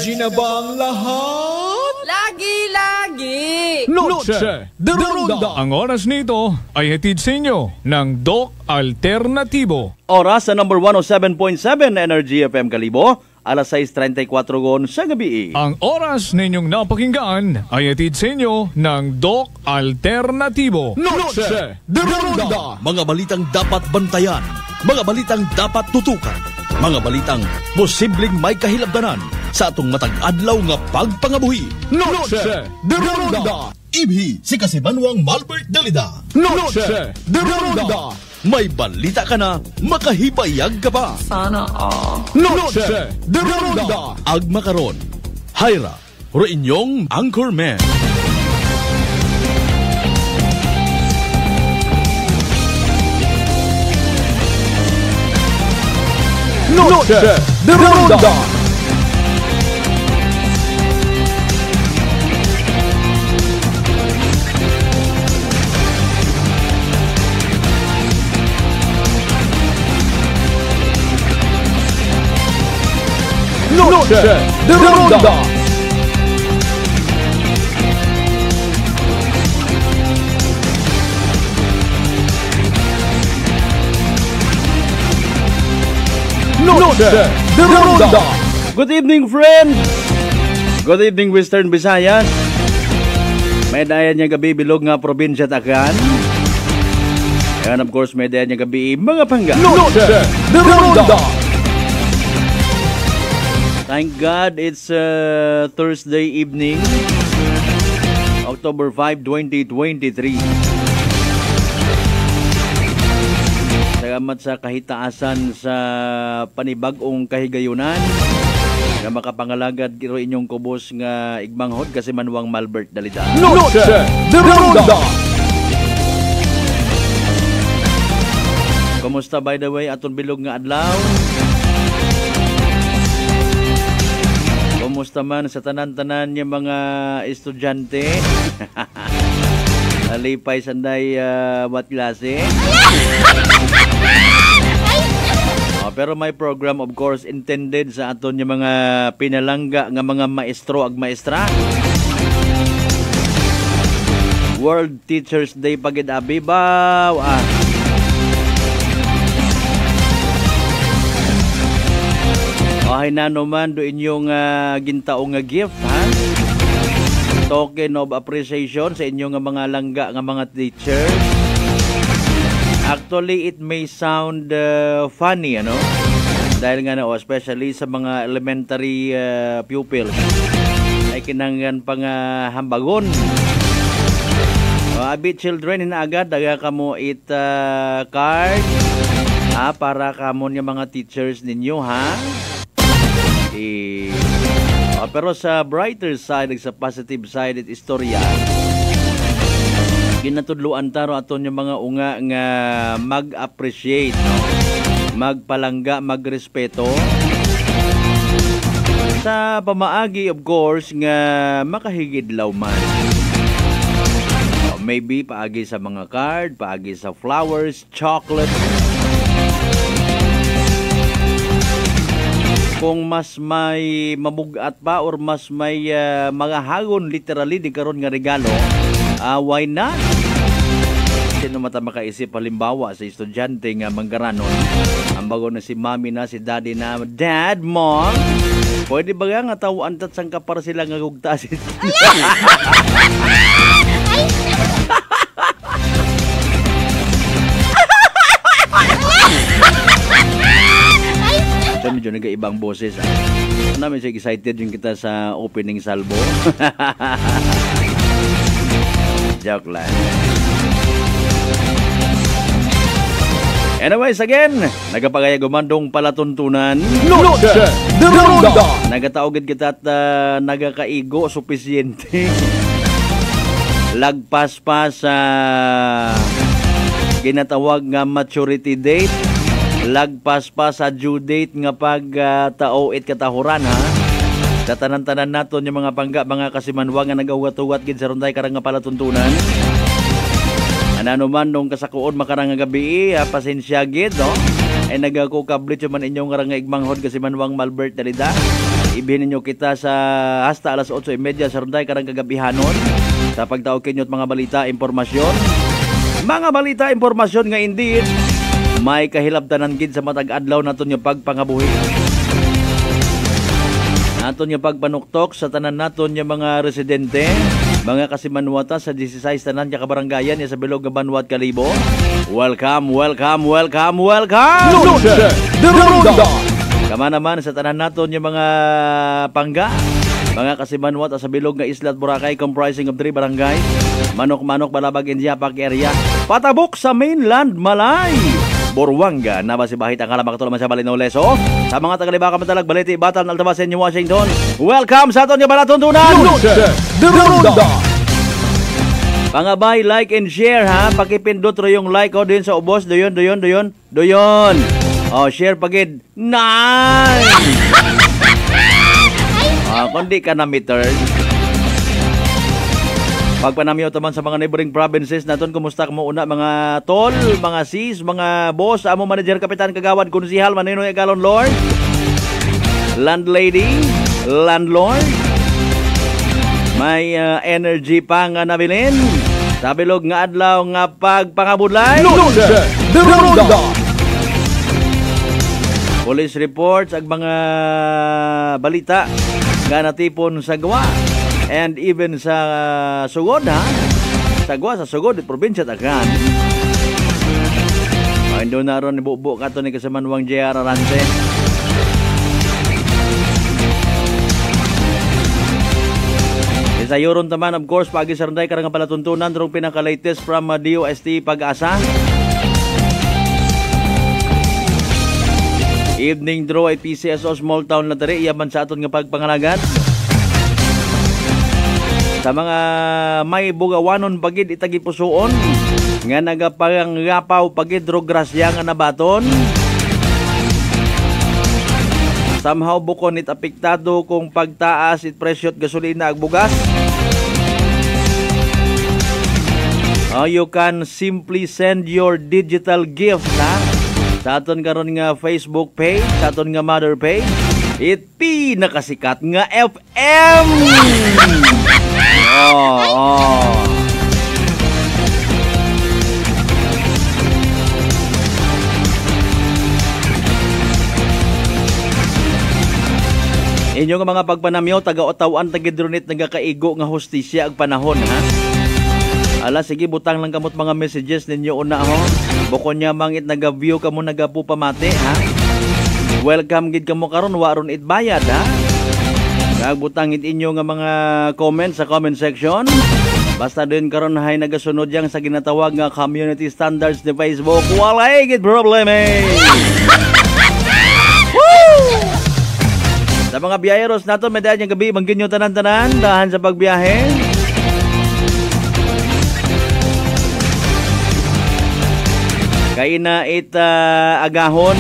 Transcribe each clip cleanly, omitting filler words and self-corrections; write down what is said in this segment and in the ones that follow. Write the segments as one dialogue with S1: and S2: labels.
S1: Ready na ba ang lahat?
S2: Lagi-lagi!
S1: Noche de Ronda!
S3: Ang oras nito ay hatid sa inyo ng Doc Alternatibo.
S4: Oras sa number 107.7 Energy FM Kalibo, alas 6:34 sa gabi.
S3: Ang oras ninyong napakinggan ay hatid sa inyo ng Doc Alternatibo.
S1: Noche de Ronda!
S5: Mga balitang dapat bantayan, mga balitang dapat tutukan, mga balitang posibleng may kahilabdanan sa atong matag adlaw nga pagpangabuhi.
S1: Noche de Ronda!
S5: Ibhi si Kasimanwang Malbert Dalida.
S1: Noche de Ronda!
S5: May balita ka na, makahipayag ka pa.
S2: Sana all.
S1: Noche de Ronda!
S5: Agma karon, Hyra, ro inyong Anchorman.
S1: Noche de Ronda! Noche de Ronda! Noche de Ronda!
S4: Good evening, friend! Good evening, Western Visayas. May dayan niya gabi bilog nga probinsya Takan. And of course, may dayan niya gabi mga pangga.
S1: Noche de Ronda!
S4: Thank God it's Thursday evening, October 5, 2023. Salamat sa kahitaasan sa panibag-ong kahigayunan nga makapangalagad kiro inyong kubos nga igmanghod kasi Manwang Malbert Dalida.
S1: Noche de Ronda!
S4: Kumusta by the way aton bilog nga adlaw? Kumusta man sa tanan-tanan niya mga estudyante? Alipay sanday what klase? Pero may program of course intended sa aton yung mga pinalangga nga mga maestro ag maestra. World Teachers Day pagid abibaw. Ay na naman do inyong gintaong nga gift, ha? Token of appreciation sa inyong mga langga nga mga teachers. Actually, it may sound funny, ano? Dahil nga especially sa mga elementary pupils ay kinanggan pang hambagon. Abi children, hinaagad, daga ka mo it card para ka mo yung mga teachers ninyo, ha? Pero sa brighter side, sa positive side, it istorya. Ginatudluan taro aton yung mga unga nga mag-appreciate, no? Magpalangga, magrespeto. Sa pamaagi, of course, nga makahigidlaw man. Maybe paagi sa mga card, paagi sa flowers, chocolate. Kung mas may mabugat pa or mas may mga hagon literally di karon nga regalo, why not? Sino mata makaisip halimbawa sa estudyante nga manggaranon, ang bago na si mami na, si daddy na, dad, mom, pwede ba nga tawaan tat sangka para sila nga gugtasin? So, medyo nag-ibang boses. Namin siya excited yung kita sa opening salvo. Joke lang. Anyways, again, nagapagaya gumandong palatuntunan.
S1: Noche de Ronda!
S4: Nagataogid kita at nagakaigo, supisyente. Lagpas pa sa ginatawag nga maturity date. Lagpas pa sa due date nga pag taoit katahuran, ha? Sa tanan-tanan naton yung mga pangga, mga kasimanwang nga nagawat-uwat gid sa runday karang nga palatuntunan. Ano man nung kasakuon makarang nga gabi, pasensya gid, no? ay nagakukablit yung man inyong nga igmanghod kasi manwang Malbert Dalida. Ibihin ninyo kita sa hasta alas 8:30 sa runday karang kagabihanon sa pagtaog kinyo mga balita, impormasyon. Mga balita, impormasyon nga indeed may kahilabtanan gid sa matag adlaw naton yung pagpangabuhi. Naton yung pagpanuktok sa tanan naton yung mga residente, mga kasimanwata sa 16 tanan ka kabaranggayan sa bilog nga Banwat Kalibo. Welcome, welcome, welcome, welcome!
S1: Noche de Ronda.
S4: Kama naman sa tanan naton yung mga pangga, mga kasimanwat sa bilog nga Isla at Boracay comprising of 3 barangay. Manok-manok, Balabag, Indiapak area. Patabok sa mainland, Malay. Borwanga, Nabasibahit, ang kalabak ito naman sa Balinaw Leso. Sa mga tagalibaka matalag, Baliti, Bataan, Altabasen, New Washington. Welcome sa aton yung Balatuntunan!
S1: Noche de Ronda.
S4: Pangabay, like and share ha. Pakipindot ro yung like o din sa ubos. Doyon. O, share pagid. Nice! Kundi ka na meter. Pagpanamyo taman sa mga neighboring provinces naton, kumusta mo una mga tol, mga sis, mga boss, amo manager, kapitan, kagawad, konsihal, Maninoy Galon Lord, landlady, landlord, may energy pa nga nabilin. Sabilog nga adlaw nga pagpangabudlay.
S1: Noche de Ronda.
S4: Police reports ag mga balita nga natipon sa gawa and even sa sugod ha. Sa gawa sa sugod at probinsya Tagran. Indo na ron ibubo kato ni kasamanwang JR Arante. Sa Euron taman, of course, pagi sa runday karang palatuntunan rong pinaka-latest from DOST Pag-asa. Evening draw ay PCSO Small Town na tari, iyaman sa aton nga pagpangalagan. Sa mga may bugawanon pagid itagipusoon, nga nagapangapaw pagid drograsya nga nabaton. Somehow bukon it apektado kung pagtaas it presyo't gasolina ag bugas. You can simply send your digital gift sa aton karon nga Facebook page, sa aton nga mother page. It pinakasikat nga FM. Inyo nga mga pagpanamyaw, taga-otawan, tagidronit, nagakaigo nga hostisya ag panahon, ha? Ala, sige, butang lang kamot mga messages ninyo una, ho? Bukon niya mangit nag-view kamo nagapupamate, ha? Welcome gid kamo karon, waron it bayad, ha? Nagbutangit inyo nga mga comment sa comment section. Basta din karon hay nagasunod yang sa ginatawag nga community standards ni Facebook. Walay gid problem, eh! Sa mga biyaheros nato, medalya niyang gabi, manggin nyo tanan-tanan, dahan sa pagbiyahe. Kaina agahon.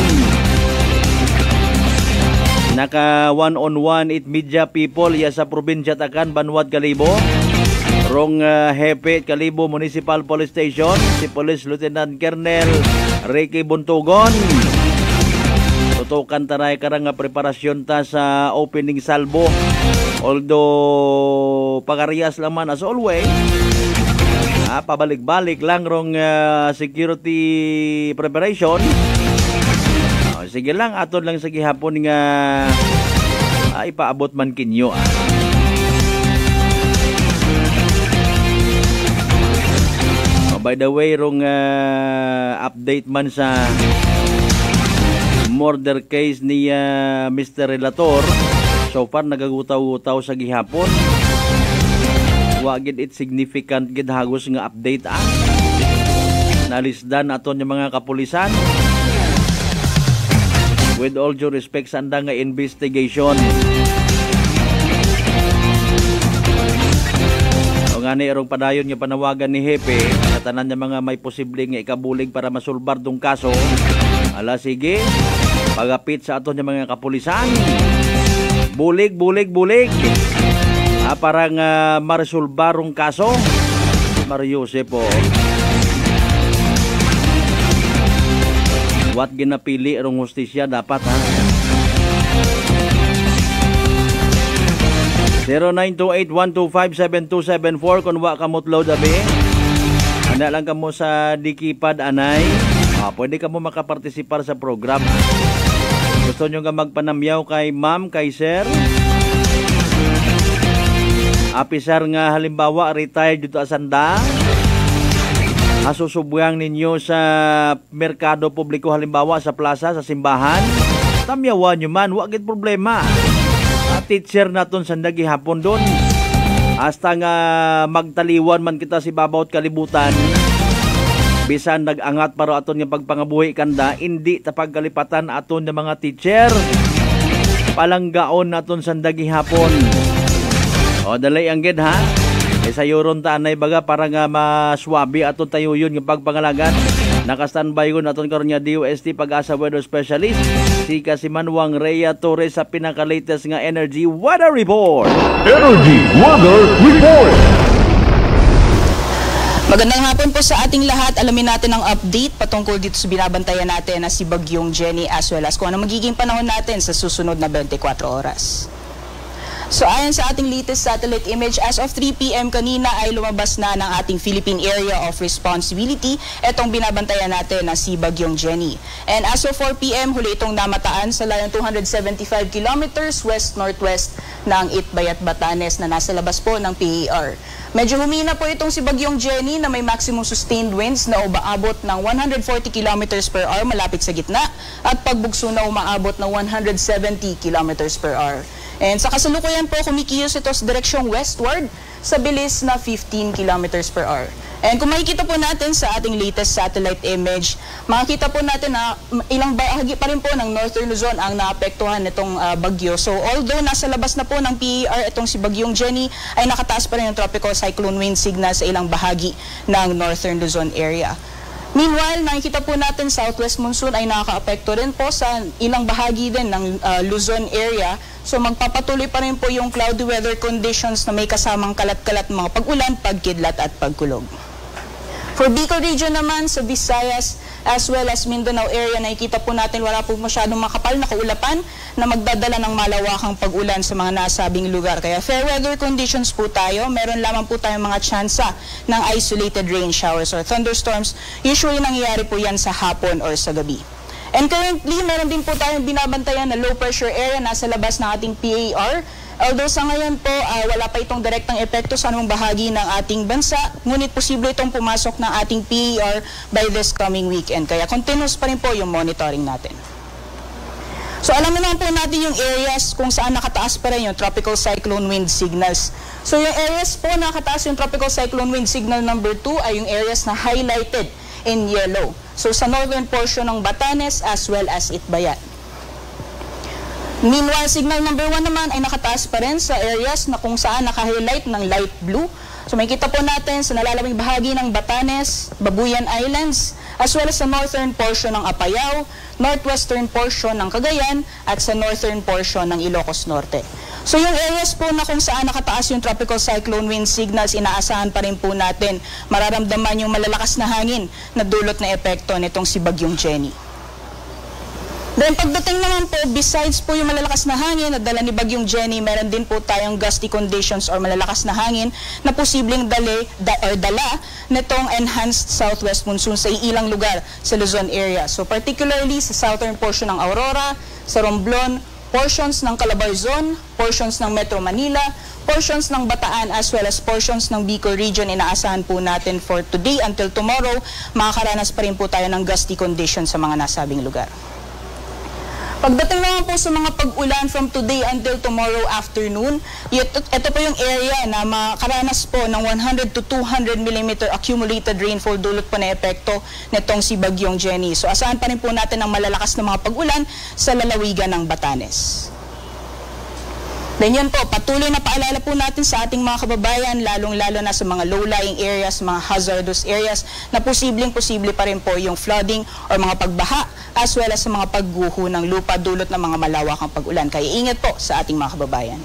S4: Naka one-on-one it media people ya sa probinsya Takan, Banwat Kalibo. Rong Hepe Kalibo Municipal Police Station, si Police Lieutenant Colonel Ricky Buntugon. Tutukan taray karang nga preparasyon ta sa opening salvo. Although pagarias laman as always, pabalik-balik lang rong security preparation. Sige lang, aton lang sa gihapon nga ipaabot man kinyo. By the way, rong update man sa murder case ni Mr. Relator, so far nagagutaw-utaw sa gihapon. Wagid it significant gid hagos nga update nalisdan aton yung mga kapulisan. With all due respect sa anda nga investigation. O nga ni erong padayon nga panawagan ni Hepe sa tanan nga mga may posibleng nga ikabulig para masulbar dong kaso. Ala, sige, pagapit sa aton yung mga kapulisan. Bulig. Parang maresolbarong kaso. Mario Jose po. What ginapili rong hustisya dapat ha. 0928-125-7274 kung wa kamot load abi. Handa lang kamo sa Dikipad anay. Pwede kamo makapartisipar sa program. Gusto nyo nga magpanamyaw kay ma'am, kay sir? Apisar nga halimbawa retired dito asanda. Asusubuyang ninyo sa merkado publiko halimbawa sa plaza, sa simbahan. Tamyawan nyo man, wag gid problema. Teacher naton sandagi hapon doon. Hasta nga magtaliwan man kita si babawt kalibutan. Bisan nag-angat para aton nga pagpangabuhi kanda, hindi tapagkalipatan aton nga mga teacher. Palanggaon naton sandagi hapon. O dalay ang gid ha. Sa yuron ta anay baga para nga maswabi aton tayo yun nga pagpangalagan. Naka-standby ko naton karon nga DOST Pag-asa Weather Specialist si Kasimanwang Rhea Torres sa pinaka-latest nga Energy Weather Report.
S1: Energy Weather Report.
S6: Magandang hapon po sa ating lahat. Alamin natin ang update patungkol dito sa binabantayan natin na si Bagyong Jenny as well as kung ano magiging panahon natin sa susunod na 24 oras. So ayon sa ating latest satellite image, as of 3 p.m. kanina ay lumabas na ng ating Philippine Area of Responsibility itong binabantayan natin na si Bagyong Jenny. And as of 4 p.m. huli itong namataan sa layong 275 kilometers west-northwest ng Itbayat, Batanes na nasa labas po ng PAR. Medyo humina po itong si Bagyong Jenny na may maximum sustained winds na umaabot ng 140 kilometers per hour malapit sa gitna at pagbugso na umaabot ng 170 kilometers per hour. And sa kasalukuyan po, kumikilos ito sa direksyong westward sa bilis na 15 kilometers per hour. And kung makikita po natin sa ating latest satellite image, makikita po natin na ilang bahagi pa rin po ng Northern Luzon ang naapektuhan nitong bagyo. So although nasa labas na po ng PAR itong si Bagyong Jenny, ay nakataas pa rin yung tropical cyclone wind signal sa ilang bahagi ng Northern Luzon area. Meanwhile, nakikita po natin southwest monsoon ay nakaka-apekto rin po sa ilang bahagi din ng Luzon area. So magpapatuloy pa rin po yung cloudy weather conditions na may kasamang kalat-kalat mga pag-ulan, pagkidlat at pagkulog. For Bicol region naman, sa Visayas as well as Mindanao area, nakikita po natin wala po masyadong makapal na kaulapan na magdadala ng malawakang pag-ulan sa mga nasabing lugar. Kaya fair weather conditions po tayo. Meron lamang po tayong mga tsansa ng isolated rain showers or thunderstorms. Usually nangyayari po yan sa hapon or sa gabi. And currently, meron din po tayong binabantayan na low pressure area nasa labas ng ating PAR. Although sa ngayon po, wala pa itong direktang epekto sa anumang bahagi ng ating bansa, ngunit posible itong pumasok ng ating PAR by this coming weekend. Kaya continuous pa rin po yung monitoring natin. So alamin naman po natin yung areas kung saan nakataas pa rin yung tropical cyclone wind signals. So yung areas po na nakataas yung tropical cyclone wind signal number 2 ay yung areas na highlighted in yellow. So sa northern portion ng Batanes as well as Itbayat. Meanwhile, signal number 1 naman ay nakataas pa rin sa areas na kung saan naka-highlight ng light blue. So makikita po natin sa nalalabing bahagi ng Batanes, Babuyan Islands, as well as sa northern portion ng Apayao, northwestern portion ng Cagayan, at sa northern portion ng Ilocos Norte. So yung areas po na kung saan nakataas yung tropical cyclone wind signals, inaasahan pa rin po natin mararamdaman yung malalakas na hangin na dulot na epekto nitong si Bagyong Jenny. Then pagdating naman po, besides po yung malalakas na hangin na dala ni Bagyong Jenny, meron din po tayong gusty conditions or malalakas na hangin na posibleng dala nitong enhanced southwest monsoon sa ilang lugar sa Luzon area. So particularly sa southern portion ng Aurora, sa Romblon, portions ng Calabarzon, portions ng Metro Manila, portions ng Bataan as well as portions ng Bicol region. Inaasahan po natin for today until tomorrow, makakaranas pa rin po tayo ng gusty conditions sa mga nasabing lugar. Pagdating naman po sa mga pag-ulan from today until tomorrow afternoon, ito po yung area na makaranas po ng 100 to 200 mm accumulated rainfall dulot po na epekto nitong si Bagyong Jenny. So asahan pa rin po natin ang malalakas na mga pag-ulan sa lalawigan ng Batanes. Then yun po, patuloy na paalala po natin sa ating mga kababayan, lalong-lalo na sa mga low-lying areas, mga hazardous areas, na posible pa rin po yung flooding or mga pagbaha, as well as sa mga pagguho ng lupa dulot ng mga malawakang pag-ulan. Kaya ingat po sa ating mga kababayan.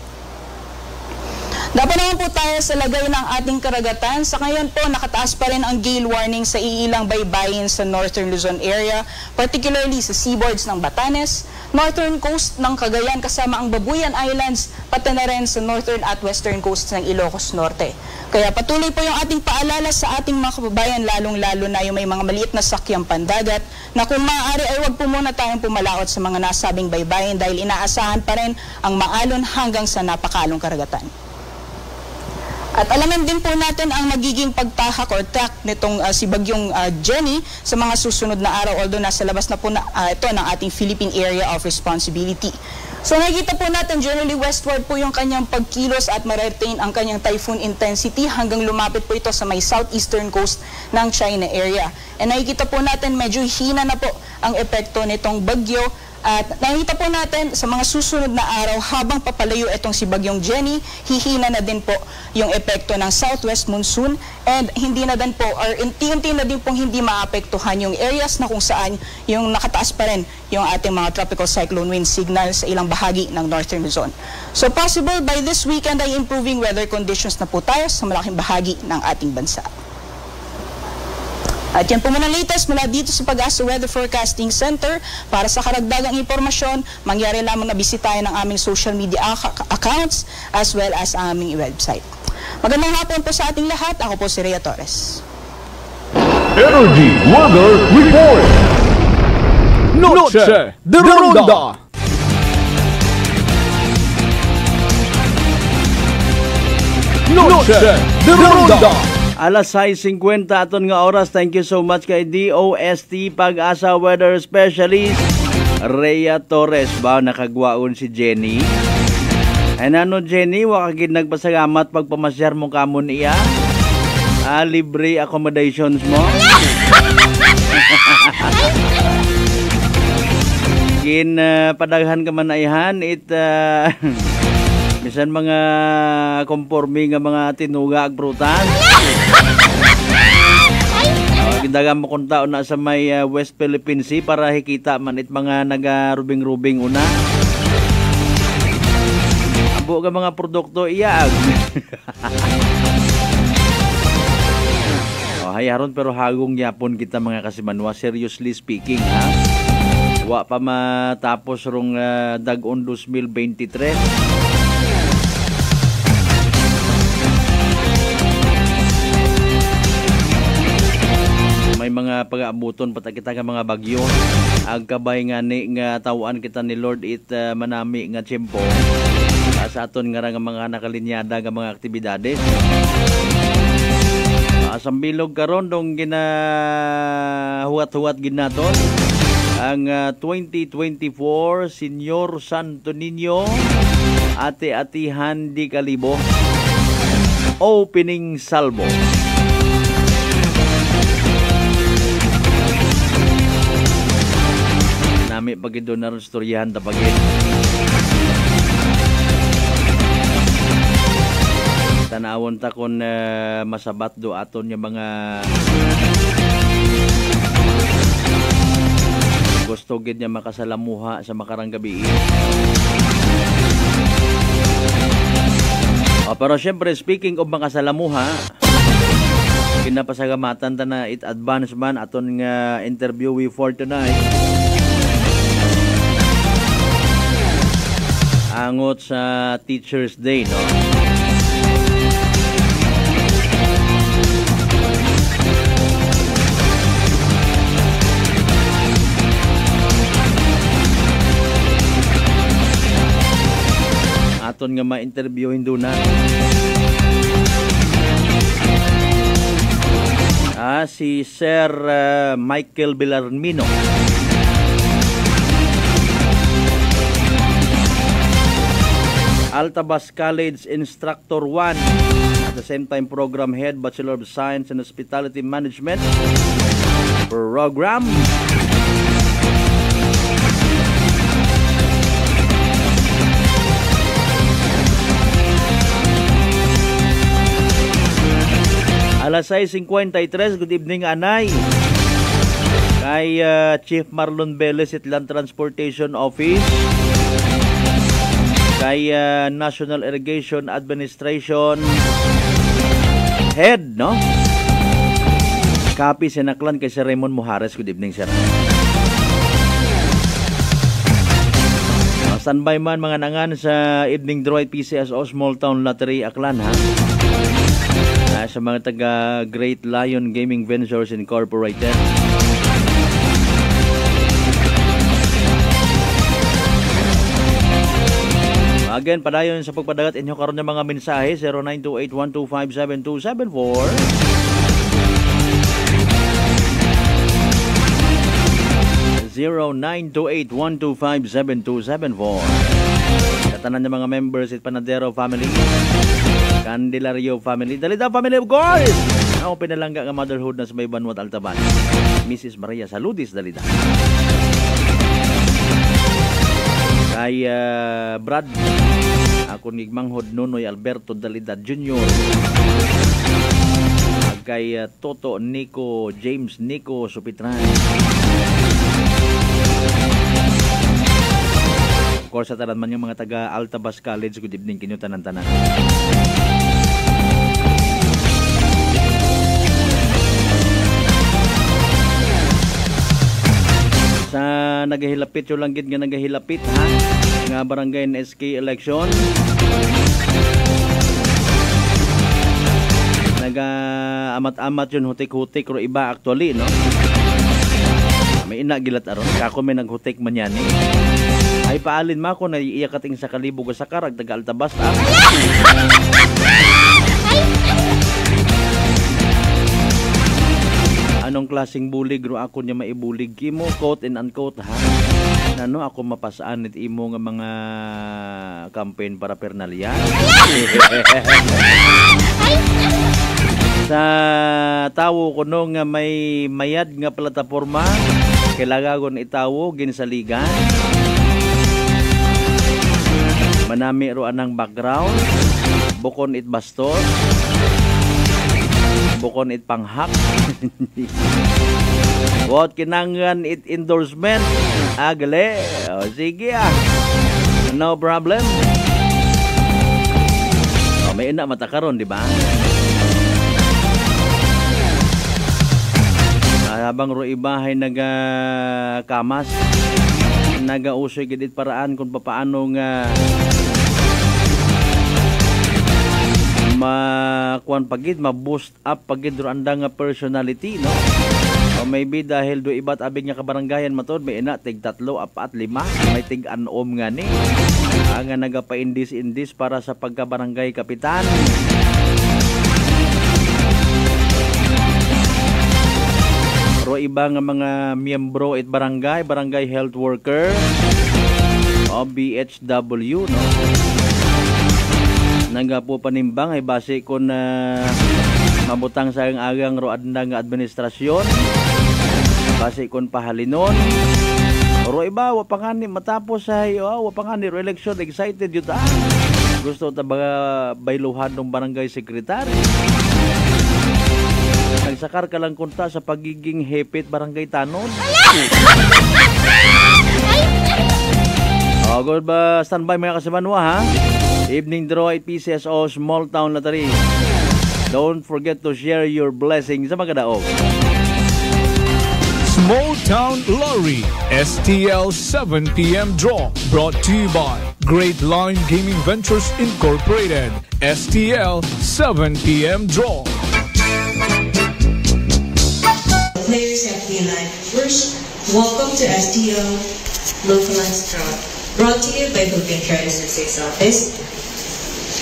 S6: Dapat naman po tayo sa lagay ng ating karagatan. Sa ngayon po, nakataas pa rin ang gale warning sa iilang baybayin sa Northern Luzon area, particularly sa seaboards ng Batanes, northern coast ng Cagayan kasama ang Babuyan Islands, pati na rin sa northern at western coast ng Ilocos Norte. Kaya patuloy po yung ating paalala sa ating mga kababayan, lalong-lalo na yung may mga maliit na sakyang pandagat, na kung maaari ay huwag po muna tayong pumalaot sa mga nasabing baybayin dahil inaasahan pa rin ang maalon hanggang sa napakalong karagatan. At alamin din po natin ang magiging pagtahak or track nitong si Bagyong Jenny sa mga susunod na araw, although nasa labas na po ito ng ating Philippine Area of Responsibility. So nakikita po natin generally westward po yung kanyang pagkilos at ma-retain ang kanyang typhoon intensity hanggang lumapit po ito sa may southeastern coast ng China area. And nakikita po natin medyo hina na po ang epekto nitong bagyo. At nakikita po natin sa mga susunod na araw habang papalayo itong si Bagyong Jenny, hihina na din po yung epekto ng southwest monsoon and hindi na din po or unti-unti na din pong hindi maapektuhan yung areas na kung saan yung nakataas pa rin yung ating mga tropical cyclone wind signal sa ilang bahagi ng Northern Luzon. So possible by this weekend ay improving weather conditions na po tayo sa malaking bahagi ng ating bansa. At yan po muna latest mula dito sa Pag-asa Weather Forecasting Center. Para sa karagdagang impormasyon, mangyari lamang na bisitahin ang aming social media accounts as well as aming website. Magandang hapon po sa ating lahat. Ako po si Rhea Torres.
S1: Energy Weather Report.
S3: Noche de Ronda.
S1: Noche de Ronda.
S4: Alas 6:50 aton nga oras. Thank you so much kay DOST Pag-asa Weather Specialist Rhea Torres. Ba nakagwaon si Jenny? Ay ano Jenny, wakagid nagpasalamat pagpamasyar mo kamon iya? Libre accommodations mo? Padaghan ka man ayhan bisan mga conforme nga mga tinuga ag prutas. Gindagan mo kung taon na sa may West Philippine Sea para hikita man it mga nagarubing-rubing una. Abo ka mga produkto iyaag. Hayaron pero hagong yapon kita mga kasimanwa, seriously speaking ha. Wa pa matapos rong dag-on 2023. May mga pag-aabuton pata kita nga mga bagyo. Ag kabay nga ni nga tawaan kita ni Lord it manami nga tiyempo sa aton nga mga nakalinyada nga mga aktibidades. Sambilog karon dong ginahuwat-huwat ginaton ang 2024 Senior Santo Niño Ate-Atihan di Kalibo Opening Salvo. Nami pagid doon na rin storyahan tapagin. Tanawon ta kon masabat do aton yung mga gusto gid niya makasalamuha sa makarang gabi. Pero syempre speaking of makasalamuha, kinapasagamatan ta na it advance man aton nga interview for tonight. Angot sa Teacher's Day, no? Aton nga ma-interviewin doon na si Sir Michael Villarmino. Altabas College Instructor 1, at the same time Program Head, Bachelor of Science in Hospitality Management Program. Alas 6:53, good evening anay. Kay Chief Marlon Velez, Land Transportation Office. kay National Irrigation Administration Head, no? Copy sinaklan kay Sir Raymond Muhares. Good evening, sir. Standby man mga nangan sa evening draw at PCSO Small Town Lottery Aklan, ha? Sa mga taga Great Lion Gaming Ventures Incorporated. Again, padayon sa pagpadagat inyo karon ng mga mensahe 0928-125-7274 0928-125-7274. Katanan ng mga members at Panadero family, Candelario family, Dalida family of course. Ako pinalangga nga motherhood na sa may Banwat Altaban, Mrs. Maria Saludis Dalida. Kay Brad, ako nigmanghod Nonoy Alberto Dalida Jr. Kay Toto Nico James Nico Supitran. Of course, sa tanan man yung mga taga Altabas College, good evening kinyo tanan-tanan. Sa nagahilapit yung langgit nga nagahilapit, ha? Nga barangay SK election. Naga-amat-amat yun, hutik-hutik ro iba actually, no? May inagilat aron, kako may naghutik man yan, eh. Ay paalin ma ko na iiyak kating sa kalibog sa karag taga Altabas, ha? Anong klaseng bulig ro ako niya maibulig kimo, quote and unquote, ha? Ano ako mapasaan nit imo nga mga campaign para pernalya? Sa tawo ko no nga may mayad nga plataporma, kailangan itawo ginsaligan. Manami ro anang background, bukon it bastos, bukon it panghak. What kinangan it endorsement, agale. O sige no problem. O, may ina mata karon, di ba? Habang ro ibahay kamas, nagausoy gidit paraan kung paano nga makuan pagid, ma-boost up pagid ro anda nga personality, no? O maybe dahil do iba't abig nga kabarangayan matod, may ina tig 3, 4, 5, may tig anom nga ni. Nga nagapa-indis para sa pagkabarangay kapitan. Ro iba nga mga miyembro at barangay health worker o BHW, no? Nanga po panimbang ay base ko na mabutang sa agang ro adna nga administrasyon, base kon pahalinon. Ro iba wa pangani matapos ay wa pangani ro election excited yun ta. Gusto ta ba bayluhan ng barangay secretary? Nagsakar ka lang kunta sa pagiging hepit barangay tanon. Good ba standby mga kasimanwa, ha? Evening draw at PCSO Small Town Lottery. Don't forget to share your blessings sa mga daog.
S3: Small Town Lottery STL 7 p.m. draw brought to you by Great Lion Gaming Ventures Incorporated. STL 7 p.m. draw.
S7: Players FB Live. First, welcome to STL Localized Draw. Brought to you by Philippine Traders and Sales Office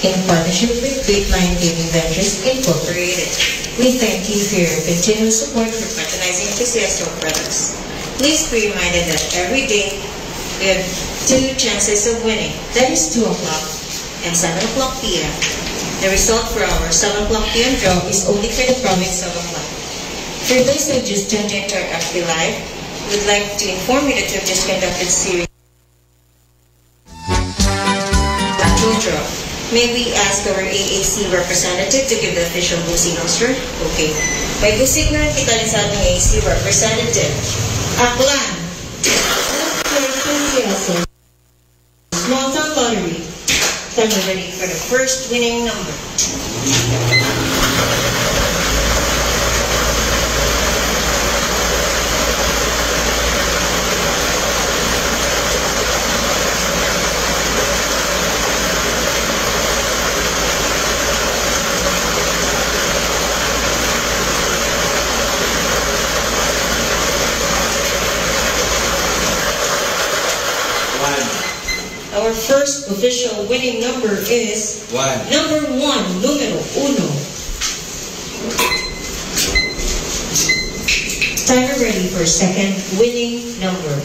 S7: in partnership with Great Lion Gaming Ventures Incorporated. We thank you for your continuous support for patronizing PCSO products. Please be reminded that every day we have 2 chances of winning. That is 2 o'clock and 7 o'clock p.m. The result for our 7 o'clock p.m. draw is only for the province of Aklan. For those who just tuned into our FB Live, we'd like to inform you that we've just conducted series actual draw. May we ask our AAC representative to give the official go signal, sir? Okay. May go signal kita rin sa ating AAC representative. Aklan. Small Town Lottery. Are you ready for the first winning number? Our first official winning number is number 1, numero 1. Timer ready for second winning number.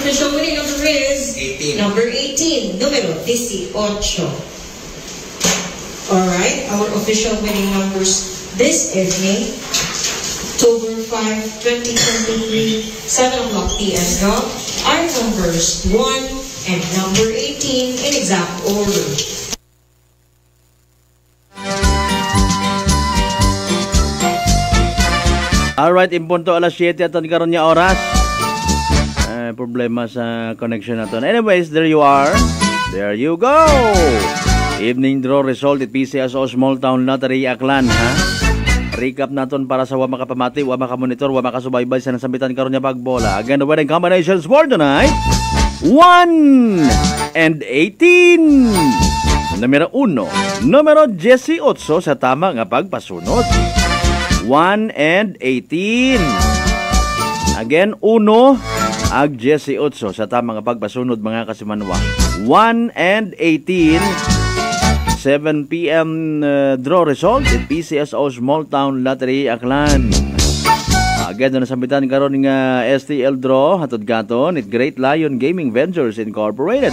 S7: Official winning number is 18. Number 18, numero 18. Alright, our official winning numbers this evening, October 5, 2023, 7 o'clock p.m. now, are numbers 1 and number 18 in exact order.
S4: Alright, impunto alas 7 aton karon nga oras. Problema sa connection natin. Anyways, there you are. There you go. Evening draw result at PCSO Small Town Lottery Aklan, ha? Recap natin para sa wa makapamati, wa makamonitor, wa makasubaybay sa nasambitan karon nga pagbola. Again, the winning combinations for tonight, 1 and 18. Numero 1, numero 18 sa tama nga pagpasunod. 1 and 18. Again, 1 ag 18 sa tamang pagpasunod mga kasimanwa. 1 and 18, 7 p.m. Draw result in PCSO Small Town Lottery Aklan. Again, na nasambitan karon nga STL draw hatod gaton it Great Lion Gaming Ventures Incorporated.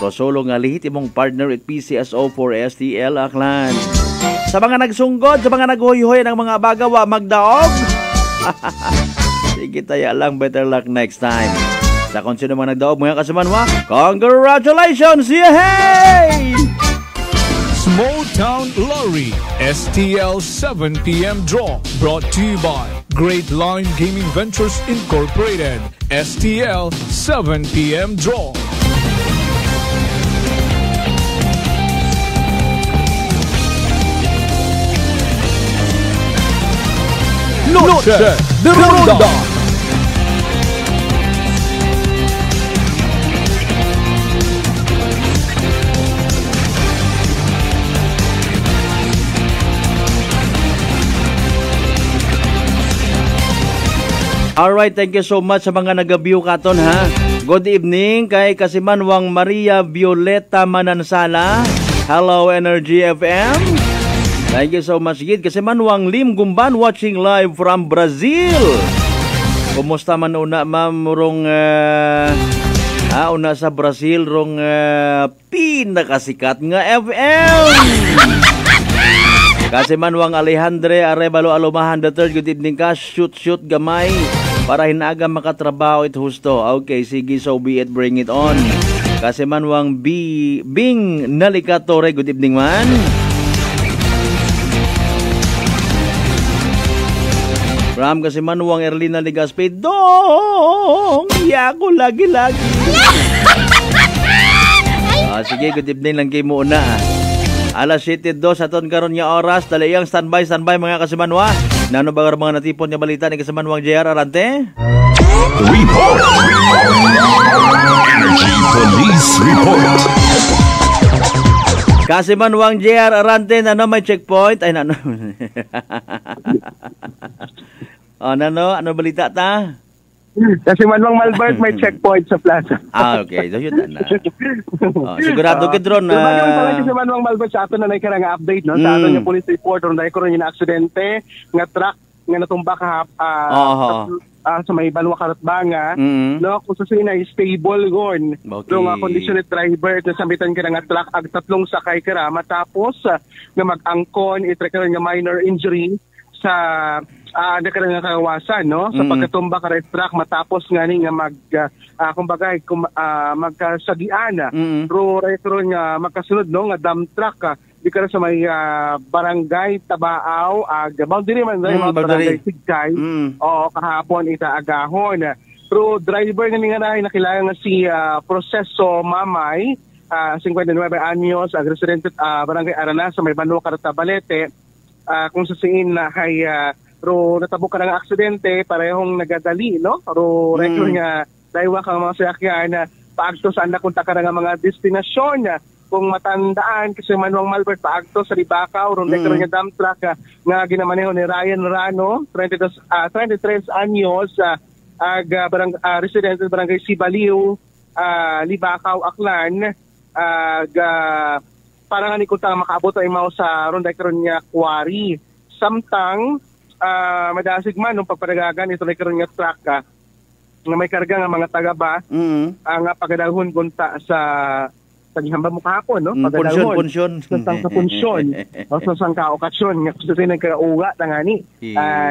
S4: Prosolo nga lehitimong partner at PCSO for STL Aklan. Sa mga nagsunggod, sa mga naghoy-hoy ng mga bagawa magdaog. Sige tayo lang, better luck next time. Sa kung sino mga nagdaog mga kasimanwa, congratulations! Yay!
S3: Small Town Lottery STL 7 p.m. draw brought to you by Great Lion Gaming Ventures Incorporated. STL 7 p.m. draw.
S1: Noche de Ronda.
S4: Alright, thank you so much sa mga nag-view katon, ha. Good evening kay Kasimanwang Maria Violeta Manansala. Hello Energy FM. Thank you so much, Gid. Kasimanwang Lim Gumban watching live from Brazil. Kumusta man una, ma'am, rong una sa Brazil rong pinakasikat nga FM. Kasimanwang Alejandre Arevalo Alumahan III, good evening ka. Shoot gamay para hinaga makatrabaho it husto. Okay, sige, so be it, bring it on. Kasimanwang Bing Nalikatore, good evening man. Ram Kasimanwang Erlina Ligaspe, dong, yako lagi-lagi. Sige, good evening lang kayo muna. Alas 7:02 aton karon nga oras, dalayang standby mga Kasimanwa. Nano ba mga natipon nga balita ni Kasimanwang JR Arante?
S1: Report. Energy Police Report.
S4: Kasimanwang JR Arante, nano may checkpoint? Ay, nano? Ano balita ta?
S8: Kasimanwang Malbert may checkpoint sa plaza.
S4: Okay. So yun na. Sigurado ka drone na...
S8: Yung pala Kasimanwang Malbert sa ato na naikara nga update, no? Sa ato yung police report, ron na ikaroon yung aksidente, nga truck, nga natumba ka sa may Banwa Karatbanga, no, kung sa sinay stable gon.
S4: Okay.
S8: No, nga conditioned driver na sambitan ka nga truck ag tatlong sakay ka matapos nga mag-angkon itracker nga minor injury sa nagkaroon nga kawasan, no? Sa pagkatumba ka rin truck matapos nga ni nga magkasagian. Pero rin nga magkasunod, no? Nga dump truck di ka sa may barangay Tabaaw, boundary man rin mga barangay Sigkay. O kahapon itaagahon. Pero driver nga nga nakilala nga si Proseso Mamay, 59 anyos, residente barangay Arana sa may Banwa Cartabalete. Kung sasiin na kay ro natabok ka ng aksidente, parehong nagadali, no? Ro record nga daywa kang mga sasakyan paagto saan na kunta ka nga mga destinasyon. Kung matandaan kasi Manuang Malbert paagto sa Libakaw, ro record nga dump truck nga ginamaneho ni Ryan Rano, 33 anyos, residente barangay Sibaliw, Libakaw, Aklan, parang ni kunta makaabot ay mao sa ronda karon nga quarry. Samtang madasig man nung pagpadagagan ito na karon nga truck nga may karga nga mga taga ba ang pagadahon kunta sa paghihamba mo kahapon, no?
S4: Punsyon.
S8: Sa punsyon. O sa sangka okasyon nga gusto tayo nagkauga na nga ni.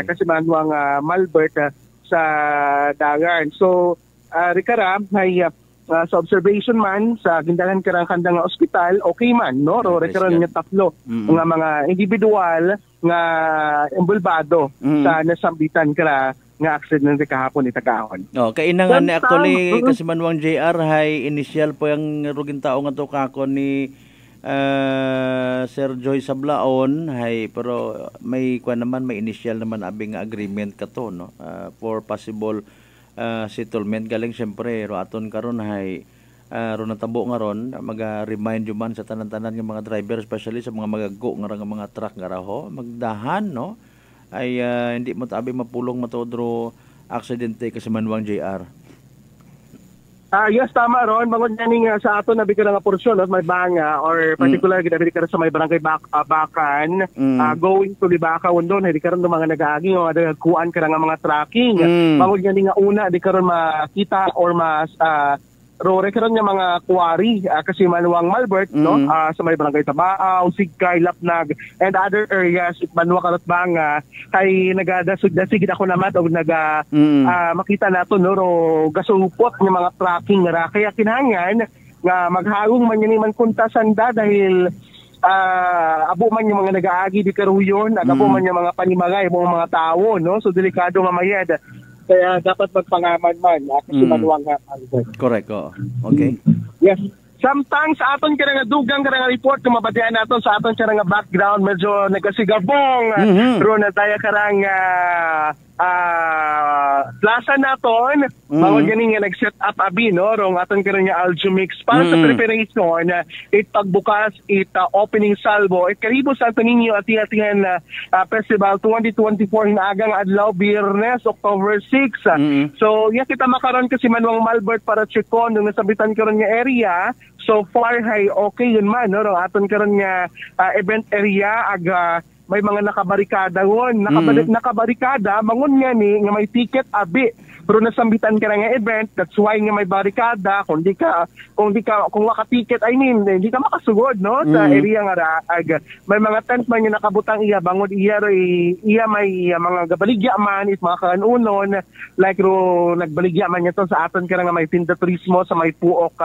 S8: Kasi manuang Malbert sa dagan. So, Rikara, ay sa observation man sa gindahan karang kandang nga ospital, okay man, no? Rekaron nga tatlo mga individual nga embulbado sa nasambitan kara nga accident kahapon itagahon.
S4: Kainangan ni actually kasi Manuang JR hay initial po yung ruging tao nga to kakon ni Sir Joy Sablaon hay pero may may initial naman abing agreement kato, no? For possible settlement galing syempre ro aton karon hay ro natabo nga ron maga-remind yo man sa tanan-tanan nga mga driver especially sa mga magago nga mga truck nga raho magdahan, no? Ay hindi mo tabi mapulong matodro aksidente kasi Manuang JR.
S8: Yes, tama ron. Bangod nga sa ato na bigyan nga porsyon at may banga or particular ginabi ka sa may barangay Bakan going to Libakaw doon hindi ka ron mga nag-aaging o nagkuan ka nga mga tracking. Bangod nga una di ka ron makita or rore karon nga mga quarry kasi Manuang Malbert, no? Sa may barangay Tabaaw, Sigkay, Lapnag and other areas Banwa Karatbanga kay nagadasig ako naman og makita nato, no? Ro gasupot nga mga tracking ra kaya kinahanglan nga maghagong man ni man kuntasanda dahil abo man yung mga nag-aagi di karuyon, abo man yung mga panimagay mga tao, no? So delikado nga mayad. Kaya dapat magpangaman man kasi Manuang
S4: correct, okay.
S8: Yes. Samtang sa aton ka nga dugang ka nga report kung mabatian natin sa aton ka nga background medyo nagasigabong pero na tayo karang plaza naton bawag ganing nga nag-set up abi, no? Rong aton ka nga Aljumix para sa preparation pagbukas opening salvo karibo sa Santo Niño at Atingan Festival 2024 hinagang adlaw Biyernes October 6. So iya kita makaron kasi Manuang Malbert para checkon nung nasabitan karon nga area. So far hay okay yun man, no? Rong aton karon nga event area may mga nakabarikada ngon, nakabarikada mangon nga ni nga may ticket abi pero nasambitan ka nga event, that's why nga may barikada kung waka ticket hindi ka makasugod, no? Sa area nga may mga tent man nga nakabutang iya bangod iya may mga gabaligya man is mga kanunon like ro nagbaligya man ito sa aton ka nga may tinda turismo sa may puok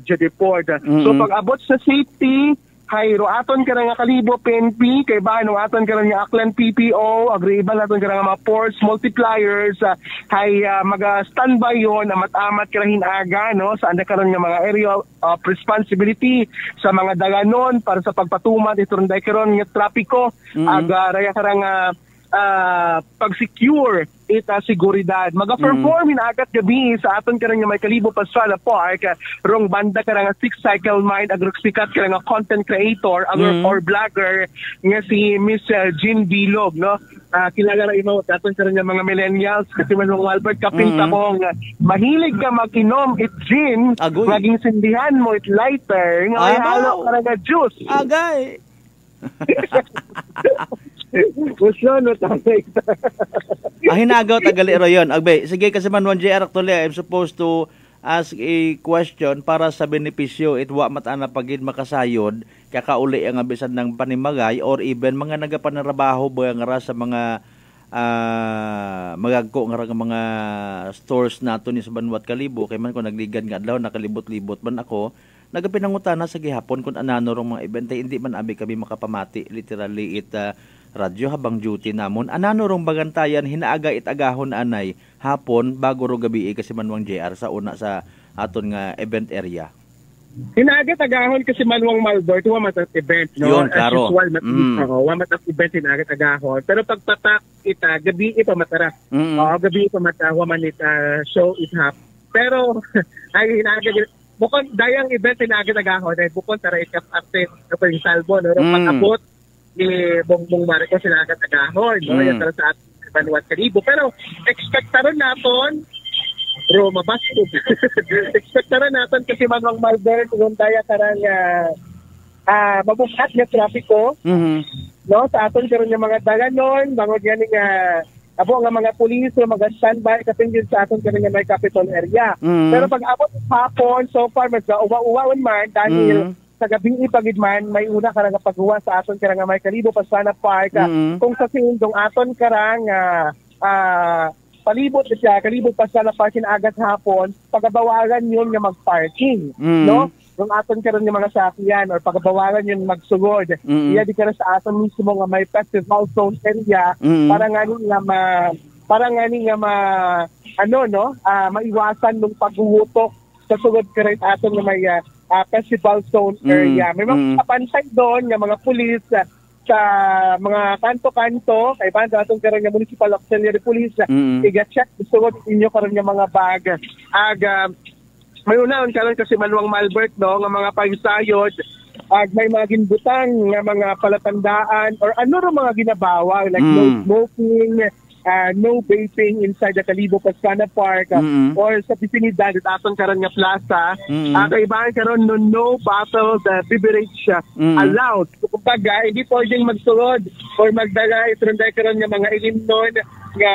S8: Jedeport. So pag abot sa safety hayro aton ka nga kalibo PNP kay bano aton ka nga Aklan PPO agreeable aton ka nga mga force multipliers hay maga-standby yon amat-amat ka hinaga, no? Sa anda karon nga mga area of responsibility sa mga daganon para sa pagpatuman itoron day karon nga trapiko raya karang pag-secure seguridad. Maga-perform agad gabi sa aton karang nga may Kalibo Pastrana Park rong banda karang 6-cycle mind agrokspikat karang content creator or blogger nga si Miss Jean Bilog, no? Kilala ra imo aton karang nga mga millennials kasi Manuang Albert kapinta mo mahilig ka mag-inom gin maging sindihan mo lighter nga may halo karang nga juice.
S4: Agay.
S8: Gusto no tayo.
S4: Hinagaw tagaliro yon. Agbe, sige kasi man 1JR actually I'm supposed to ask a question para sa benepisyo itwa matana pagid makasayod kakauli ang abisan ng panimagay or even mga nagapanarabaho ba nga sa mga magagko nga mga stores nato ni sa Banwat Kalibo kay man ko nagligan nga adlaw nakalibot-libot man ako nagapinangutana sa gihapon kung anano rong mga event hindi man abi kami makapamati literally radyo habang duty namon anano rong bagantayan hinaaga itagahon anay hapon bago ro gabi kasi manwang JR sa una sa aton nga event area.
S8: Hinaaga tagahon kasi manwang Malbert wa matat event no.
S4: Yun, klaro.
S8: As usual wa matat event hinaaga tagahon pero pagpatak ita gabi ito matara. Gabi ito mata wa man ita show it hap. Pero ay hinaaga bukod dayang event hinaaga tagahon ay bukod tara ikap update sa salbo no pag-abot ni Bongbong Marcos sila katagahon, no? Yan tara sa ating Banwat Kalibo. Pero, expectaron natin, mabastos. Expectaron natin kasi manwang Malbert, kung daya karang mabuhat na trafiko, no? Sa aton karon yung mga dalanon, bangod yan nga, abo nga mga pulis, mga standby, kasi yun sa aton karon yung may capital area. Pero pag abot hapon, so far, uwa-uwaon man, dahil sa gabing ipagid man may una karang paghuwa sa aton karang may Kalibo Pastrana Park kung sa sindong aton karang palibot siya Kalibo Pastrana Park agat hapon pagabawagan yun nga magparking no kung aton karon nga mga sakyan or pagabawagan yun magsugod iya di karon sa aton mismo nga may festival zone area para ngani nga maiwasan nung paghuhutok sa sugod karon aton nga may festival zone area. May mga kapantay doon ng mga pulis sa mga kanto-kanto, kay banda atong karon nga municipal auxiliary police, iga-check gusto inyo karon nga mga bag. May unaon karon kasi manwang Malbert no nga mga pagsayod, may mga ginbutang nga mga palatandaan or ano ra mga ginabawa like no smoking, no vaping inside the Kalibo Pastrana Park or sa pisinidad at aton karon nga plaza kaibahan karon no bottled beverage allowed kumbaga hindi pwedeng magsulod or magdala itronday karon nga mga ilimnon nga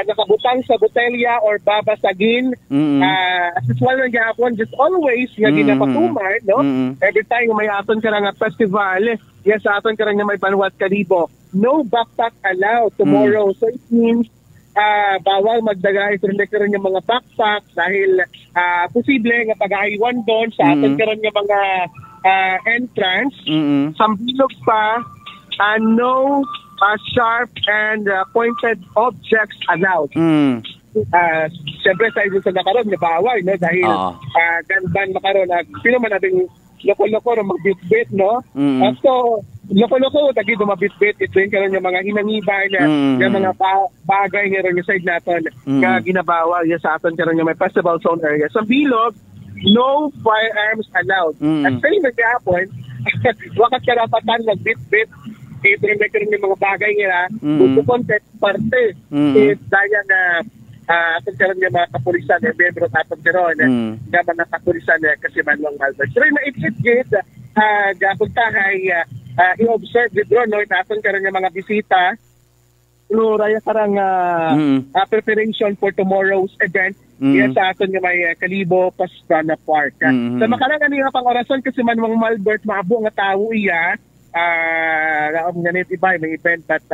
S8: nakabutang sa botelya or babasagin as usual nga gihapon just always nga ginapatumar no every time may aton karon nga festival yes sa aton karon nga may Banwat Kalibo no backpack allowed tomorrow. So it means bawal magdaga itong karon yung mga backpack dahil posible nga pag-aiwan doon sa atin karon yung mga entrance. Sambilog pa, no sharp and pointed objects allowed. Siyempre sa isa sa nakaroon, bawal, no? Dahil ganban makaroon, sino man natin loko-loko na magbitbit, no? So, loko-loko, tagi dumabitbit, ito yung karoon yung mga hinangiban yung mga bagay nga rin yung side natin na ginabawal yung sa atin karoon yung may festival zone area. Sa Bilog, no firearms allowed. At sa yung nag-hapon, wakat karapatan nagbitbit, ito yung karoon yung mga bagay nga gusto content parte is daya na aton karon nga mga kapulisan e membro aton karon nga mga kapulisan kasi manwang Malbert. So na it gate gapuntahay i-observe the drone no aton karon nga mga bisita no raya karang preparation for tomorrow's event yes sa aton nga may Kalibo Pastrana Park. Sa makarang ani nga pang orason kasi manwang Malbert maabo nga tawo iya ganit iba may event at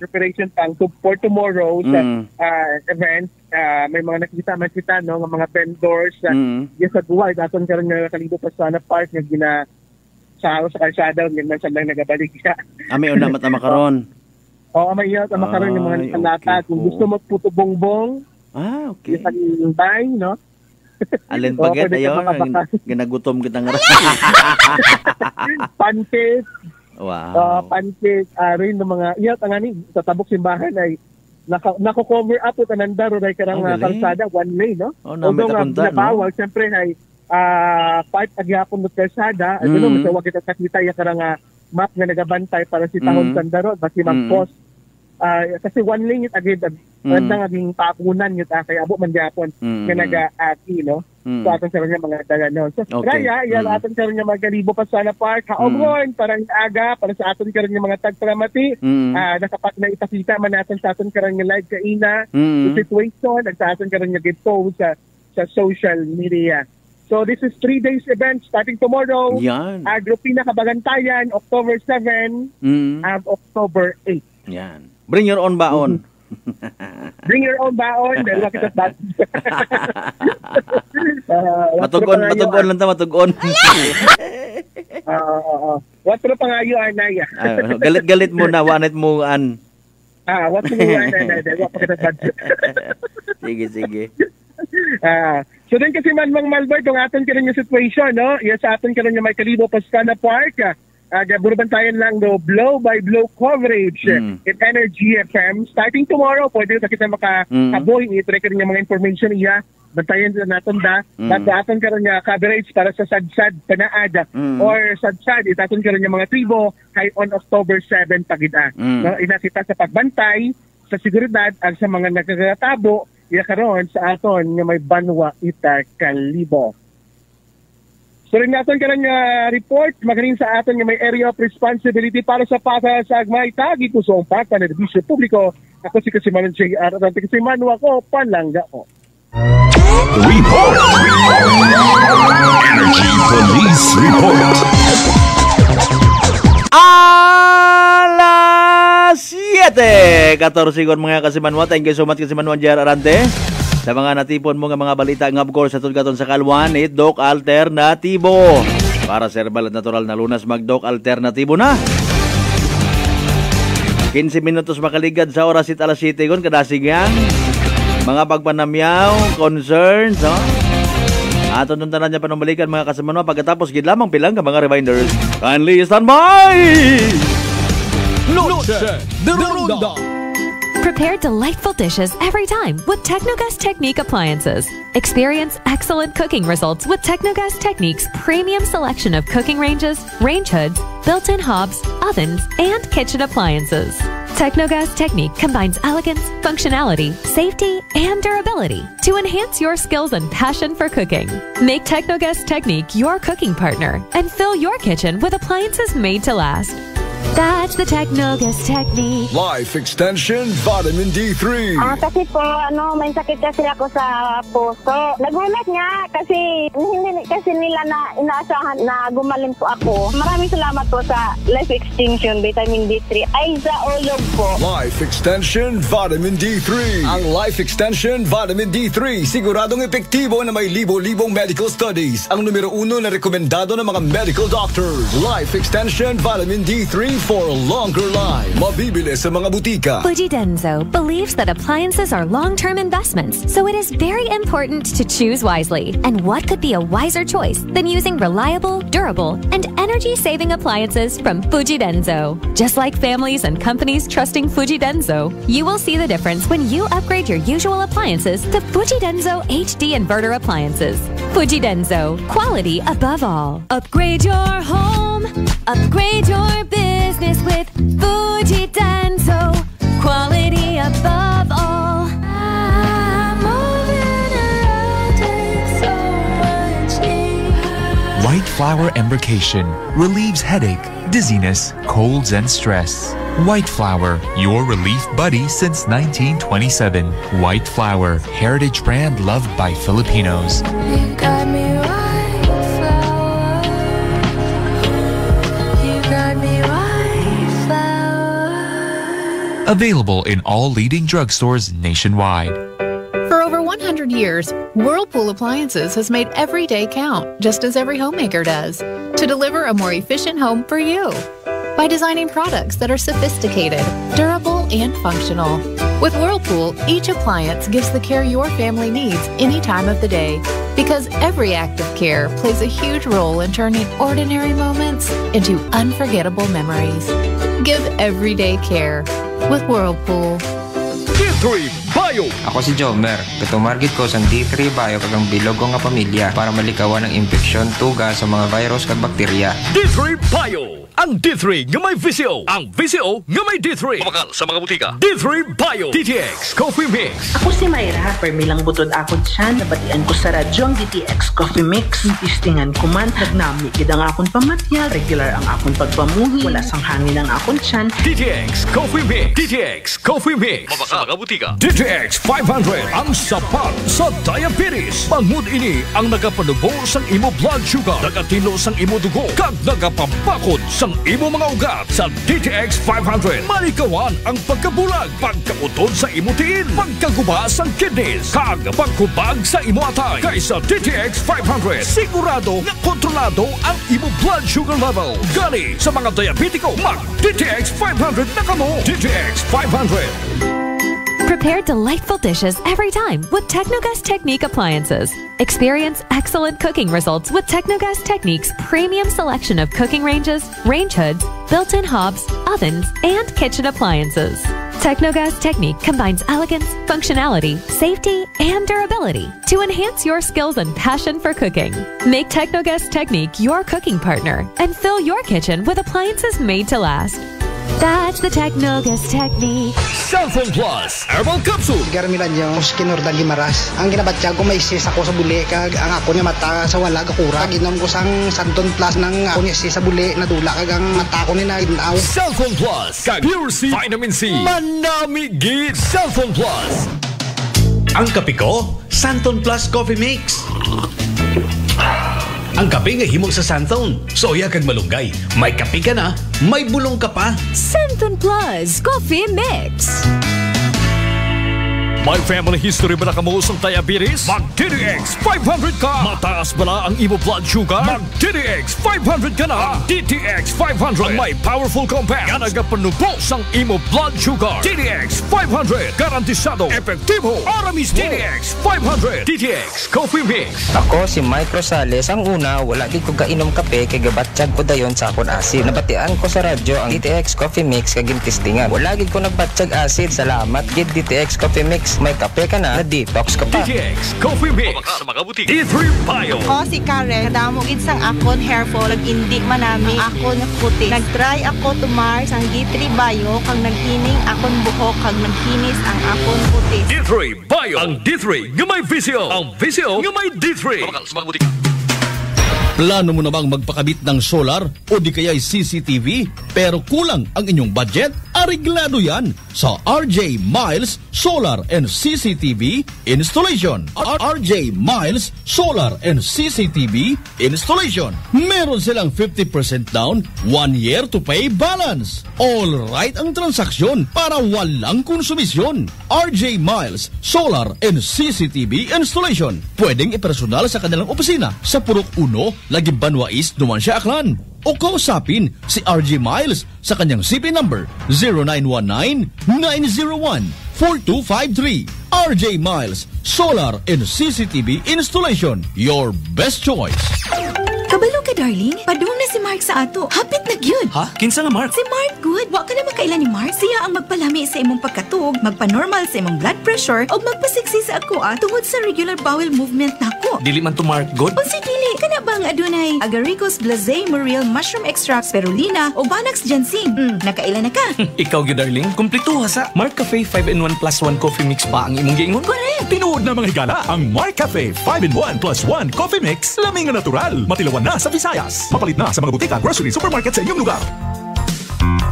S8: preparation pang for tomorrow's event may mga nakita no ng mga vendors yes sa buhay daton karon nga Kalibo Pastrana Park nga gina sa kalsada nga sa lang nagabalik siya
S4: may una mata makaron
S8: may iya makaron yung mga nakalata kung gusto mo puto bongbong
S4: okay
S8: yung bay no
S4: alin paget ayo ginagutom kita nga
S8: pancake pancake rin ng mga iyat ang ani sa tabok simbahan ay nako-cover up ito nandaro ray karang kalsada one way no although nga bawal syempre ay part agyapon ng kalsada ano mo wag kita sakita ya karang map nga nagabantay para si tahon sandaro basi mag-post kasi one lane it agad Wala naging papunan yun kay abo man gyapon nga nag-aki, no? So aton karon nga mga dala no. So raya aton karon nga magkalibo pa sa park haogon parang aga para sa aton karon nga mga tagpramati nakapat na ipakita man natin sa aton karon nga live kaina situation at sa aton karon nga gi-post sa social media. So this is 3 days event starting tomorrow.
S4: Yan.
S8: Agripina Kabagantayan, October 7 and October 8.
S4: Yan. Bring your own baon.
S8: Bring your own baon. Dahil kita bat.
S4: Matugon lang ta, matugon.
S8: What pro pangayo anaya?
S4: Galit-galit mo na, wanit mo an.
S8: What pro anaya? Dahil kita bat.
S4: Sige.
S8: So then kasi man Mang Malbert, kung aton karon yung situation, no? Yes, aton karon yung may kalibo Pascana Park. Burbantayan lang do blow by blow coverage in Energy FM. Starting tomorrow, pwede na kita makaboy i-track rin yung mga information niya. Bantayan na natin bago aton karon yung coverage para sa sadsad panaad or sadsad itaton karon yung mga tribo kay on October 7 pagida. No? Inakita sa pagbantay sa seguridad ang sa mga nagkakatabo karon sa aton nga may banwa ita kalibo. So rin natin karon nga report magaling sa aton nga may area of responsibility para sa pasasagmay tagi ko sa umpatan ng Bisyo Publiko. Ako si Kasimanon JR at si Manwa ko palangga ko.
S1: Report. Energy Police Report.
S4: Alas 7! 14 mga Kasimanwa. Thank you so much Kasimanwa J.R. Arante. Sa mga natipon mo nga mga balita nga of course sa tulgaton sa Kalwan, Doc Alternatibo. Para sa herbal at natural na lunas, mag-Doc Alternatibo na. 15 minutos makaligad sa oras it alas 7 kon kadasigang. Mga pagpanamyaw, concerns, no? Aton nung tanan niya panumbalikan mga Kasimanwa pagkatapos gid lamang pilang ka mga reminders. Kindly stand by!
S1: Noche de Ronda.
S9: Prepare delightful dishes every time with Technogas Technique appliances. Experience excellent cooking results with Technogas Technique's premium selection of cooking ranges, range hoods, built-in hobs, ovens, and kitchen appliances. Technogas Technique combines elegance, functionality, safety, and durability to enhance your skills and passion for cooking. Make Technogas Technique your cooking partner and fill your kitchen with appliances made to last. That's the Technogas Technique.
S1: Life Extension Vitamin D3.
S10: Kasi po, may sakit kasi ako sa puso. Nagulat nga kasi hindi kasi nila na inaasahan na gumaling po ako. Maraming salamat po sa Life Extension Vitamin D3. Ay, sa ulog po.
S1: Life Extension Vitamin D3. Ang Life Extension Vitamin D3 siguradong epektibo na may libo-libong medical studies. Ang numero 1 na rekomendado ng mga medical doctors. Life Extension Vitamin D3 for a longer life. Mabibili sa mga butika.
S9: Fujidenzo believes that appliances are long-term investments, so it is very important to choose wisely. And what could be a wiser choice than using reliable, durable, and energy-saving appliances from Fujidenzo? Just like families and companies trusting Fujidenzo, you will see the difference when you upgrade your usual appliances to Fujidenzo HD Inverter appliances. Fujidenzo, quality above all. Upgrade your home, upgrade your business with Fujidenzo, quality above all. I'm moving around in so much heat.
S11: White Flower Embrocation relieves headache, dizziness, colds, and stress. White Flower, your relief buddy since 1927. White Flower, heritage brand loved by Filipinos.
S9: You got me white flower. You got me white flower.
S11: Available in all leading drugstores nationwide.
S12: For over 100 years, Whirlpool Appliances has made every day count, just as every homemaker does, to deliver a more efficient home for you. By designing products that are sophisticated, durable, and functional. With Whirlpool, each appliance gives the care your family needs any time of the day. Because every act of care plays a huge role in turning ordinary moments into unforgettable memories. Give everyday care with Whirlpool.
S1: D3 Bio.
S13: Ako si Jomer. Katumargit ko sa D3 Bio kagang bilog ko nga pamilya para malikawan ng infeksyon, tuga sa mga virus kag bakterya.
S1: D3 Bio.
S5: ang D3 nga may VCO, ang VCO nga may D3. Pamakal sa mga butika. D3 Bio, DTX Coffee Mix.
S14: Ako si Mayra, permilang butod akon siya, nabatian ko sa radyo ang DTX Coffee Mix. Tistingan ko man, nagnami gid ang akon pamatya, regular ang akon pagpamuhi, wala sang hangin ang akon siyan.
S5: DTX Coffee Mix, DTX Coffee Mix. Pamakal sa mga butika. DTX 500, ang sapat sa diabetes. Bangod ini ang nagapanubo sang imo blood sugar, nagatino sang imo dugo, kag nagapapakot sang imo mga ugat. Sa DTX 500, malikawan ang pagkabulag, pagkautod sa imo tiil, pagkaguba sang kidneys, kag pagkubag sa imo atay. Kaysa DTX 500, sigurado na kontrolado ang imo blood sugar level. Gani sa mga diabetiko, mag DTX 500 na kamo. DTX 500.
S9: Prepare delightful dishes every time with Technogas Technique appliances. Experience excellent cooking results with Technogas Technique's premium selection of cooking ranges, range hoods, built-in hobs, ovens, and kitchen appliances. Technogas Technique combines elegance, functionality, safety, and durability to enhance your skills and passion for cooking. Make Technogas Technique your cooking partner and fill your kitchen with appliances made to last. That's the Technogas Technique.
S5: Cellphone Plus Herbal Capsule.
S15: Garmilan yung Skinurdan Limaras. Ang ginabatya ko may sis ako sa buli kag ang ako niya mata sa wala kakura. Ginom ko sang Santon Plus ng ako niya sis sa buli nadula kag ang mata ko ni na ginaw.
S5: Cellphone Plus kag Pure C Vitamin C. Manami gid Cellphone Plus.
S16: Ang kape ko, Santon Plus Coffee Mix. Ang kape nga himog sa Santon. Soya kag malunggay. May kape ka na, may bulong ka pa.
S17: Santon Plus Coffee Mix.
S5: May family history ba na kamo sa diabetes? Mag-DTX 500 ka! Mataas ba na ang imo blood sugar? Mag-DTX 500 ka na! DTX 500 ang may powerful compounds nga nagapanubo sang imo blood sugar. DTX 500 garantisado, epektibo, aramis DTX 500. DTX Coffee Mix.
S13: Ako si Mike Rosales. Ang una, wala gid ko kainom kape kay gabatsyag ko dayon sa akon acid. Nabatian ko sa radyo ang DTX Coffee Mix kag gintistingan. Wala gid ko nagbatsyag acid. Salamat gid DTX Coffee Mix. May kape ka na detox ka pa.
S5: DTX Coffee Mix sa mga butik. D3 Bio.
S18: Ako si Karen. Kadamo gid sang akon hair fall ag indi manami ako nakutis. Nagtry ako tumar sang D3 Bio kag naghining akon buhok kag naghinis ang akon kutis.
S5: D3 Bio. Ang D3 nga may VCO. Ang VCO nga may D3. Sa mga butik. Plano mo na bang magpakabit ng solar o di kaya'y CCTV pero kulang ang inyong budget? Areglado yan sa RJ Miles Solar and CCTV Installation. RJ Miles Solar and CCTV Installation. Meron silang 50% down, 1 year to pay balance. All right ang transaksyon para walang konsumisyon. RJ Miles Solar and CCTV Installation. Pwedeng ipersonal sa kanilang opisina sa Purok 1, Laging Banwa East, Numancia, Aklan. O kausapin si RJ Miles sa kanyang CP number 0919-901-4253. RJ Miles Solar and CCTV Installation. Your best choice.
S17: Kabalo ka, darling. Padung na si Mark sa ato. Hapit na gyud.
S16: Ha? Kinsa nga Mark?
S17: Si Mark good. Wa ka na makailan ni Mark. Siya ang magpalami sa imong pagkatug, magpa-normal sa imong blood pressure, o magpasiksi sa ako tungod sa regular bowel movement nako.
S16: Dili man to Mark good?
S17: O si dili. Kana bang adunay agaricus blazei muriel mushroom extract spirulina o Banax ginseng. Nakailan na ka?
S16: Ikaw gyud darling. Kumpleto sa Mark Cafe 5-in-1 plus 1 coffee mix pa ang imong giingon.
S17: Correct.
S19: Tinuod na mga higala ang Mark Cafe 5-in-1 plus 1 coffee mix. Laming natural. Matilawan na sa Visayas. Mapalit na sa mga butika, grocery, supermarket sa inyong lugar.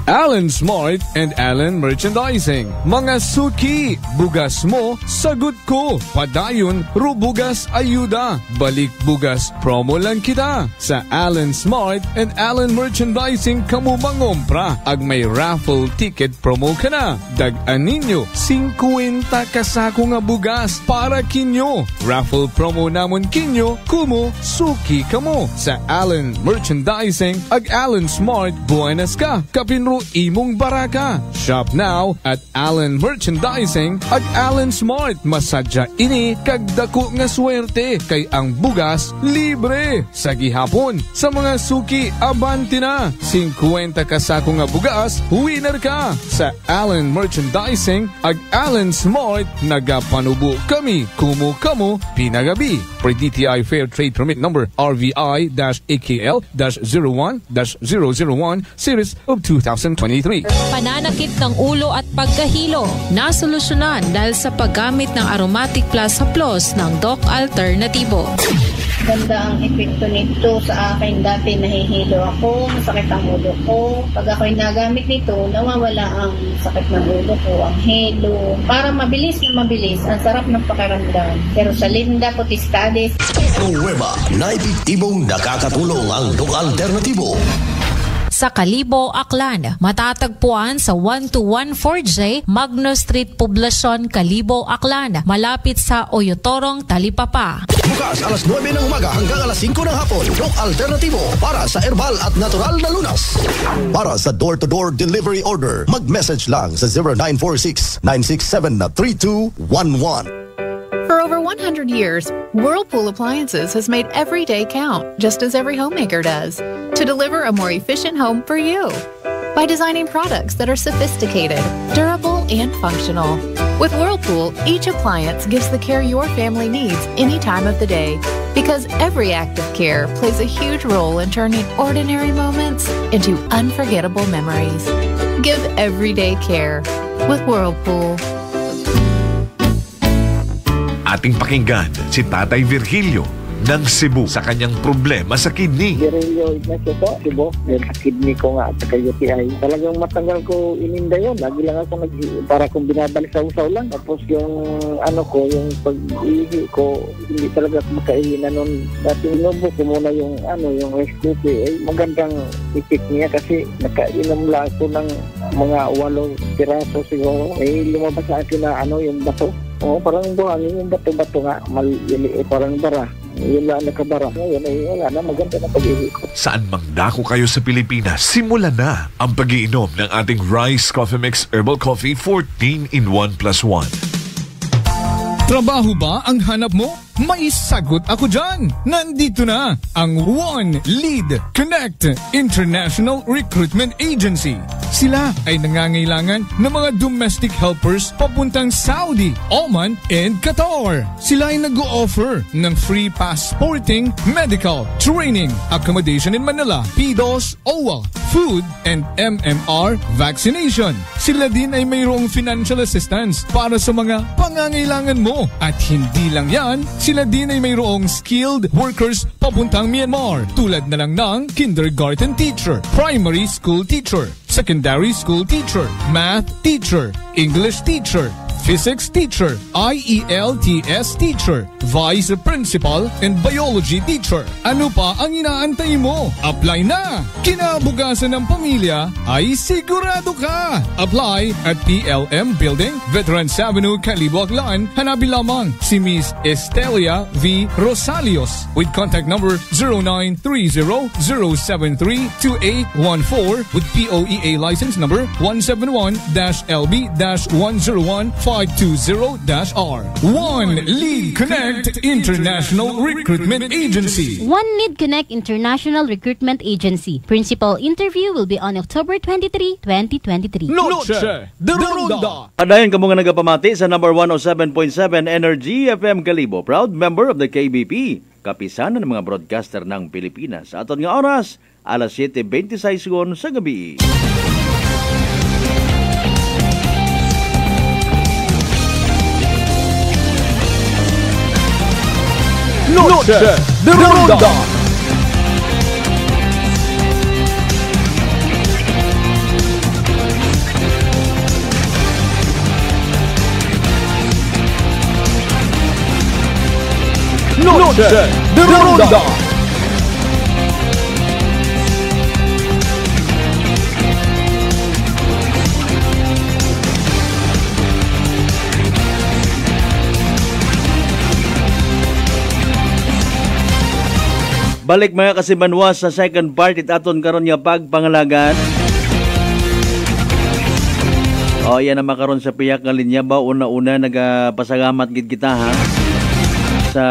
S3: Alan Smart and Alan Merchandising. Mga suki, bugas mo, sagot ko. Padayon, rubugas ayuda. Balik bugas, promo lang kita. Sa Alan Smart and Alan Merchandising, kamu mangompra. Ag may raffle ticket promo ka na. Dag-an ninyo, 50 kasako nga bugas para kinyo. Raffle promo namon kinyo, kumo, suki kamo. Sa Alan Merchandising, ag Alan Smart, buenas ka. Kapinro pero imong baraka. Shop now at Allen Merchandising ag Allen Smart. Masadya ini kag dako nga swerte kay ang bugas libre. Sa gihapon, sa mga suki abanti na 50 ka sako nga bugas, winner ka. Sa Allen Merchandising ag Allen Smart nagapanubo kami kumo kamo pinagabi. Per DTI Fair Trade Permit number RVI-AKL-01-001 series of 2023.
S20: Pananakit ng ulo at pagkahilo nasolusyonan dahil sa paggamit ng Aromatic Plus Haplos ng Doc Alternativo.
S21: Ganda ang epekto nito sa akin. Dati nahihilo ako, masakit ang ulo ko. Pag ako'y nagamit nito, nawawala ang sakit ng ulo ko, ang hilo. Para mabilis na mabilis, ang sarap ng pakiramdam. Pero sa Linda Potestades,
S22: Nueva na epektibong nakakatulong ang Doc Alternativo.
S20: Sa Kalibo, Aklan, matatagpuan sa 1214J Magno Street, Poblacion, Kalibo, Aklan, malapit sa Oyotorong, Talipapa.
S22: Bukas alas 9 ng umaga hanggang alas 5 ng hapon, Doc Alternativo para sa herbal at natural na lunas. Para sa door-to-door delivery order, mag-message lang sa 0946-967-3211.
S12: For over 100 years, Whirlpool Appliances has made every day count, just as every homemaker does, to deliver a more efficient home for you. By designing products that are sophisticated, durable, and functional. With Whirlpool, each appliance gives the care your family needs any time of the day, because every act of care plays a huge role in turning ordinary moments into unforgettable memories. Give everyday care with Whirlpool.
S23: Ating pakinggan si Tatay Virgilio ng Cebu sa kanyang problema sa kidney.
S24: Virgilio Ignacio po, Cebu. Yung kidney ko nga at saka UTI. Talagang matagal ko ininda yun. Lagi lang ako para kung binabalik sa usaw lang. Tapos yung yung pag-ihi ko, hindi talaga makaihi na nun. Dati inubo ko muna yung rescue. Magandang ipik niya kasi nakainom lang ako ng mga 8 piraso siguro. Lumabas sa akin na yung bato. Parang buhangin yung bato-bato nga. Parang bara. Yun lang nakabara. Ngayon wala na, maganda na pag-iwi ko.
S23: Saan mang dako kayo sa Pilipinas, simulan na ang pag-iinom ng ating Rice Coffee Mix Herbal Coffee 14-in-1+1.
S3: Trabaho ba ang hanap mo? May sagot ako dyan! Nandito na ang One Lead Connect International Recruitment Agency. Sila ay nangangailangan ng mga domestic helpers papuntang Saudi, Oman, and Qatar. Sila ay nag-o-offer ng free passporting, medical, training, accommodation in Manila, PDOS, OWA, food, and MMR vaccination. Sila din ay mayroong financial assistance para sa mga pangangailangan mo. At hindi lang yan, sila din ay mayroong skilled workers papuntang Myanmar tulad na lang ng kindergarten teacher, primary school teacher, secondary school teacher, math teacher, English teacher, physics teacher, IELTS teacher, vice principal, and biology teacher. Ano pa ang inaantay mo? Apply na! Kinabukasan ng pamilya ay sigurado ka! Apply at PLM Building, Veterans Avenue, Kalibo, Aklan. Hanapin lamang si Miss Estelia V. Rosalios with contact number 0930-073-2814 with POEA license number 171-LB-101-520-R. One Lead Connect International Recruitment Agency.
S25: One Lead Connect International Recruitment Agency. Principal interview will be on October 23, 2023.
S3: Noche de Ronda.
S4: Adayon kamo nga nagapamati sa number 107.7 Energy FM Kalibo. Proud member of the KBP. Kapisanan ng mga broadcaster ng Pilipinas. Aton nga oras, alas 7:26 sa gabi.
S3: Noche de Ronda. Noche de Ronda.
S4: Balik mga kasibanwas sa second part itaton karon nga pagpangalagan O yan na makaroon sa piyak nga linya ba una-una nagapasalamat gid kita ha sa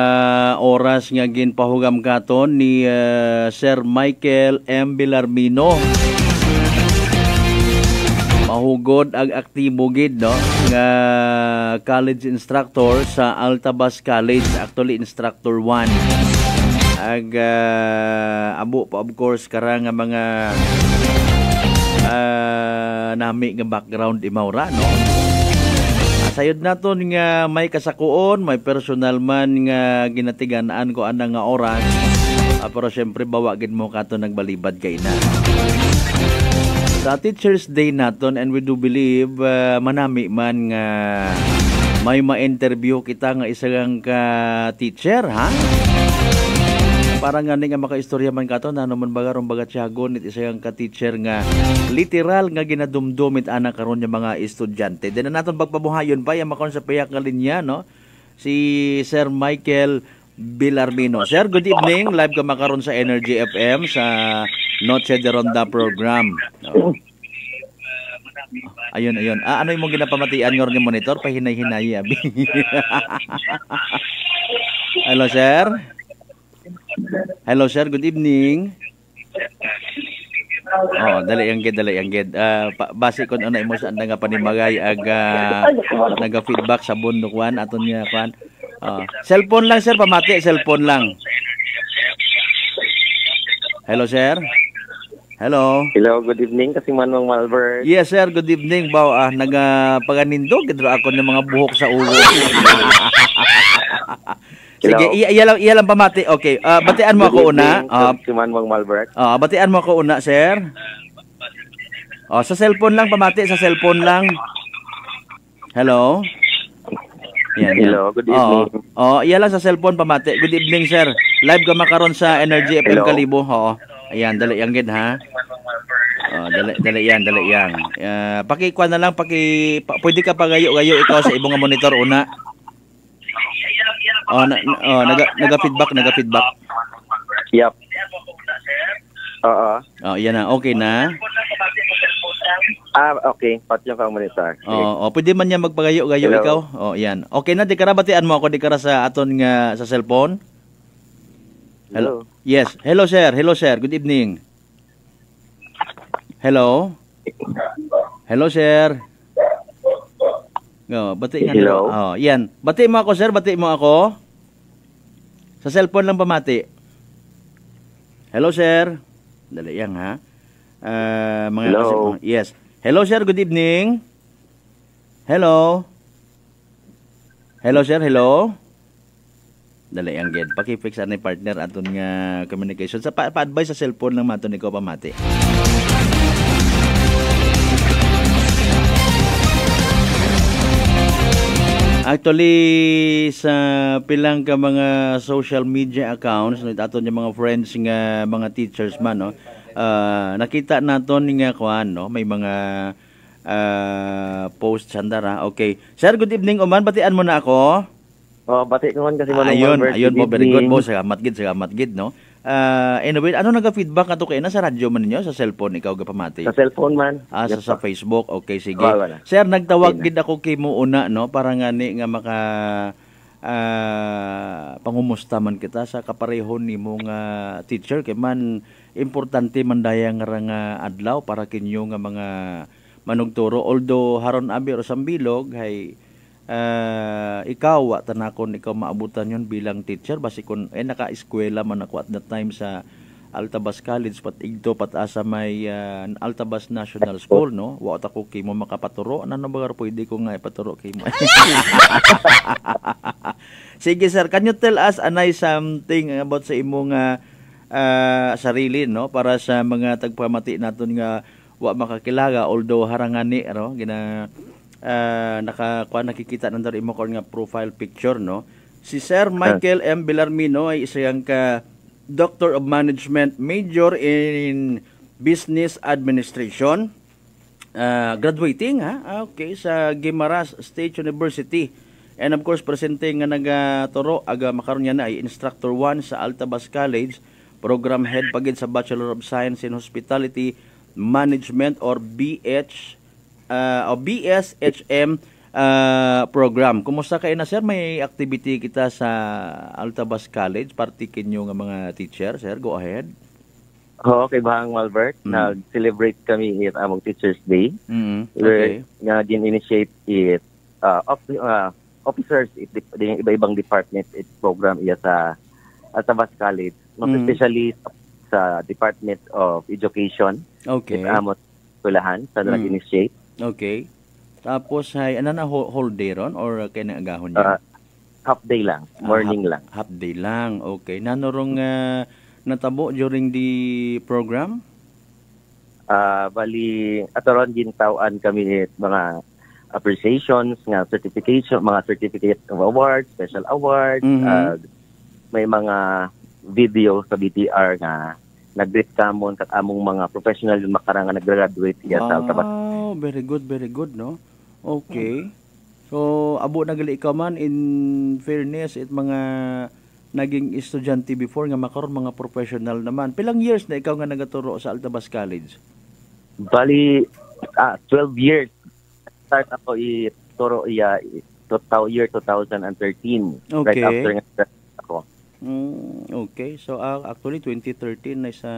S4: oras nga ginpahugam katon ni Sir Michael M. Villarmino. Mahugod ag aktibo gid no nga college instructor sa Altabas College, actually instructor 1. Ag abo pa of course karang nga mga nami nga background imawra no. Sayod naton nga may kasakuon, may personal man nga ginatiganaan ko ana nga oras. Pero syempre bawa gid mo kato nagbalibad kay na. Sa Teachers Day naton, and we do believe manami man nga may ma-interview kita nga isang ka teacher ha. Parang nga nga makaistorya man kato na naman bagarong bagat siyagon it isang ka-teacher nga literal nga ginadumdumit anak karon yung mga estudyante. Then na natin pagpabuhayon pa yung makaroon sa payak nga linya no si Sir Michael Villarmino. Sir, good evening. Live ka makaroon sa Energy FM sa Noche de Ronda program. No. Ayun. Ano yung mong ginapamatian ng monitor? Pahinay-hinay. Hello, sir. Hello sir, good evening. Dali ang gid. Base kon ana imo sa anda nga panimagay ag naga-feedback sa bundukwan aton niya kwan. Cellphone lang sir, pamati cellphone lang. Hello sir. Hello,
S2: good evening kasi Manong Malbert.
S4: Yes sir, good evening. Baw nagapaganindog gid ako ng mga buhok sa ulo. Sige, iya lang pamati. Okay, batian mo ako una.
S2: Si Manong Malbert.
S4: Batian mo ako una, sir. Sa cellphone lang pamati, sa cellphone lang. Hello. Yan.
S2: Hello, good evening.
S4: Iya lang sa cellphone pamati. Good evening, sir. Live ka makaron sa Energy FM Kalibo. Ayan, dali yang gid ha. Dali yan. Pakikuan na lang, pwede ka pagayo-gayo ikaw sa ibong monitor una. Naga-feedback.
S2: Yep.
S4: Yan na. Okay na.
S2: Okay. Pati yung monitor.
S4: Pwede man niya magpagayo-gayo ikaw. Yan. Okay na, di ka batian mo ako, di ka sa aton nga sa cellphone. Hello. Yes. Hello, sir. Good evening. Hello, sir. Bati nga.
S2: Hello.
S4: Yan. Bati mo ako, sir. Bati mo ako. Sa cellphone lang pamati. Hello, sir. Dali yan, ha?
S2: Hello.
S4: Yes. Hello, sir. Good evening. Hello, sir. Hello. Dali yan, gid. Pakifix na partner aton nga communication. Sa pa-advise sa cellphone lang maton ikaw pamati. Actually, sa pilang ka mga social media accounts, aton yung mga friends nga mga teachers man, no? Nakita naton nga kuan, no? May mga posts sandara. Okay. Sir, good evening, Oman. Batian mo na ako.
S2: Bati naman kasi
S4: ayun po, very good po. Salamat gid, no? Anyway, ano naga-feedback ato kay na sa radyo man ninyo, sa cellphone ikaw gapamati?
S2: Sa cellphone man.
S4: Sa Facebook. Okay, sige. Sir, nagtawag gid ako kay mo una, no? Para ngani nga maka pangumusta man kita sa kaparehon nimo nga teacher kay man importante man daya nga adlaw para kinyo nga mga manugturo. Although haron abi or sambilog hay ikaw tanakon ikaw maabutan yon bilang teacher basi kun naka-eskwela man ako at that time sa Altabas College igto asa may Altabas National School, no? Wa ta ko kay mo makapaturo ano ba pwede ko nga ipaturo kay mo. Sige sir, can you tell us anay something about sa imong sarili, no? Para sa mga tagpamati naton nga wa makakilaga although harangani ano nakikita nandar imo ko nga profile picture, no? Si Sir Michael M. Villarmino ay isang Doctor of Management, major in Business Administration, graduating okay sa Guimaras State University, and of course presenting nga nagaturo aga makaron niya na ay instructor 1 sa Altabas College, program head pagid sa Bachelor of Science in Hospitality Management or BH o BSHM program. Kumusta kayo na, sir? May activity kita sa Altabas College, partikin nyo nga mga teacher, sir. Go ahead.
S2: Okay, Bahang Albert. Nag-celebrate kami it among Teachers Day.
S4: Okay.
S2: Nga din-initiate it officers, iba-ibang department, it program iya sa Altabas College. Most especially sa Department of Education.
S4: Okay.
S2: It among eskwelahan sa nag-initiate.
S4: Okay. Tapos, ano na whole day ron? Or kaya na agahon niya?
S2: Half day lang. Morning lang.
S4: Half day lang. Okay. Nanorong natabo during the program?
S2: Bali, ataron gintawan kami mga appreciations, nga certification, mga certificate of awards, special awards, may mga video sa BTR nga nag-greet kamon kat among mga professional yung makarang nga nag-graduate iya sa Altabas.
S4: Wow, very good, no? Okay. So, abo nagali ikaw man, in fairness, it mga naging estudyante before nga makaroon mga professional naman. Pilang years na ikaw nga nagaturo sa Altabas College?
S2: Bali, 12 years. Start ako ituro iya year 2013.
S4: Okay.
S2: Right after nga ako.
S4: Okay. So, actually, 2013 na sa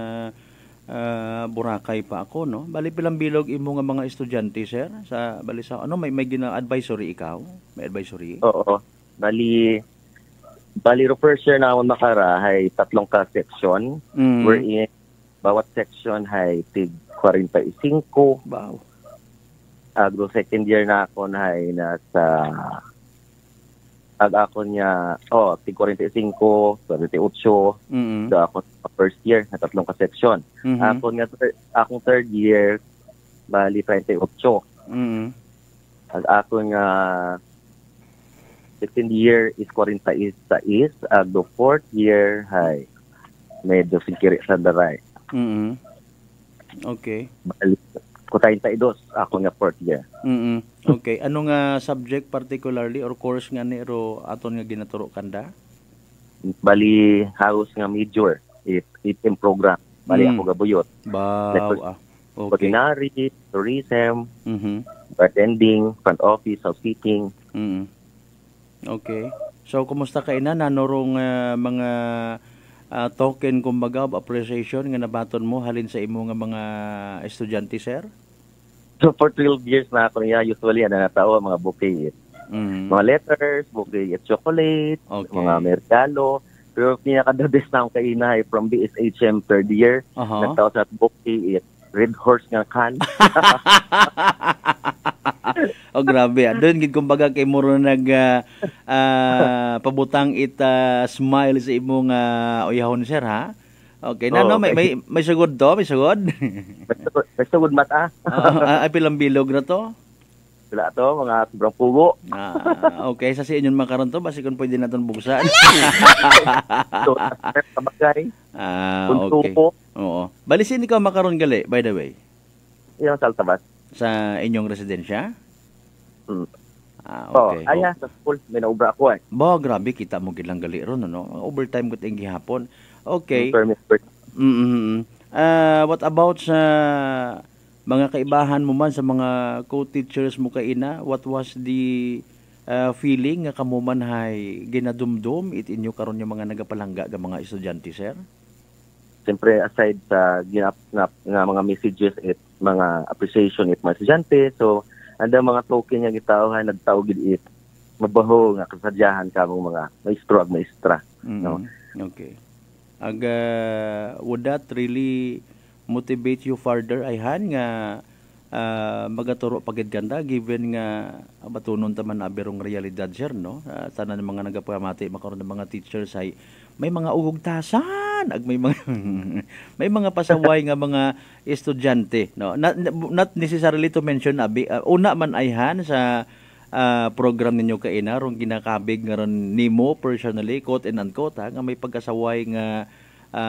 S4: Boracay pa ako, no? Bali, pilang bilog imo nga mga estudyante, sir? Sa balisa, may gina-advisory ikaw? May advisory?
S2: Oo. Bali, first year na ako makara ay 3 ka section. Wherein, bawat section ay tig 45.
S4: Wow.
S2: Agro second year na ako na ay nasa ako niya tig 45, 48. So ako first year na 3 ka section. Akong third year bali 38. Ako nga second year is 46. Agro fourth year ay medyo sikiri sa daray.
S4: Okay.
S2: Bali ko 32 ako nga fourth year.
S4: Okay. Ano nga subject particularly or course nga nero aton nga ginaturo kanda?
S2: Bali house nga major item program. Bali ako gabuyot.
S4: Okay.
S2: Culinary, tourism, bartending, front office, housekeeping.
S4: Okay. So kumusta kay na nanorong mga token kumbaga of appreciation nga nabaton mo halin sa imo nga mga estudyante, sir?
S2: So for 12 years na ako niya, usually natao mga bouquet. Mga letters, bouquet chocolate, mga merkalo. Pero pinaka-the best na akong kainay from BSHM third year, natao sa bouquet Red Horse nga kan.
S4: Grabe. Doon gid kumbaga kay muro nag pabutang smile sa imong uyahon, sir, ha? Okay, may sugod to, may sugod.
S2: May sugod mata.
S4: Ay pilang bilog na to.
S2: Wala to, mga sobrang pugo.
S4: Okay, sa inyo makaron to, basi kung pwede natin buksan.
S2: So, kabagay.
S4: Okay. Oo. Balisin ikaw makaron gali, by the way.
S2: Yung sa Altabas.
S4: Sa inyong residensya?
S2: Okay. Sa school, may na-obra ako eh.
S4: Grabe, kita mo gilang gali ron, no? Overtime ko ting gihapon. Okay. What about sa mga kaibahan mo man sa mga co-teachers mo kaina? What was the feeling nga kamo man hay ginadumdum it inyo karon yung mga nagapalangga ga mga estudyante, sir?
S2: Siyempre, aside sa ginap mga messages at mga appreciation at mga estudyante, so anda mga token nga gitawhan nagtawgid it mabaho nga kasadyahan kamong mga maestro ag maestra, no?
S4: Okay. Would that really motivate you further ayhan nga magaturo pagid ganda given nga batunon taman abirong realidad, sir, no? Tanan mga nagapamati makaron ng mga teachers ay may mga ugugtasan ag may mga pasaway nga mga estudyante, no? Not necessarily to mention una man ayhan sa program ninyo kaina rong ginakabig nga ron nimo personally, quote and unquote, nga may pagkasaway nga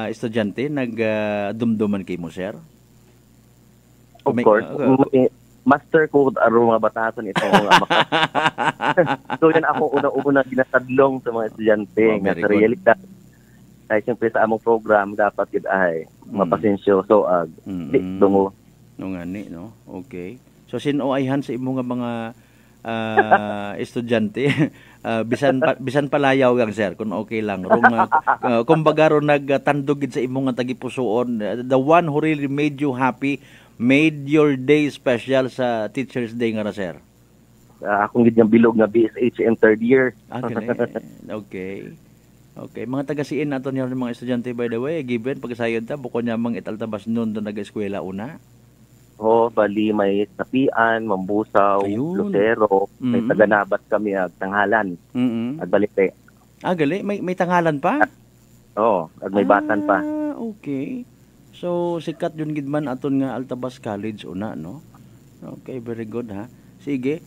S4: estudyante nagdumduman kay mo, sir?
S2: Of course. Master ko aro mga batasan ito mga So yan ako una ginatadlong sa mga estudyante nga sa realidad. Ay siyempre sa among program dapat gid ay mapasensyo so di dungo.
S4: No ngani, no? Okay. So sinuayhan sa imo nga mga estudyante bisan palayaw gang sir kung okay lang rong kumbaga ron nagtandog gid sa imo nga tagipusoon, the one who really made you happy, made your day special sa Teachers Day nga ra sir.
S2: Akong gid nga bilog nga BSHM third year.
S4: Okay. Mga taga-siin nato niya mga estudyante by the way, given pagkasayod ta buko nya mang italtabas noon do nag-eskwela una.
S2: Bali may Tapian, Mambusaw, Lucero, may Taganabat kami tanghalan. At balite.
S4: Gali, may tanghalan pa?
S2: At may batan pa.
S4: Okay. So sikat yun gid man aton nga Altabas College una, no? Okay, very good ha. Sige.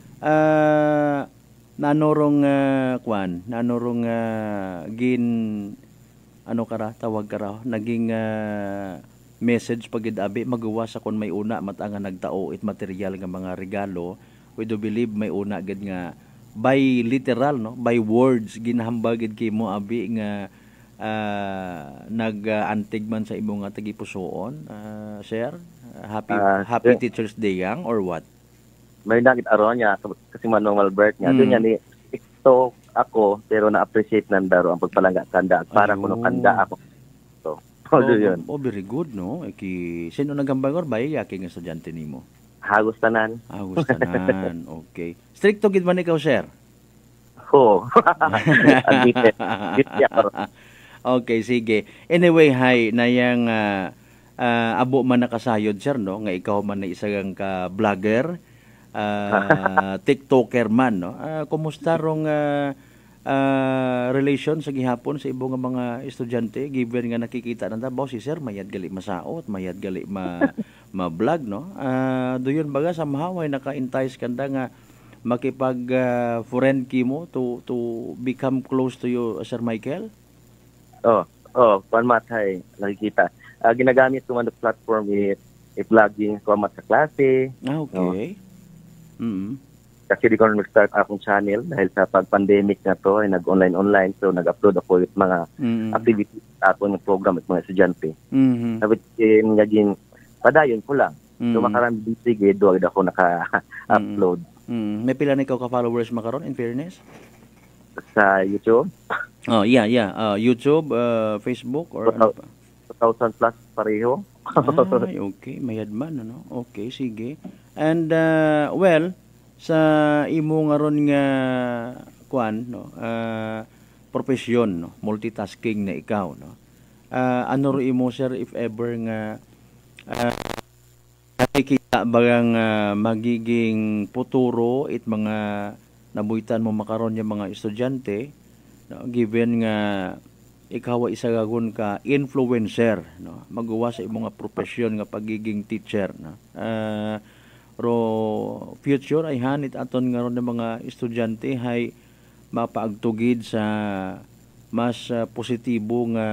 S4: Nanorong gin ano kara tawag kara naging message pagid abi magawa sa kon may una matanga nagtao it material nga mga regalo, we do believe may una gid nga by literal, no, by words ginahambag gid kimo abi nga nag-antig man sa imo nga tagipusoon. Sir, happy Teachers Day yang or what?
S2: May nagit aron niya kasi Manong Albert niya doon niya ni ito ako pero na-appreciate nandaro ang pagpalangga kanda para kuno kanda ako. Yun.
S4: Very good, no? Sino nagambagor ba yaking estudyante nimo?
S2: Hagos tanan.
S4: Okay. Stricto gid man ikaw, sir? Okay, sige. Anyway, nayang abo man nakasayod, sir, no? Nga ikaw man na isang ka-vlogger, TikToker man, no? Kumusta rong relation sa gihapon sa ibong mga estudyante given nga nakikita nanda boss si sir mayad gali masaot, mayad gali ma-vlog, no? Doyon baga somehow ay naka-entice kanda nga makipag friend kimo to become close to you, Sir Michael?
S2: Panmatay nakikita. Ginagamit ko man the platform i-vlogging ko mat sa klase.
S4: Okay.
S2: Kasi di ko nag-start akong channel dahil sa pag-pandemic na to ay nag-online so nag-upload ako yung mga activities ako ng program at mga estudyante. Tapos naging padayon ko lang. So makarami busy doon ako naka-upload.
S4: May pila na ikaw ka-followers makaron in fairness?
S2: Sa YouTube?
S4: YouTube, Facebook or
S2: 2,000 plus pareho.
S4: Okay, mayad man, ano? Okay, sige. And sa imo nga ron nga profesyon, no, multitasking na ikaw, no, ano ro imo sir if ever nga nakikita bagang magiging futuro it mga nabuitan mo makaron yung mga estudyante, no, given nga ikaw isa gagon ka influencer, no, magawa sa imong nga profesyon nga pagiging teacher, no. Ro future ay hanit aton nga ron ng mga estudyante hay mapaagtugid sa mas positibo nga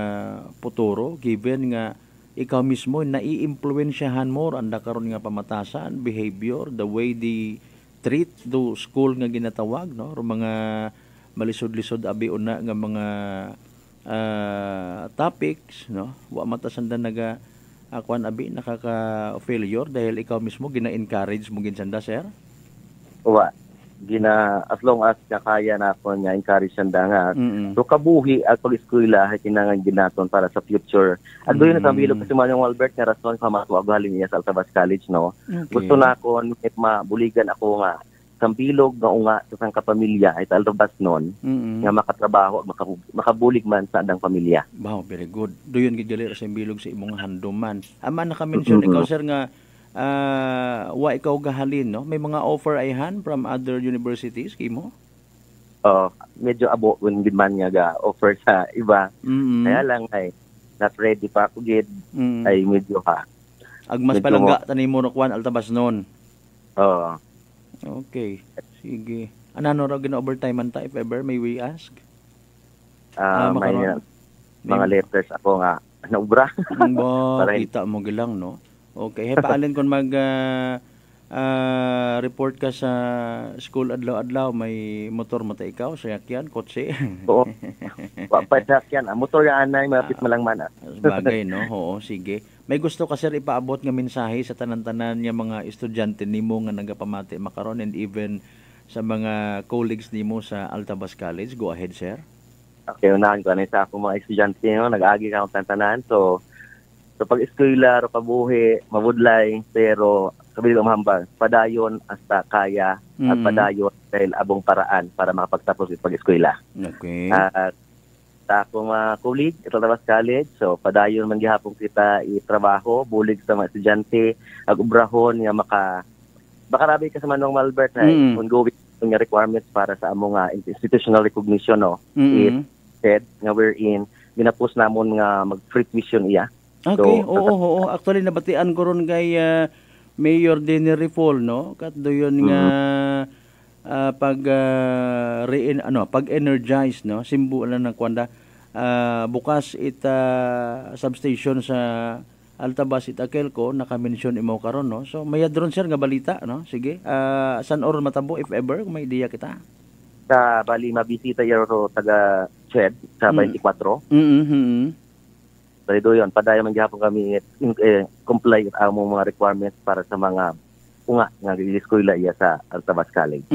S4: futuro given nga ikaw mismo naiimpluwensyahan mo anda karon nga pamatasan, behavior, the way they treat do school nga ginatawag, no, ro mga malisod-lisod abi una nga mga topics, no, wa matasanda naga akuan abi nakaka-failure dahil ikaw mismo gina-encourage mo ginsanda, sir?
S2: As long as kaya na ako nga encourage sanda nga. So kabuhi ako eskwela kinangan ginaton para sa future. At doon na tambilog kasi Manong Albert nga rason ka matuagaling niya sa Altabas College, no. Okay. Gusto na ako mabuligan ako nga sambilog nga unga sa sang kapamilya ay Altabas noon nga makatrabaho makabulig man sa andang pamilya.
S4: Wow, very good. Doyon gid gali sa bilog sa imong handuman. Ama naka-mention ikaw sir nga wa ikaw gahalin, no? May mga offer ayhan from other universities kimo?
S2: Medyo abo when gid man nga ga offer sa iba. Kaya lang ay not ready pa ako gid. Ay medyo
S4: agmas palangga tanimo no kwan Altabas noon. Okay. Sige. Ano raw gina-overtime man ta if ever may we ask?
S2: Mga letters ako nga naubra.
S4: Kita mo gilang, no? Okay. Paalin kon mag report ka sa school adlaw-adlaw, may motor mata ikaw, sayakyan, kotse.
S2: Oo. Papasakyan. Motor yan na, malapit malang mana.
S4: Bagay, no? Oo, sige. May gusto ka, sir, ipaabot nga mensahe sa tanan-tanan niya mga estudyante nimo nga nagapamati makaron and even sa mga colleagues nimo sa Altabas College. Go ahead, sir.
S2: Okay, unahan ko na sa akong mga estudyante, no? Nag-agi ka ng tanan. So pag-eskwela, kabuhi, mabudlay, pero sabi ko mahambal, padayon hasta kaya at padayon dahil abong paraan para makapagtapos yung pag-eskwela.
S4: Okay.
S2: Sa akong colleague, Altabas College, so padayon man gihapon kita itrabaho, bulig sa mga estudyante, ag-ubrahon nga makarabi ka sa Manong Malbert na ongoing nga requirements para sa among institutional recognition, no? It said nga we're in, ginapos namon nga mag-free tuition iya.
S4: Okay, so, oo. Actually, nabatian ko ron kay Mayor Denny Rifol, no? Katdo yun nga pag-energize, no? Simbo lang ng kwanda. Bukas ita substation sa Altabas Itakelco, naka-mention imo karon, no? So mayad ron sir nga balita, no? Sige. San oras matabo if ever kung may ideya kita?
S2: Sa bali mabisita yaro taga Ched sa 24. Bali do yon, padayon man gihapon kami comply ang among mga requirements para sa mga nga eskwela iya sa Altabas College.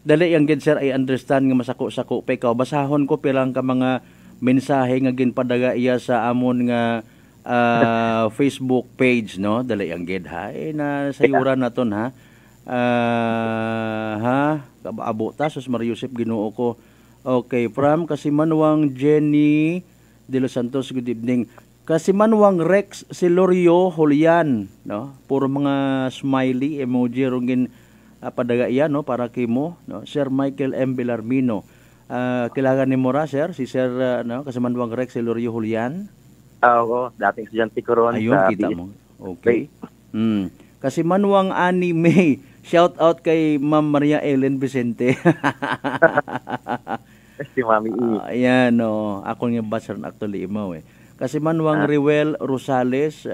S4: Dali yang gid sir, I understand nga masako-sako pa ikaw. Basahon ko pilang ka mga mensahe nga ginpadaga iya sa amon nga Facebook page, no? Dali ang gid ha. Na sayuran naton ha. Abota sus Mario Joseph Ginoo ko. Okay, from Kasimanwang Jenny De Los Santos, good evening. Kasimanwang Rex Silorio Julian, no? Puro mga smiley emoji rungin padaga iya, no? Para kimo, no? Sir Michael M. Belarmino. Kailangan ni Mora, sir? Si Sir no? Kasimanwang Rex Silorio Julian?
S2: Oo, dating estudyante ko ron.
S4: Ayun, kita mo. Okay. Kasimanwang Annie May. Shout out kay Ma'am Maria Ellen Vicente.
S2: Si Mami E.
S4: Ayan, no. Ako nga baser actually imaw eh. Kasimanwang Riwel Rosales,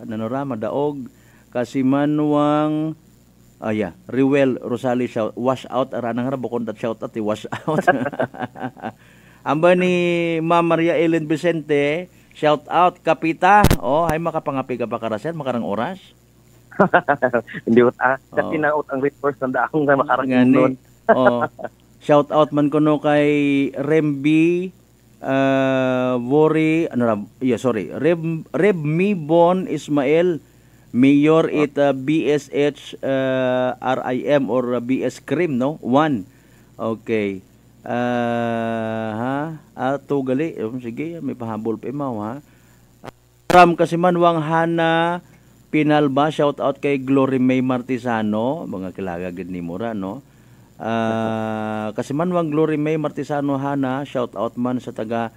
S4: nanorama daog. Kasimanwang Riwel Rosales, wash out aranang ra bukod at shout out wash out. Amba ni Ma'am Maria Ellen Vicente, shout out kapita. Hay makapangapi ka pa karasen makarang oras.
S2: Hindi kasi naot ang resource na daong na makarang noon.
S4: Shout out man ko no kay Rembi Reb Bon Ismael, Mayor it BSH RIM or BS Cream, no? 1. Okay. Ato gali. Sige, may pahabol pa imaw, ha? Ram Kasimanwang Hana Pinalba, shout out kay Glory May Martisano, mga kilagagid ni Mura, no? Kasimanwang Glory May Martisano Hana, shout out man sa taga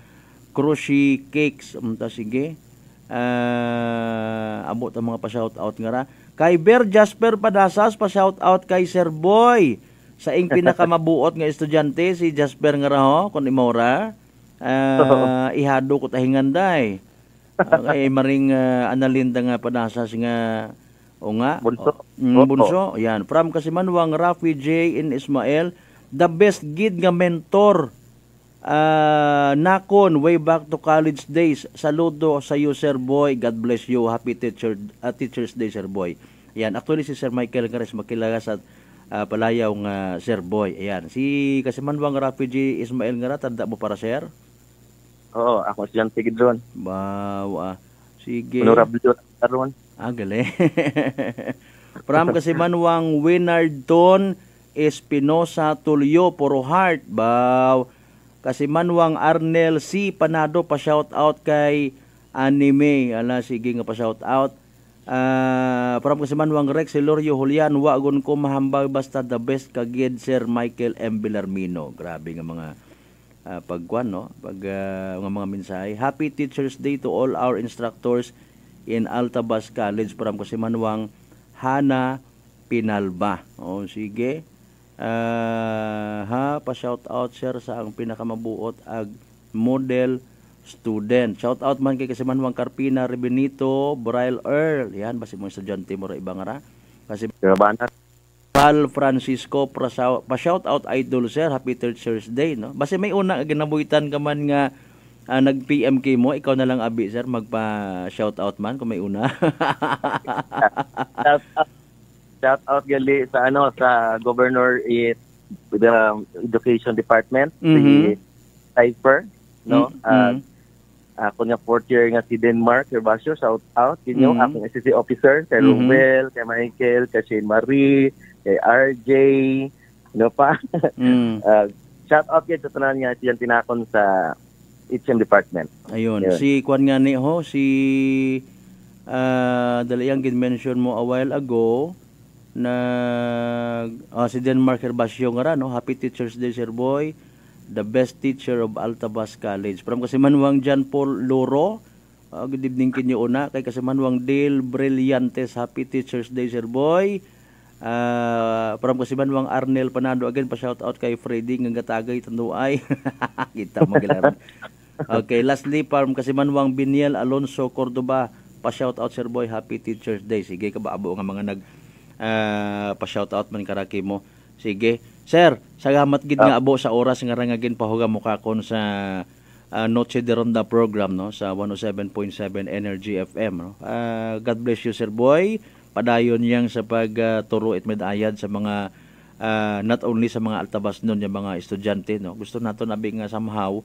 S4: Crushi Cakes. Sige. Abot ang mga pa-shout out nga ra. Kay Ber Jasper Padasas, pa-shout out kay Sir Boy. Sa ing pinakamabuot nga estudyante, si Jasper nga ra, ho, kun imora. Ihado ko tahinganday. Okay, maring analinda nga Padasas nga Bunso. Yan. From Kasimanwang Rafi J. in Ismael, the best gid nga mentor nakon way back to college days. Saludo sa you, Sir Boy. God bless you. Happy Teacher's Day, Sir Boy. Yan. Actually, si Sir Michael Gares makilaga sa palayaw nga Sir Boy. Ayan. Si Kasimanwang Rafi J. Ismael nga tanda mo para, Sir?
S2: Oo, ako estudyante gid ron.
S4: Bawa. Sige.
S2: Honorable ron.
S4: Gali. From Kasimanwang Winardton Espinosa Tulio, Puro Heart. Baw. Kasimanwang Arnel C. Panado, pa-shout out kay Anime. Sige nga pa-shout out. From Kasimanwang Rex Silorio Julian, wagon ko mahambag basta the best kagid Sir Michael M. Belarmino. Grabe nga mga pagkuan, no? Mga mensahe. Happy Teacher's Day to all our instructors in Altabas College. From Kasimanwang Hana Pinalba. Sige. Pa-shout out, sir, sa ang pinakamabuot ag model student. Shout out man kay Kasimanwang Carpina Rebenito, Braille Earl. Yan, basi mo estudyante mo ra ibang ara. Kasi
S2: Grabanan.
S4: Val Francisco pa-shout out idol sir, happy Teacher's Day no. Basta may una ginabuhitan ka man nga nag-PMK mo, ikaw na lang abi sir magpa-shout out man kung may una.
S2: Shout out gali sa sa Governor the Education Department, si Cypher, no? Ako nga 4th year nga si Denmark Gervasio, shout out kinyo akong SSC officer kay Ruel, kay Michael, kay Shane Marie, kay RJ, pa. Shout out yun sa tanan nga siyang tinakon sa HM department.
S4: Ayun. Si Kwan nga ni si dalayang gin-mention mo a while ago na si Denmark Gervasio nga ra, no? Happy Teacher's Day, Sir Boy. The best teacher of Altabas College. From Kasimanwang John Paul Loro, good evening kinyo una. Kay Kasimanwang Dale Brillantes, happy Teacher's Day, Sir Boy. From Kasimanwang Arnel Panado, again, pa-shout out kay Freddy, ng gatagay, tanduay. Kita mo gilaran. Okay, lastly, from Kasimanwang Biniel Alonso Cordoba, pa-shout out, Sir Boy, happy Teacher's Day. Sige, kabaabo nga mga pa-shout out man karaki mo. Sige. Sir, salamat gid nga abo sa oras nga rangagin pahuga mo kakon sa Noche de Ronda program no sa 107.7 Energy FM no. God bless you Sir Boy. Padayon yang sa pagturo at medayad sa mga not only sa mga Altabas nun yung mga estudyante no. Gusto nato nabi nga somehow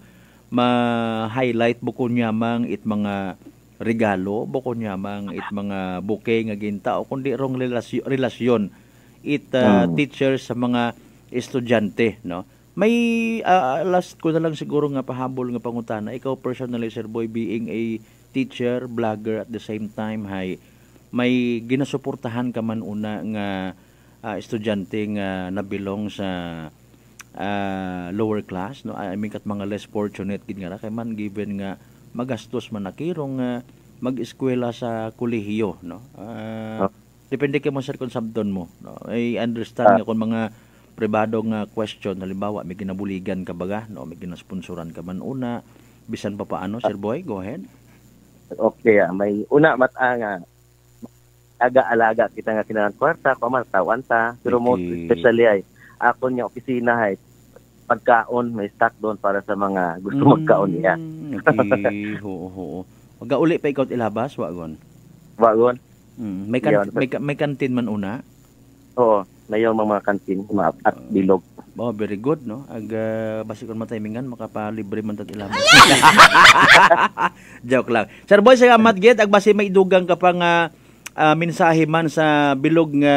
S4: ma-highlight buko nyamang it mga regalo, buko nyamang it mga bouquet nga ginta o kundi rong relasyon it teachers sa mga estudyante no. May last ko na lang siguro nga pahabol nga pangutana, ikaw personally Sir Boy being a teacher, vlogger at the same time may ginasuportahan ka man una nga estudyante nga nabilong sa lower class no. I mean kat mga less fortunate gid nga kay man given nga magastos man nakirong mag-eskwela sa kolehiyo no. Depende kay mo sir kung sabdon mo no? I understand nga kung mga pribado nga question halimbawa may ginabuligan ka baga no, may ginasponsoran ka man una bisan pa paano Sir Boy, go ahead.
S2: Okay, may una nga aga-alaga kita nga kinahanglan kwarta pamantawan ta pero most especially ay ako nya opisina hay pagkaon may stock doon para sa mga gusto magkaon niya.
S4: Okay, oo. Magauli pa ikaw ilabas wagon. May kantin man una?
S2: Oo, mayroong mga kantin at bilog.
S4: Oh, very good, no? Basi kon matimingan, makapalibre man tat ilabas. Joke lang. Sir Boy, salamat gid. Basi may dugang ka pang mensahe man sa bilog nga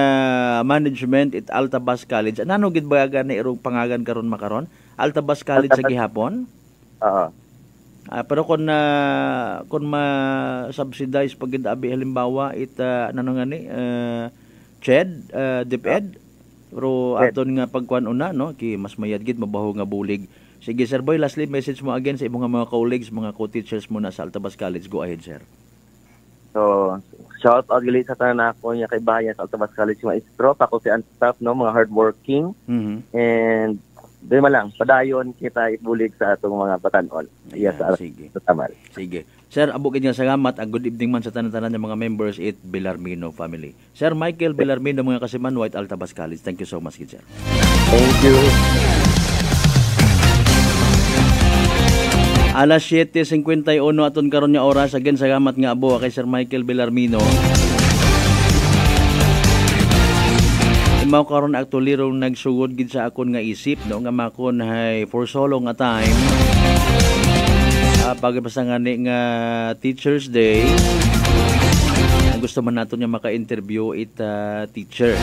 S4: management at Altabas College. Ano gid ba gani irong pangagan karon makaron? Altabas College sa gihapon?
S2: Oo.
S4: Pero kung ma-subsidize pag abi halimbawa CHED, DepEd, pero aton nga pagkuan una no, ki mas mayad gid mabaho nga bulig. Sige Sir Boy, lastly message mo again sa imong mga colleagues, mga co-teachers mo na sa Altabas College. Go ahead, sir.
S2: So, shout out gali sa tanan ako nya kay bayan sa Altabas College mga istro, faculty and staff no, mga hardworking. And di malang padayon kita ibulig sa atong mga batanon. Sa tamal.
S4: Sige. Sir, abo gid nga salamat. Good evening man sa tanan-tanan ng mga members it Belarmino family. Sir Michael Belarmino mga kasiman White Altabas College. Thank you so much sir.
S2: Thank you.
S4: Alas 7:51 aton karon nga oras. Again salamat nga abo kay Sir Michael Belarmino. Mao karon actually rong nagsugod gid sa akon nga isip no nga makon hay for so long a time pagpasa nga ni nga Teacher's Day gusto man nato niya maka-interview teacher.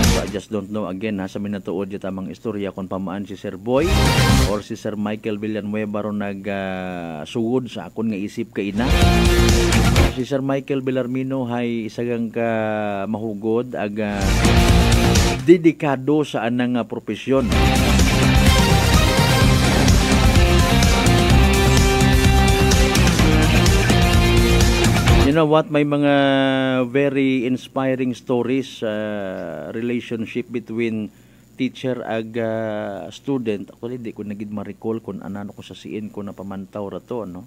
S4: So I just don't know again sa minatuod yung tamang istorya kung pamaan si Sir Boy or si Sir Michael Villanueva ron nagsugod sa akon nga isip kay ina. Si Sir Michael Belarmino hay isagang ka mahugod aga dedikado sa anang profesyon. You know what, may mga very inspiring stories relationship between teacher ag student. Actually di ko nagid ma-recall kung anano ko sa siin ko na pamantaw ra to no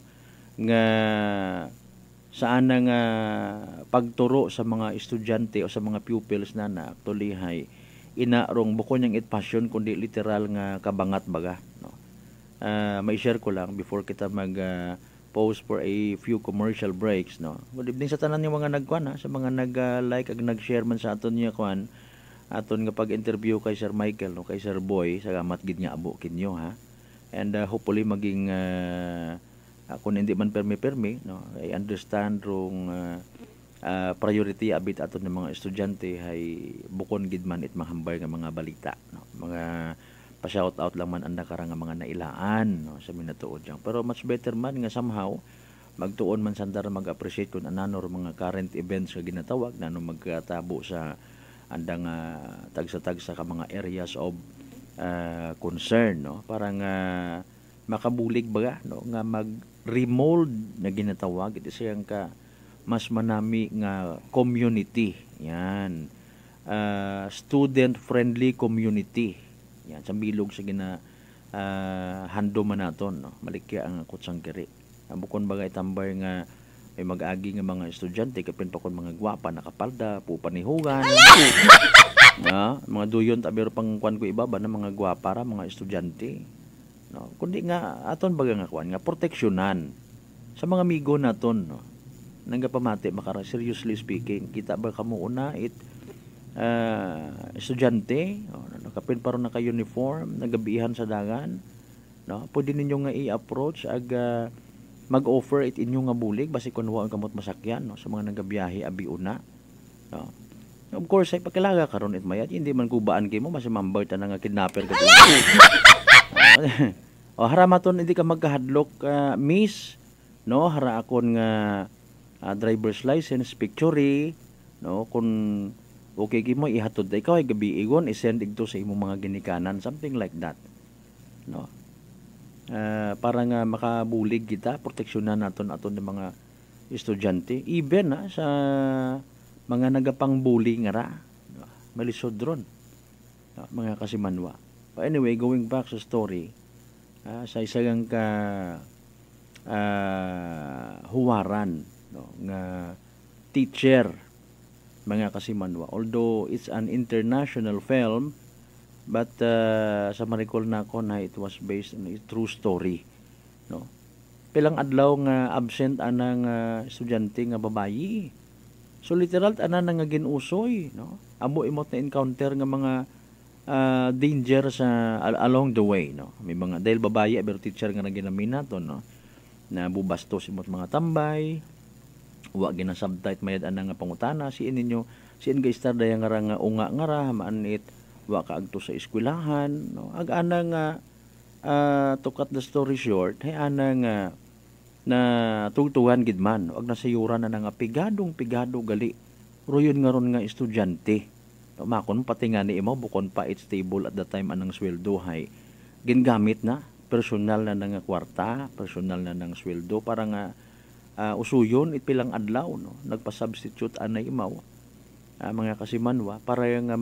S4: nga saan nga pagturo sa mga estudyante o sa mga pupils na actually hay inarong bukod niyang passion kundi literal nga kabangat baga, no. May share ko lang before kita mag pause for a few commercial breaks, no. Good evening sa tanan yung mga nagkuan, sa mga nag-like ag nag-share man sa aton niya kuan aton nga pag-interview kay Sir Michael, no, kay Sir Boy, salamat gid nga abo kinyo, ha. And hopefully maging kung hindi man permi, no, I understand rong priority abit aton ng mga estudyante hay bukon gid man it mahambay nga mga balita, no, mga pa-shout out lang man anda karang nga mga nailaan, no, sa minatuod diyan. Pero much better man nga somehow magtuon man sandar mag-appreciate kung anano mga current events nga ginatawag nano magkatabo sa andang tagsa-tagsa ka mga areas of concern, no, parang makabulig baga, no, nga mag-remold na ginatawag ito siyang ka mas manami nga community, yan, student friendly community, yan, sa bilog sa gina hando man naton, no, malikya ang kutsang kiri bukon bagay tambay nga may mag-agi nga mga estudyante kapin pa kon mga gwapa nakapalda pupanihugan, mga duyon tabero pang kwan ko iba ba na mga gwapa ra mga estudyante, no, kundi nga aton baga nga kwan nga proteksyonan sa mga amigo naton, no, nangga pamati makara seriously speaking kita ba kamo una estudyante, no, nakapin paron naka uniform nagabihan sa dagan, no, pwede ninyo nga i-approach ag mag-offer it inyo nga bulig basi kun wa kamot masakyan, no, sa mga nagabiyahe abi una, no. Of course ay pakilaga karon it mayat hindi man kubaan kay mo basi mambar ta nga kidnapper ka. O haramaton hindi ka magkahadlok, miss, no, hara akon nga driver's license picture, no, kun okay gi mo ihatod ikaw ay gabi igon i-send igto sa imong mga ginikanan, something like that, no. Para nga makabulig kita, proteksyonan naton aton ng mga estudyante, even sa mga nagapang-bully nga ra, no, malisod ron, no, mga kasimanwa. But anyway, going back sa story, sa isang ka huwaran, no, nga teacher, mga kasimanwa. Although it's an international film, but sa maricol na ako na it was based on a true story, no. Pilang adlaw nga absent anang estudyante nga babayi. So literal ana nga ginusoy, no. Amo imot na encounter nga mga danger sa along the way, no. May mga dahil babayi pero teacher nga naginami naton, no. Na bubastos imot mga tambay. Wa ginasubtitle mayad ana nga pangutana siin ninyo siin guys tar daya nga unga nga ra maanit wa kaagto sa eskwelahan, no. Ag ana nga to cut the story short, hay ana nga na tugtugan gid man, ag nasayuran na nga pigado gali. Royon nga ron nga estudyante. No, makon pati nga ni imo bukon pa it's stable at the time anang sweldo hay gingamit na personal na nga kwarta, personal na nang sweldo para nga usuyon itpilang adlaw, no. Nagpa-substitute anay imaw mga kasimanwa para nga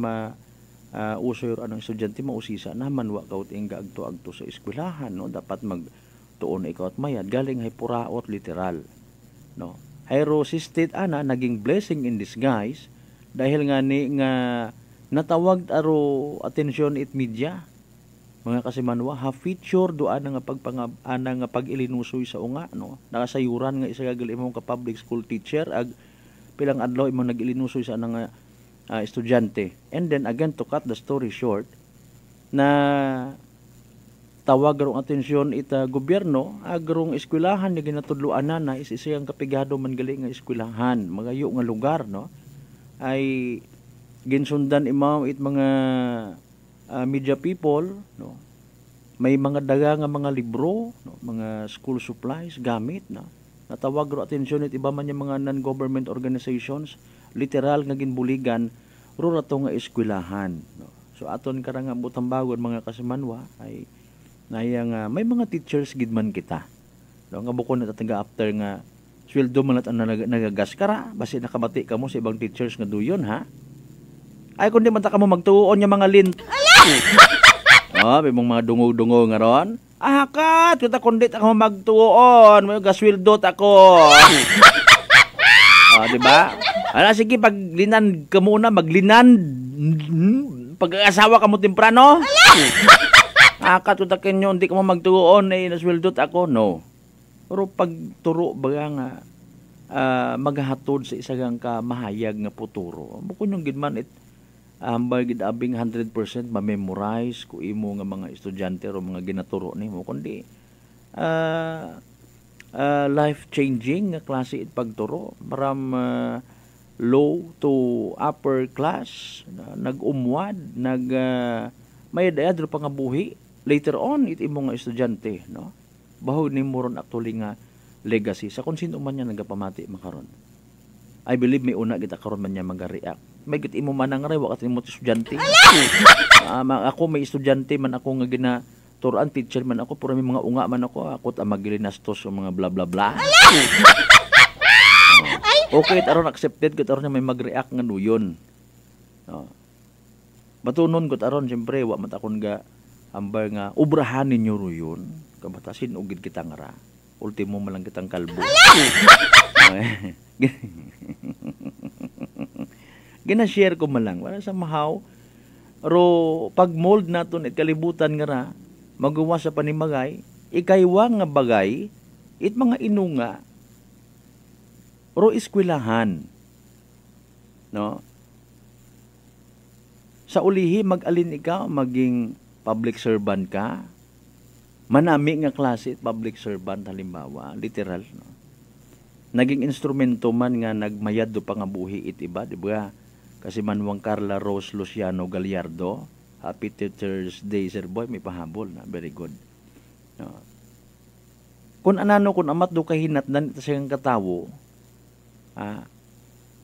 S4: usoy anong estudyante mausisa naman wa kaut inga agto sa eskwelahan, no. Dapat magtuon ikaw at mayad galing hay puraot literal, no. Hayro si state ana naging blessing in disguise dahil nga ni nga natawag aro atensyon it media, mga kasimanwa, ha feature do ana nga ana nga pag-ilinusoy sa unga, no. Nakasayuran nga isa gagal imong ka public school teacher ag pilang adlaw imong nag-ilinusoy sa ana nga estudyante. And then again to cut the story short, na tawag rong atensyon ita gobyerno agrong eskwelahan nga ginatudloan na is isang kapigado man gali nga eskwelahan magayo nga lugar, no, ay ginsundan imaw it mga media people, no. May mga daga nga mga libro, no, mga school supplies gamit, no. Natawag ro atensyon it iba man yung mga non-government organizations literal nga ginbuligan ro rato nga eskwelahan, no. So aton karang butang bagon mga kasimanwa ay nayang may mga teachers gid man kita, no, nga bukod na taga after nga sweldo man at nagagas kara basi nakabati ka mo sa ibang teachers nga duyon, ha. Ay kundi man ta kamo magtuon nga mga lint. Oh, may mga dungo-dungo nga ron. Kat, kita kundi ta kamo magtuon, may gasweldo ta ko. Di ba? Sige, paglinan ka muna, maglinan. Pag-asawa ka mo temprano. Katutakin nyo, hindi ka mo magtuon, naswildot ako. No. Pero pag turo, baga nga, maghatod sa isagang ka mahayag nga puturo. Bukod yung gidman, gidabing 100% ma-memorize kung imo nga mga estudyante o mga ginaturo nimo, kundi life-changing nga klase it pagturo. Maram low to upper class, nag-umwad, may dayadro pa nga buhi. Later on, it imo nga estudyante, no? Bahog ni mo ron actually nga legacy. Sa kung sino man niya nagapamati makaron. I believe may una kita karon man niya mag-react. May git imo man ang rewa kat imo estudyante. Ako may estudyante man ako nga ginaturan, teacher man ako, pero may mga unga man ako ta magilinastos o mga bla bla bla. Okay, aron accepted ko aron may mag-react nga nuyon. Batunon ko aron siyempre wa man akon ga ambar nga ubrahan ninyo ruyon. Kabatasin ugid kita nga ra. Ultimo man lang kitang kalbo. Gina-share ko man lang. Wala sa mahaw. Ro pag mold naton at kalibutan nga ra, magawa sa panimagay, ikaywa nga bagay, it mga inunga, ro iskwilahan. No? Sa ulihi, mag-alin ikaw, maging public servant ka, manami nga klase public servant, halimbawa, literal, no? Naging instrumento man nga nagmayad do pa nga buhi it iba, di ba? Kasi Manwang Carla Rose Luciano Gallardo, Happy Teacher's Day, Sir Boy, may pahabol na, very good. No? Kung anano, kung amat do kahinatnan ito siyang katawo,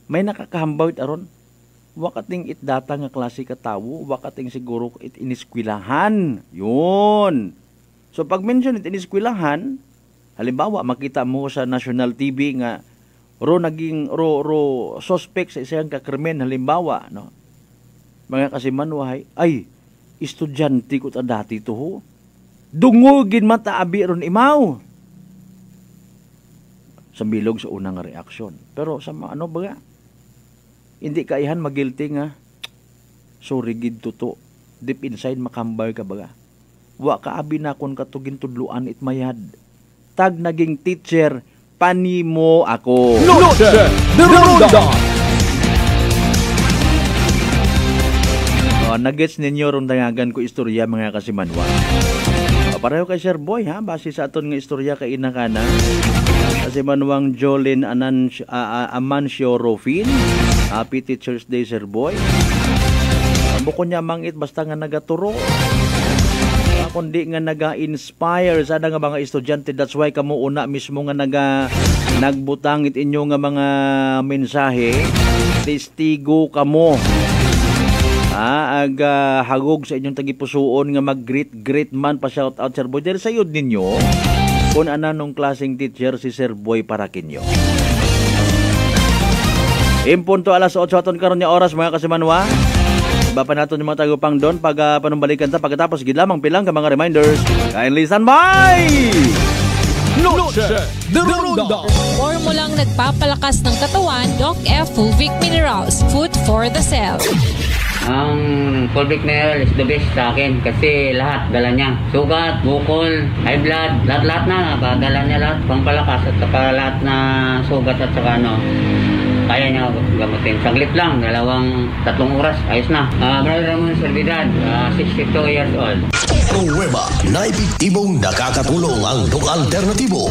S4: may nakakahambaw it aron, wakating it data nga klase katawo, wakating siguro it iniskwilahan. Yun. So pag mention it iniskwilahan, halimbawa makita mo sa national TV nga naging suspect sa isang kakrimen, halimbawa, no? Mga kasimanwahay, ay estudyante ko ta dati to ho. Dungugin mata abi ron imaw. Sa bilog sa unang reaksyon. Pero sa ano baga, hindi kaihan magilty nga, so rigid tuto. Deep inside makambar ka baga. Wa ka abi na kon katugin tudluan it mayad. Tag naging teacher, panimo ako.
S3: Noche de Ronda.
S4: Nagets ninyo ron dangagan ko istorya mga kasimanwa. Pareho kay Sir Boy ha, base sa aton nga istorya kay inakana. Kasimanwang Jolene Amancio Rofin. Happy Teacher's Day, Sir Boy. Bukod niya mangit basta nga nagaturo. Kundi nga naga-inspire sana nga mga estudyante. That's why kamo una mismo nga nagbutangit inyo nga mga mensahe. Testigo kamo. Hagog sa inyong tagipusoon nga mag-greet man pa shout out Sir Boy. Dahil sa yun ninyo, kung anong klaseng teacher si Sir Boy para kinyo. Impunto alas 8 aton karon nga oras mga kasimanwa. Iba pa natin yung mga tagupang doon pag panumbalikan ta pagkatapos gid lamang pilang ka mga reminders. Kindly stand by!
S3: Noche de Ronda.
S20: Formulang nagpapalakas ng katawan, Doc F. Fulvic Minerals. Food for the cell.
S6: Ang Fulvic Mineral is the best sa akin kasi lahat dala niya. Sugat, bukol, high blood, lahat na dala niya lahat. Pangpalakas at saka lahat na sugat at saka ano. Kaya niya gamutin. Saglit lang, 3 oras, ayos na. Brother Ramon Servidad, 62 years old.
S22: Pruweba na epektibong nakakatulong ang Doc Alternativo.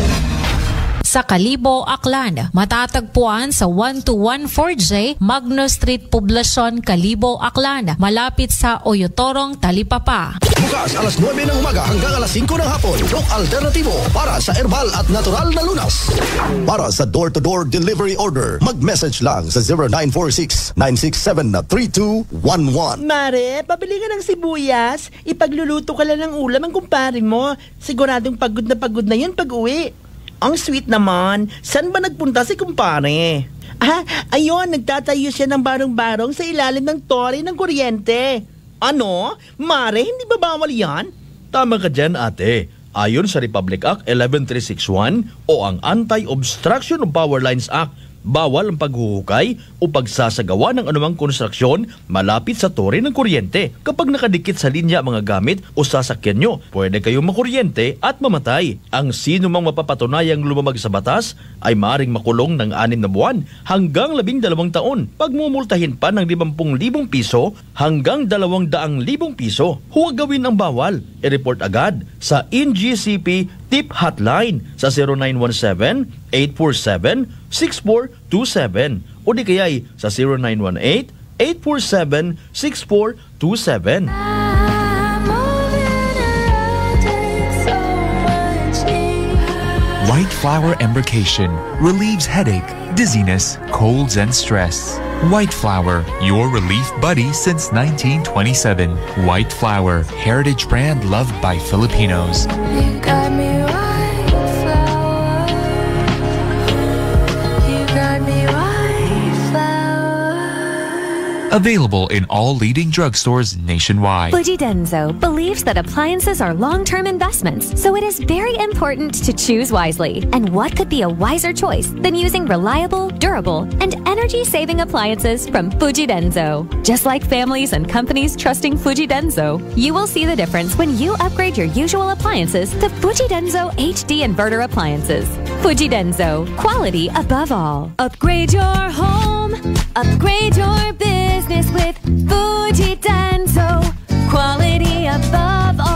S20: Sa Kalibo, Aklan, matatagpuan sa 1214J Magno Street, Poblacion, Kalibo, Aklan, malapit sa Oyotorong, Talipapa.
S22: Bukas alas 9 ng umaga hanggang alas 5 ng hapon. Doc Alternativo para sa herbal at natural na lunas. Para sa door-to-door delivery order, mag-message lang sa 0946-967-3211.
S7: Mare, pabili ka ng sibuyas. Ipagluluto ka lang ng ulam ang kumpare mo. Siguradong pagod na yun pag-uwi. Ang sweet naman. Saan ba nagpunta si kumpare? Ayun, nagtatayo siya ng barong-barong sa ilalim ng tore ng kuryente. Ano? Mare, hindi ba bawal yan?
S8: Tama ka dyan, ate. Ayon sa Republic Act 11361 o ang Anti-Obstruction of Power Lines Act, Bawal ang paghuhukay o pagsasagawa ng anumang konstruksyon malapit sa tore ng kuryente. Kapag nakadikit sa linya ang mga gamit o sasakyan nyo, pwede kayong makuryente at mamatay. Ang sino mang mapapatunayang lumamag sa batas ay maaaring makulong ng 6 na buwan hanggang 12 taon. Pagmumultahin pa ng 50,000 piso hanggang 200,000 piso. Huwag gawin ang bawal. I-report agad sa NGCP Tip Hotline sa 0917-847-6427 o di kaya'y sa 0918-847-6427.
S1: White Flower Embrocation relieves headache, dizziness, colds, and stress. White Flower, your relief buddy since 1927. White Flower, heritage brand loved by Filipinos.
S9: You got me white flower. You got me white flower.
S1: Available in all leading drugstores nationwide.
S10: Fuji Denso believes that appliances are long-term investments, so it is very important to choose wisely. And what could be a wiser choice than using reliable, durable, and energy-saving appliances from Fuji Denso? Just like families and companies trusting Fuji Denso, you will see the difference when you upgrade your usual appliances to Fuji Denso HD inverter appliances. Fuji Denso, quality above all. Upgrade your home, upgrade your business with Fuji Denso, quality above all.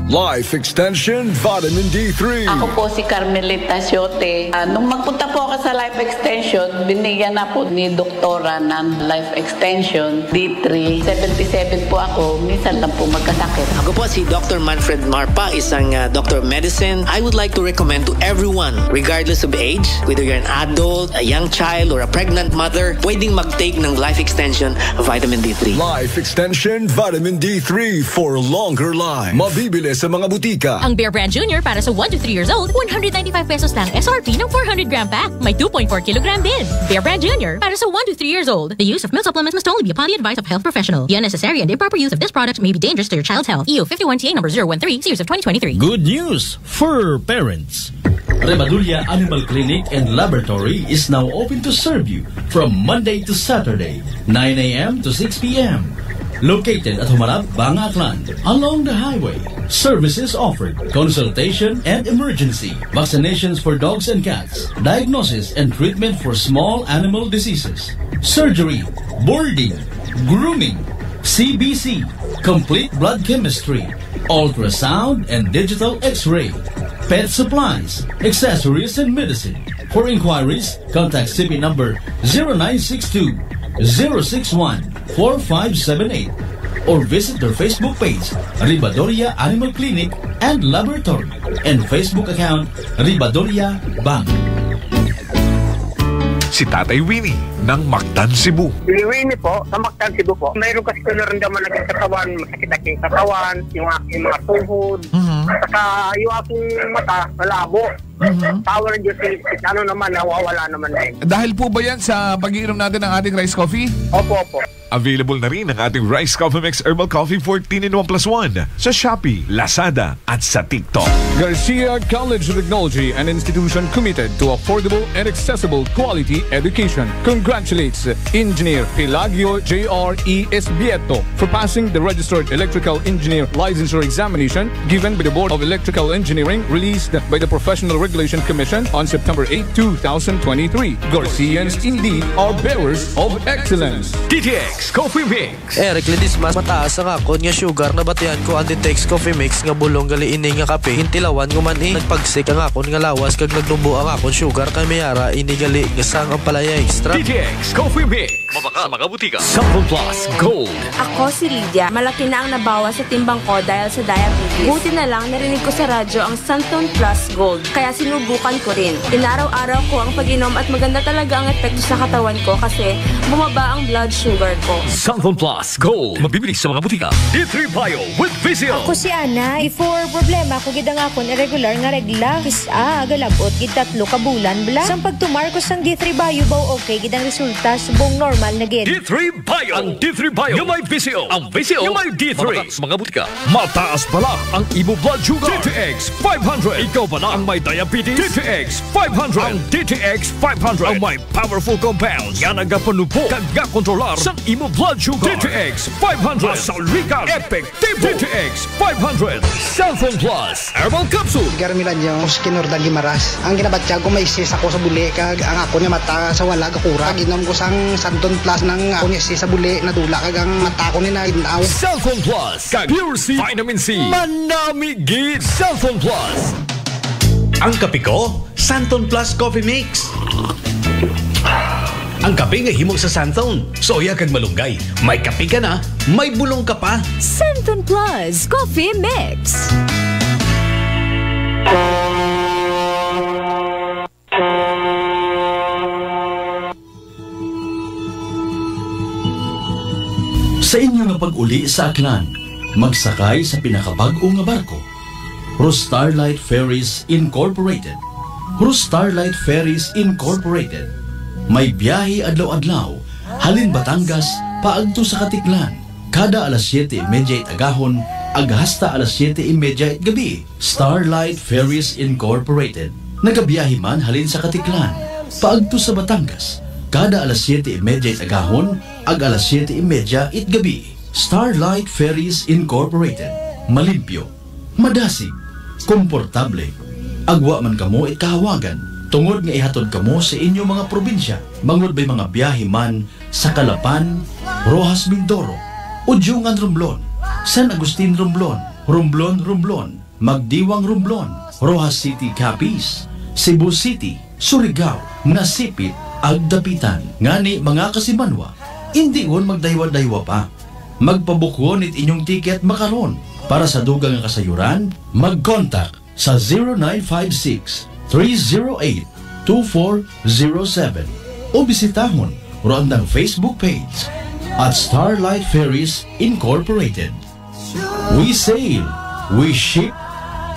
S22: Life Extension Vitamin D3.
S11: Ako po si Carmelita Siote. Nung magpunta po ako sa Life Extension, binigyan na po ni Doktora ng Life Extension D3. 77 po ako, minsan lang po magkasakit.
S14: Ako po si Dr. Manfred Marpa, isang Doctor of Medicine. I would like to recommend to everyone, regardless of age, whether you're an adult, a young child, or a pregnant mother, pwedeng mag-take ng Life Extension Vitamin D3.
S22: Life Extension Vitamin D3 for longer life. Mabibili sa mga butika.
S26: Ang Bear Brand Junior para sa 1 to 3 years old, 195 pesos lang SRP ng 400 gram pack. May 2.4 kilogram bin. Bear Brand Junior para sa 1 to 3 years old. The use of milk supplements must only be upon the advice of a health professional. The unnecessary and improper use of this product may be dangerous to your child's health. EU 51TA number 013, series of 2023.
S5: Good news for parents. Rebadulia Animal Clinic and Laboratory is now open to serve you from Monday to Saturday, 9 a.m. to 6 p.m. Located at Humarap, Bangaklan, along the highway. Services offered: consultation and emergency, vaccinations for dogs and cats, diagnosis and treatment for small animal diseases, surgery, boarding, grooming, CBC, complete blood chemistry, ultrasound and digital x-ray, pet supplies, accessories and medicine. For inquiries, contact CP number 0962-061-4578 or visit their Facebook page, Ribadoria Animal Clinic and Laboratory, and Facebook account, Ribadoria Bank.
S23: Si Tatay Winnie ng Mactan, Cebu.
S27: Si Winnie po, sa Mactan, Cebu po, mayroon kasi ko naramdaman na katawan, masakit-sakit katawan, yung aking mga tuhod, saka yung aking mata, malabo. Power and juice, ano naman, nawawala naman na yun.
S23: Dahil po ba yan sa pag-iinom natin ng ating rice coffee?
S27: Opo, opo.
S23: Available na rin ang ating Rice Coffee Mix Herbal Coffee 14 in 1+1 sa Shopee, Lazada at sa TikTok.
S3: Garcia College of Technology, an institution committed to affordable and accessible quality education, congratulates Engineer Pelagio J.R.E. Esbieto for passing the Registered Electrical Engineer Licensure Examination given by the Board of Electrical Engineering, released by the Professional Regulation Commission on September 8, 2023. Garcians indeed are bearers of excellence.
S23: DTX Coffee Mix.
S28: Eric Lidis, mas mataas ang akon nga sugar na batian ko ang DTX Coffee Mix nga bulong gali ini nga kape. Hintilawan ko man nagpagsik ang akon nga lawas kag nagdumbo ang akon sugar kay mayara ini gali nga sang ang palaya extra.
S23: DTX Coffee Mix. Mabaka sa mga butika. Sample Plus Gold.
S29: Ako si Lydia. Malaki na ang nabawas sa timbang ko dahil sa diabetes. Buti na lang narinig ko sa radyo ang Santon Plus Gold. Kaya sinubukan ko rin. Inaraw-araw ko ang pag-inom at maganda talaga ang epekto sa katawan ko kasi bumaba ang blood sugar ko.
S23: Santon Plus Gold. Mabibili sa mga butika. D3 Bio with Vizio.
S30: Ako si Ana. Before problema ko gid ang akon irregular nga regla. Kisa galabot gid 3 ka bulan bla. Sang pagtumar ko sang D3 Bio baw okay gid ang resulta subong normal na gid.
S23: D3 Bio. Ang D3 Bio nga may Vizio. Ang Vizio nga may D3. Mabaka sa mga butika. Mataas pala ang imo blood sugar. DTX 500. Ikaw ba na ang may diabetes?
S3: diabetes, DTX 500. Ang DTX 500 ang may powerful compounds nga nagapanupo kag kontrolar sa imo blood sugar. DTX 500 masalrikan epektibo. DTX 500 Cellphone Plus Herbal Capsule.
S12: Garmilan yung Muskinor Gimaras. Ang ginabatya ko may sis ako sa buli kag ang ako niya mata sa wala kakura. Ginom ko sang Santon Plus ng ako niya sis sa buli nadula kag ang mata ko ni na inaw.
S3: Cellphone Plus kag Pure C Vitamin C. Manamigid Cellphone Plus.
S13: Ang kape ko, Santon Plus Coffee Mix. Ang kape nga himo sa Santon, soya kag malunggay. May kape ka na, may bulong ka pa.
S15: Santon Plus Coffee Mix.
S5: Sa inyo nga pag-uli sa Aklan, magsakay sa pinakabag-o nga barko. Starlight Ferries Incorporated. Starlight Ferries Incorporated. May biyahe adlaw-adlaw, halin Batangas, paagto sa Katiklan. Kada alas 7:30 agahon, aghasta alas 7:30 gabi. Starlight Ferries Incorporated. Nagabiyahe man halin sa Katiklan, paagto sa Batangas. Kada alas 7:30 agahon, alas 7:30 gabi. Starlight Ferries Incorporated. Malimpyo, madasig, komportable. Agwa man kamo kahawagan, tungod nga ihatod kamo sa inyo mga probinsya. Mangod ba'y mga biyahe man sa Calapan, Rojas Mindoro, Udyungan Romblon, San Agustin Romblon, Romblon, Magdiwang Romblon, Rojas City Capiz, Cebu City, Surigao, Nasipit, Agdapitan. Ngani mga kasimanwa, hindi on magdaywa-daywa pa. Magpabukon it inyong tiket makaron. Para sa dugang nga kasayuran, mag-contact sa 0956-308-2407 o bisitahon roandang Facebook page at Starlight Ferries Incorporated. We sail, we ship,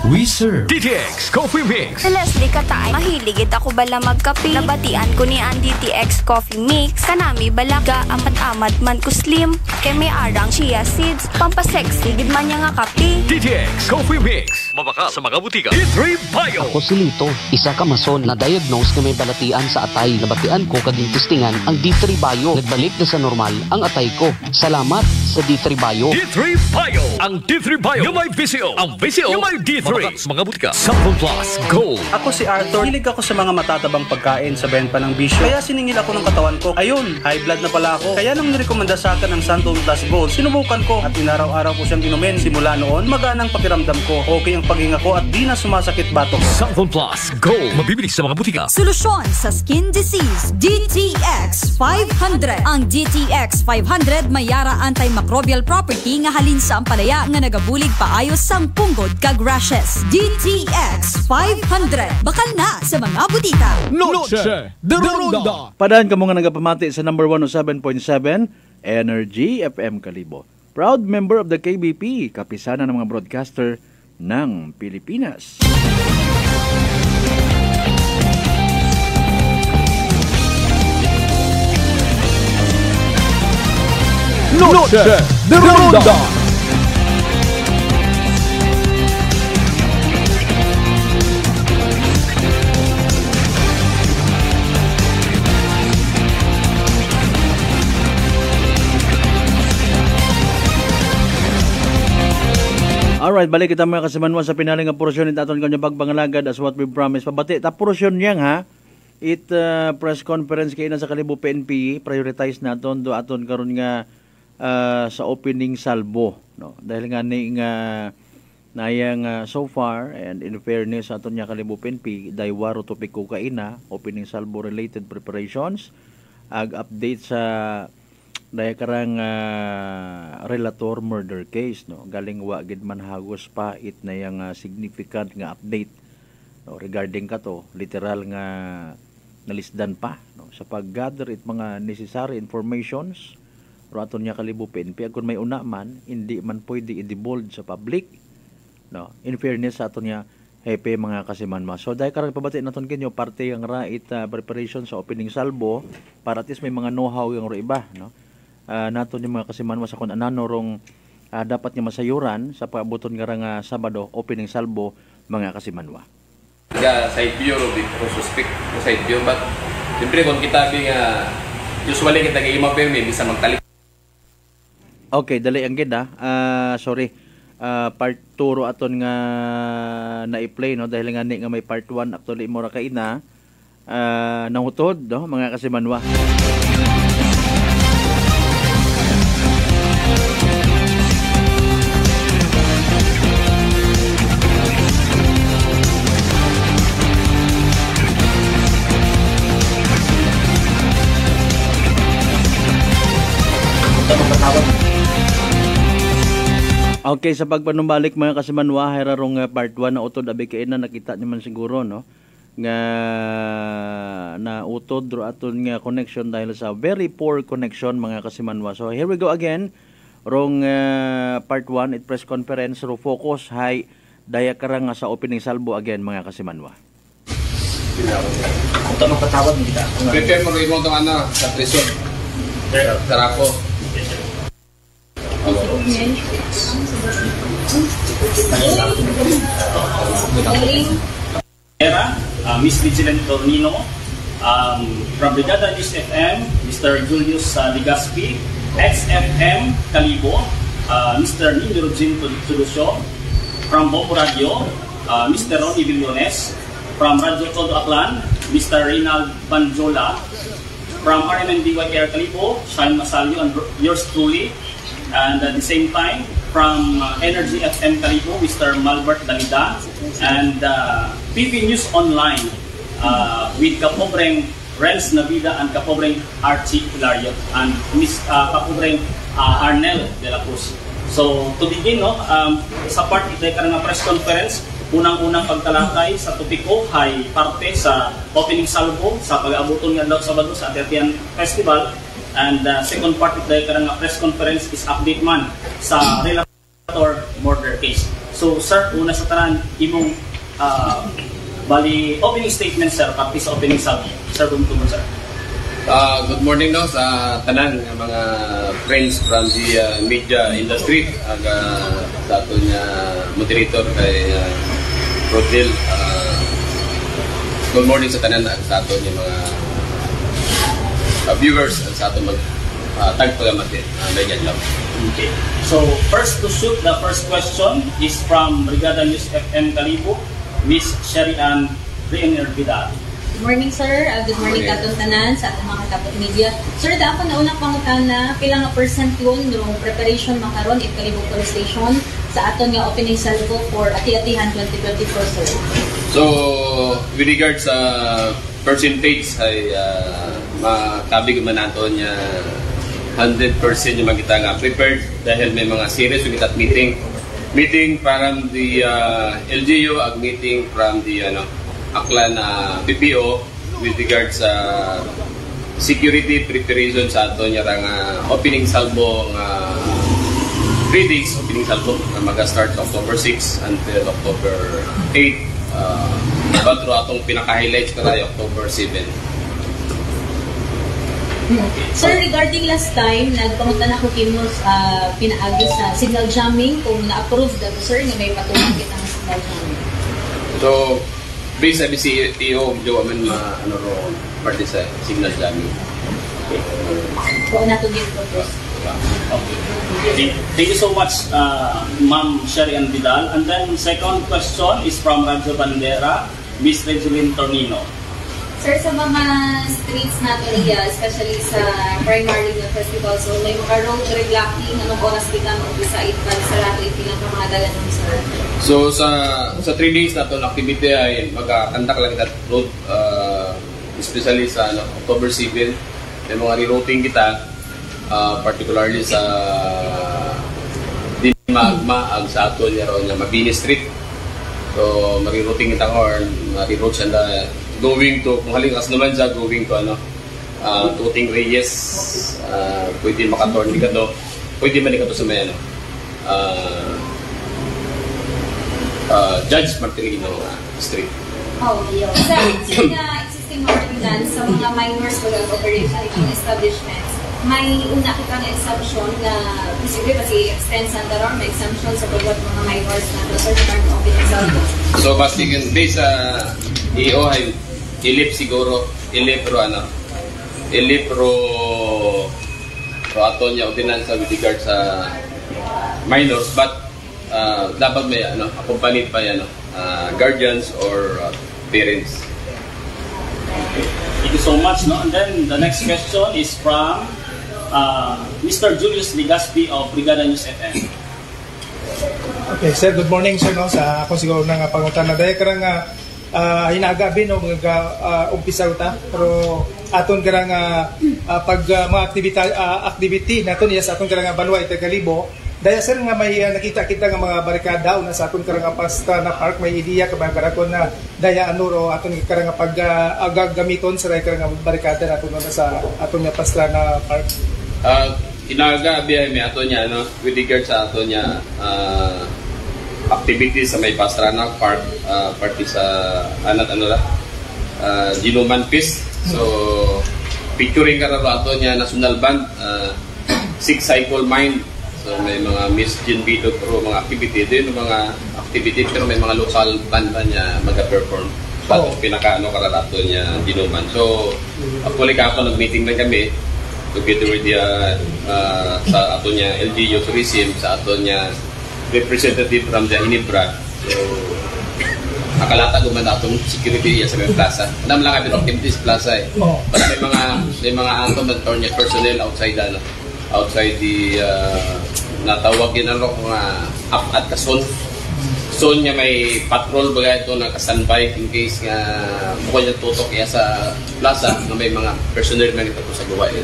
S5: we serve.
S3: DTX Coffee Mix.
S29: Leslie Katay, mahiligid ako bala magkape. Nabatian ko ni ang DTX Coffee Mix. Kanami balaga, amat-amat man ko slim. Kay may arang chia seeds, pampasexy, gid man niya nga kape.
S3: DTX Coffee Mix. Mabaka sa mga butika. D3 Bio.
S16: Ako si Lito, isa ka mason na diagnose na may balatian sa atay. Nabatian ko kading testingan ang D3 Bio. Nagbalik na sa normal ang atay ko. Salamat sa D3 Bio.
S3: D3 Bio. Ang D3 Bio yung may VCO. Ang VCO yung may D3. Mabaka sa mga butika. Sample Plus Gold.
S17: Ako si Arthur. Hilig ako sa mga matatabang pagkain sa benta ng bisyo. Kaya siningil ako ng katawan ko. Ayun, high blood na pala ako. Kaya nang nirekomenda sa akin ang Santon Plus Gold, sinubukan ko at inaraw-araw ko siyang inumin. Simula noon, maganang pakiramdam ko. Okay ang paghinga ko at di na sumasakit batok.
S3: Santon Plus Gold. Mabibili sa mga butika.
S18: Solusyon sa skin disease, DTX 500. Ang DTX 500 may yara antimicrobial property nga halin sa ampalaya nga nagabulig paayos sang punggod kag rashes. DTX 500. Bakal na sa mga butika.
S3: Noche de Ronda.
S4: Padaan ka mo nga nagapamati sa number 107.7 Energy FM Kalibo. Proud member of the KBP, kapisanan ng mga broadcaster ng Pilipinas.
S3: Noche de Ronda.
S4: Alright, balik kita mga kasimanwa sa pinaling nga porosyon it aton kanya pagpangalagad as what we promised. Pabati, ta porosyon niyang ha. It press conference kay na sa Kalibo PNP, prioritize naton do aton karon nga sa opening salbo, no. Dahil nga ni nga nayang so far and in fairness aton nya Kalibo PNP, daywaro topic ko kaina opening salbo related preparations, ag update sa dahil karang relator murder case, no, galing wa gid man hagos pa it na yang significant nga update, no, regarding kato literal nga nalisdan pa, no, sa pag-gather it mga necessary informations ro aton nya Kalibo PNP kun may una man hindi man pwede i-divulge sa public, no, in fairness sa aton nya hepe mga kasimanma. So dahil karang pabati naton kinyo parte ang right preparation sa opening salbo para at least may mga know-how yung ro iba, no. Nato yung mga kasimanwa sa kung anano rong dapat nga masayuran sa paabuton nga nga Sabado opening salbo mga kasimanwa.
S2: side view of the suspect side view, but siyempre kung kita usually kita gayima permi bisa magtalik.
S4: Okay, dali ang gid sorry. Part 2 ro aton nga na-i-play no dahil nga ni nga may part 1 actually mo ra kay na nangutod no mga kasimanwa. Okay, sa pagpanumbalik mga kasimanwa, hararong part 1 na utod abi kay na nakita niyo man siguro no nga na utod ro aton nga connection dahil sa very poor connection mga kasimanwa. So here we go again. Rong part 1 it press conference ro focus hay daya karang sa opening salvo again mga kasimanwa.
S2: Ito magpatawag mo kita. Prepare mo rin mo itong sa prison. Tarapo.
S6: Miss Vigilant Tornino, from Brigada News FM, Mr. Julius Ligaspi, XFM Calibo, Mr. Nino Rogin Tulusyo, from Bopo Radio, Mr. Ronnie Villones, from Radio Todo Aklan, Mr. Reynald Banjola, from RMNDYKR Calibo, Shine Masalio, and yours truly. And at the same time, from Energy FM Calibo, Mr. Malbert Dalida, and PP News Online with Kapobreng Renz Navida and Kapobreng Archie Hilario and Miss Kapobreng Arnel de la Cruz. So to begin, no, sa part ito ka nga press conference, unang-unang pagtalakay sa topiko ay parte sa opening salvo sa pag-aabuton nga daw Sabado sa Atiatian Festival. And second part of the press conference is update man sa relator murder case. So sir, una sa tanan imong bali opening statement sir, pati sa opening salvo. Sir, bumutong sir.
S2: Good morning no sa tanan mga friends from the media industry sa aton moderator kay Rodel. Good morning sa tanan sa aton mga viewers sa ato tagpagamati ganyan lang.
S6: Okay. So first to shoot the first question is from Brigada News FM Calibo, Miss Sherry Ann Reiner Vidal.
S7: Good morning sir, good morning katong tanan sa atong mga kapat media. Sir, dapat na unang pangutana pila nga percent yun ng preparation makaron if Calibo Police Station sa aton nga opening salvo for Ati-Atihan 2024 sir.
S2: So with regards sa percentage ay makabig man nato niya 100% yung magkita nga prepared dahil may mga series yung itat meeting from the LGU ag meeting from the Aklan PPO with regards sa security preparation sa ato niya nga opening salvo nga 3 days opening salvo na mag-start October 6 until October 8 batro atong pinaka-highlights kada October 7.
S7: Sir, regarding last time, nagpamunta na ko kimos pinaagi sa signal jamming kung na-approve daw sir nga may patulang kitang signal jamming.
S2: So, based sa BCEO, di waman party sa signal jamming.
S7: So, nato din po.
S6: Okay. Thank you so much, Ma'am Sherry Ann Vidal. And then, second question is from Radyo Bandera, Miss Regeline Tornino.
S7: Sir, sa mga streets natin niya, especially sa primary na festival, so may mga road reblocking, anong oras kita mag-decide pa sa lahat ilang pamahadagan ng sir?
S2: So sa 3 days na itong activity ay magkakandak lang kita road, especially sa October 7, may mga rerouting kita, particularly sa Magma, ang sa ato niya ron, Mabini Street. So mag-rerouting kita or mag-reroute siya na going to, kung halingas naman siya, going to Tuting Reyes, pwede makatorn ka to, pwede man ka to sa may Judge Martirino Street.
S7: Oh, yeah. Sa existing mga sa mga minors mag-operate sa establishments, may una kita ng exemption na posible kasi extend sa daron, may exemption sa bawat mga minors na sir na parang opening saldo.
S2: So basta based sa EO ay ilip siguro, ilipro ato niya ordinansa with regard sa minors, but dapat may accompanied by guardians or parents.
S6: Thank you so much. No? And then the next question is from Mr. Julius Ligaspi of Brigada News FM.
S1: Okay, sir, good morning sir. No? Sa ako siguro na pangutan na dahil karang hinagabi no umpisa uta pero aton karang pag mga activity naton iya sa aton karang Banway Tagalibo daya sir nga may nakita kita nga mga barikada na sa aton karang pasta na park may ideya kabarakon na daya anuro aton karang pag gagamiton sa karang barikada naton sa aton nga pasta na park.
S2: Hinagabi may aton niya with regard sa aton niya activities sa may Pastrana Park, party sa Ginuman Fest. So picturing kararato niya national band, Six Cycle Mind. So may mga Miss Jean Bito pero mga activity din mga activity pero may mga local band pa niya mag-perform. So pinaka kararato niya Ginuman. So actually kapag nag-meeting na kami together with the sa ato niya LGU Tourism, sa ato niya representative from the Inibra. So, akalata guman atong security sa may plaza. Madam lang kami activities plaza eh. But may mga antong niya personnel outside outside the natawag yun mga at kason. So niya may patrol bagay ito naka-standby in case nga mukha niya tutok iya sa plaza na may mga personnel man ito sa gawain.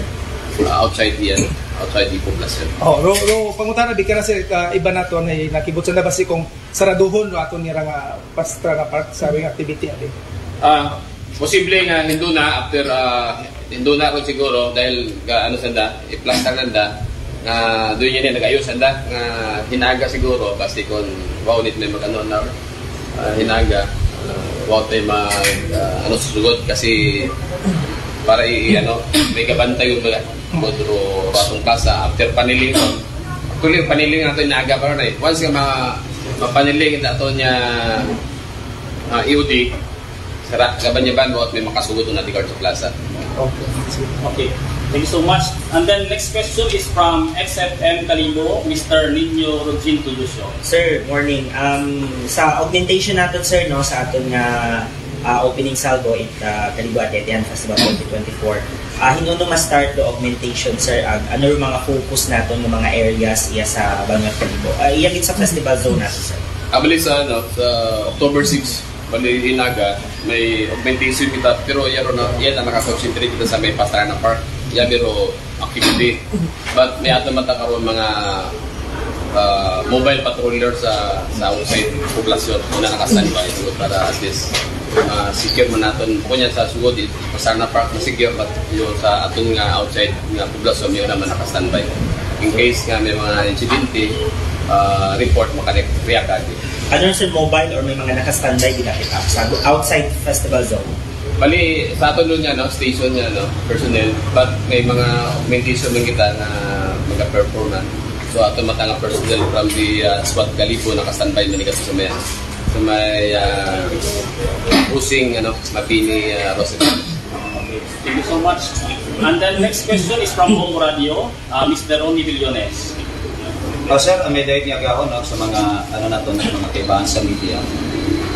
S2: Outside the population.
S1: Ro pangutana bikara sir iba nato na nakibutsan na basi kung saraduhon no aton nira nga pasta na park sa activity adi.
S2: Posible nga hindo na after hindo na ron siguro dahil sanda i-plaster nanda nga doon niya nag-ayos sanda nga hinaga siguro kasi kung waunit may magano na hinaga wow tayo susugod kasi para may kabantay yung baga modro ratong plaza after paniling actually paniling natin naaga pa rin once nga mapaniling nato niya EOD sarap kabanyaban mo at may makasugod na tigar sa plaza.
S6: Okay, thank you so much. And then next question is from XFM Kalibo, Mr. Nino Rodjin Tulusyo.
S8: Sir, morning. Sa augmentation natin sir no sa aton nga opening saldo at Kalibo Atetian Festival 2024. Hindi nung ma-start the augmentation, sir. Ano yung mga focus natin ng mga areas iya sa Banway Kalibo? Iyan sa festival zone natin, sir.
S2: Abali sa October 6, bali Hinaga, may augmentation kita, pero yan na nakakonsentrate kita sa may Pastrana Park. Yan pero activity. But may ato matakaroon mga mobile patroller sa outside population na naka-standby para at least secure man natin kunya sa sugod Pastrana Park na secure but yung sa atong nga outside nga population yun naman naka-standby in case nga may mga insidente report makareact agad.
S8: Ano sir, mobile or may mga naka-standby ginapit up sa outside festival zone?
S2: Bali sa ato nun station niya personnel but may mga augmentation man kita na mag-perform na. So ato matang personnel from the SWAT Kalibo naka-standby manigat sa may cruising Mapini Roosevelt.
S6: Thank you so much. And then next question is from Home Radio, Mr. Ronnie Villones.
S9: Sir, may dahil niya gahon sa mga mga kaibahan sa media.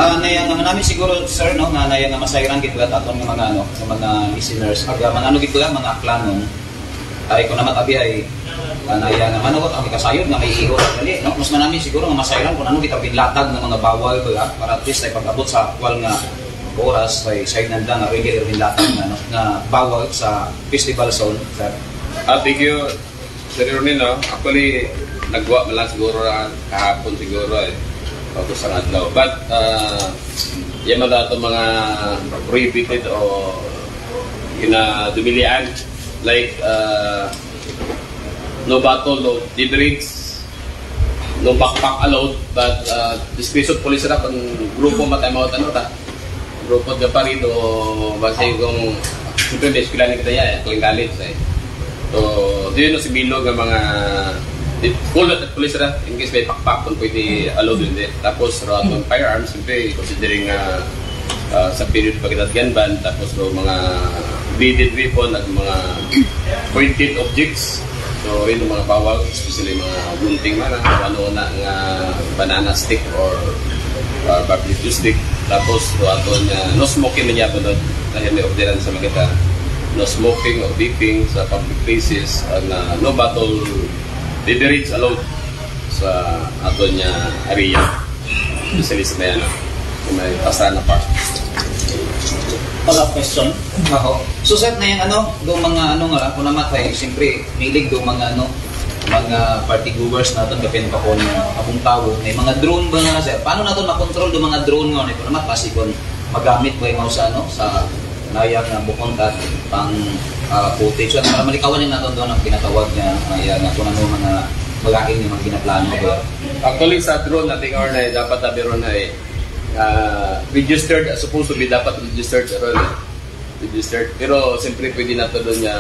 S9: Nayang namin siguro sir na nayang masayran gid la aton nga mga sa mga listeners aga mga gid mga aklanon ay kung naman abi ay naya nga manawat ang kasayod nga may iho dali mas manami siguro nga masayran kung ano kita binlatag ng mga bawal para at least ay pag-abot sa aktwal nga oras ay side nanda nga regular binlatag nga bawal sa festival zone sir.
S2: Thank you Sir Ronino. Actually nagwa man lang siguro kahapon siguro focus sa adlaw but yan man dato mga prohibited o dumilian like no bottle, no drinks, no backpack allowed, but discretion police na pang grupo matay mga grupo de parito base kung siyempre may eskwela kita yan kung galit So, doon si Bilog ng mga full at police na, in case may pakpak kung pwede allow doon din. Tapos, ratong firearms, siyempre, considering sa period pagkatagyan ban, tapos mga bladed weapon at mga pointed objects. So, yun yung mga bawal, especially mga gunting man, ano na nga banana stick or barbecue stick. Tapos, ratong no smoking na niya po doon, dahil may orderan sa mga no smoking or vaping sa public places, and no bottle beverage allowed sa ato niya area, especially sa may Pastrana Park.
S6: Follow-up question.
S9: So sir, na yung do mga nga kung namatay, siyempre nilig do mga mga party goers natin kapin pa ko ng abong tao, may mga drone ba nga sir? Paano natin makontrol do mga drone nga kung namatay kung magamit ba yung sa sa nayang na bukontat pang footage at para malikawan yung natin doon ang pinatawag niya na kung ano mga magain yung mga ginaplano ba.
S2: Actually sa drone nating or na dapat meron na registered, supposed to be dapat registered registered, pero siyempre pwede na ito doon niya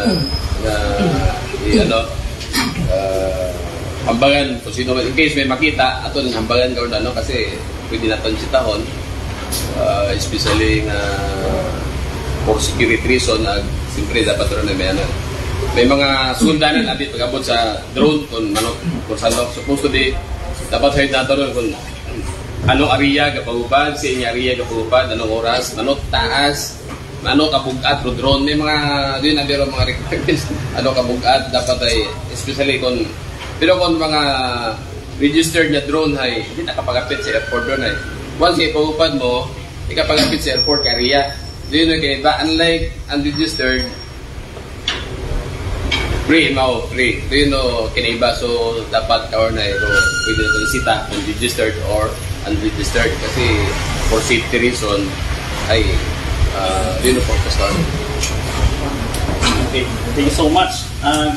S2: hambagan kung sino man, in case may makita ato ng hambagan ka or kasi pwede na ito sitahon, especially for security reason, siyempre dapat ito na may mga sundanan natin pag-abot sa drone kung saan supposed to be, dapat heard na ito kung anong area kapagupad, sa inyong area kapagupad, anong oras, manot taas, ano kabugat, drone, may mga doon na biro mga requirements, ano kabugat, dapat ay, especially pero kung mga registered na drone ay, hindi nakapagapit sa airport doon ay, once ipagupad mo, ikapagapit sa airport area, doon na kayo ba, unlike unregistered, free, doon na kinaiba, so dapat ka or na ito, pwede ito isita kung registered or unregistered kasi for safety reason ay yun ang focus on.
S6: Okay, thank you so much.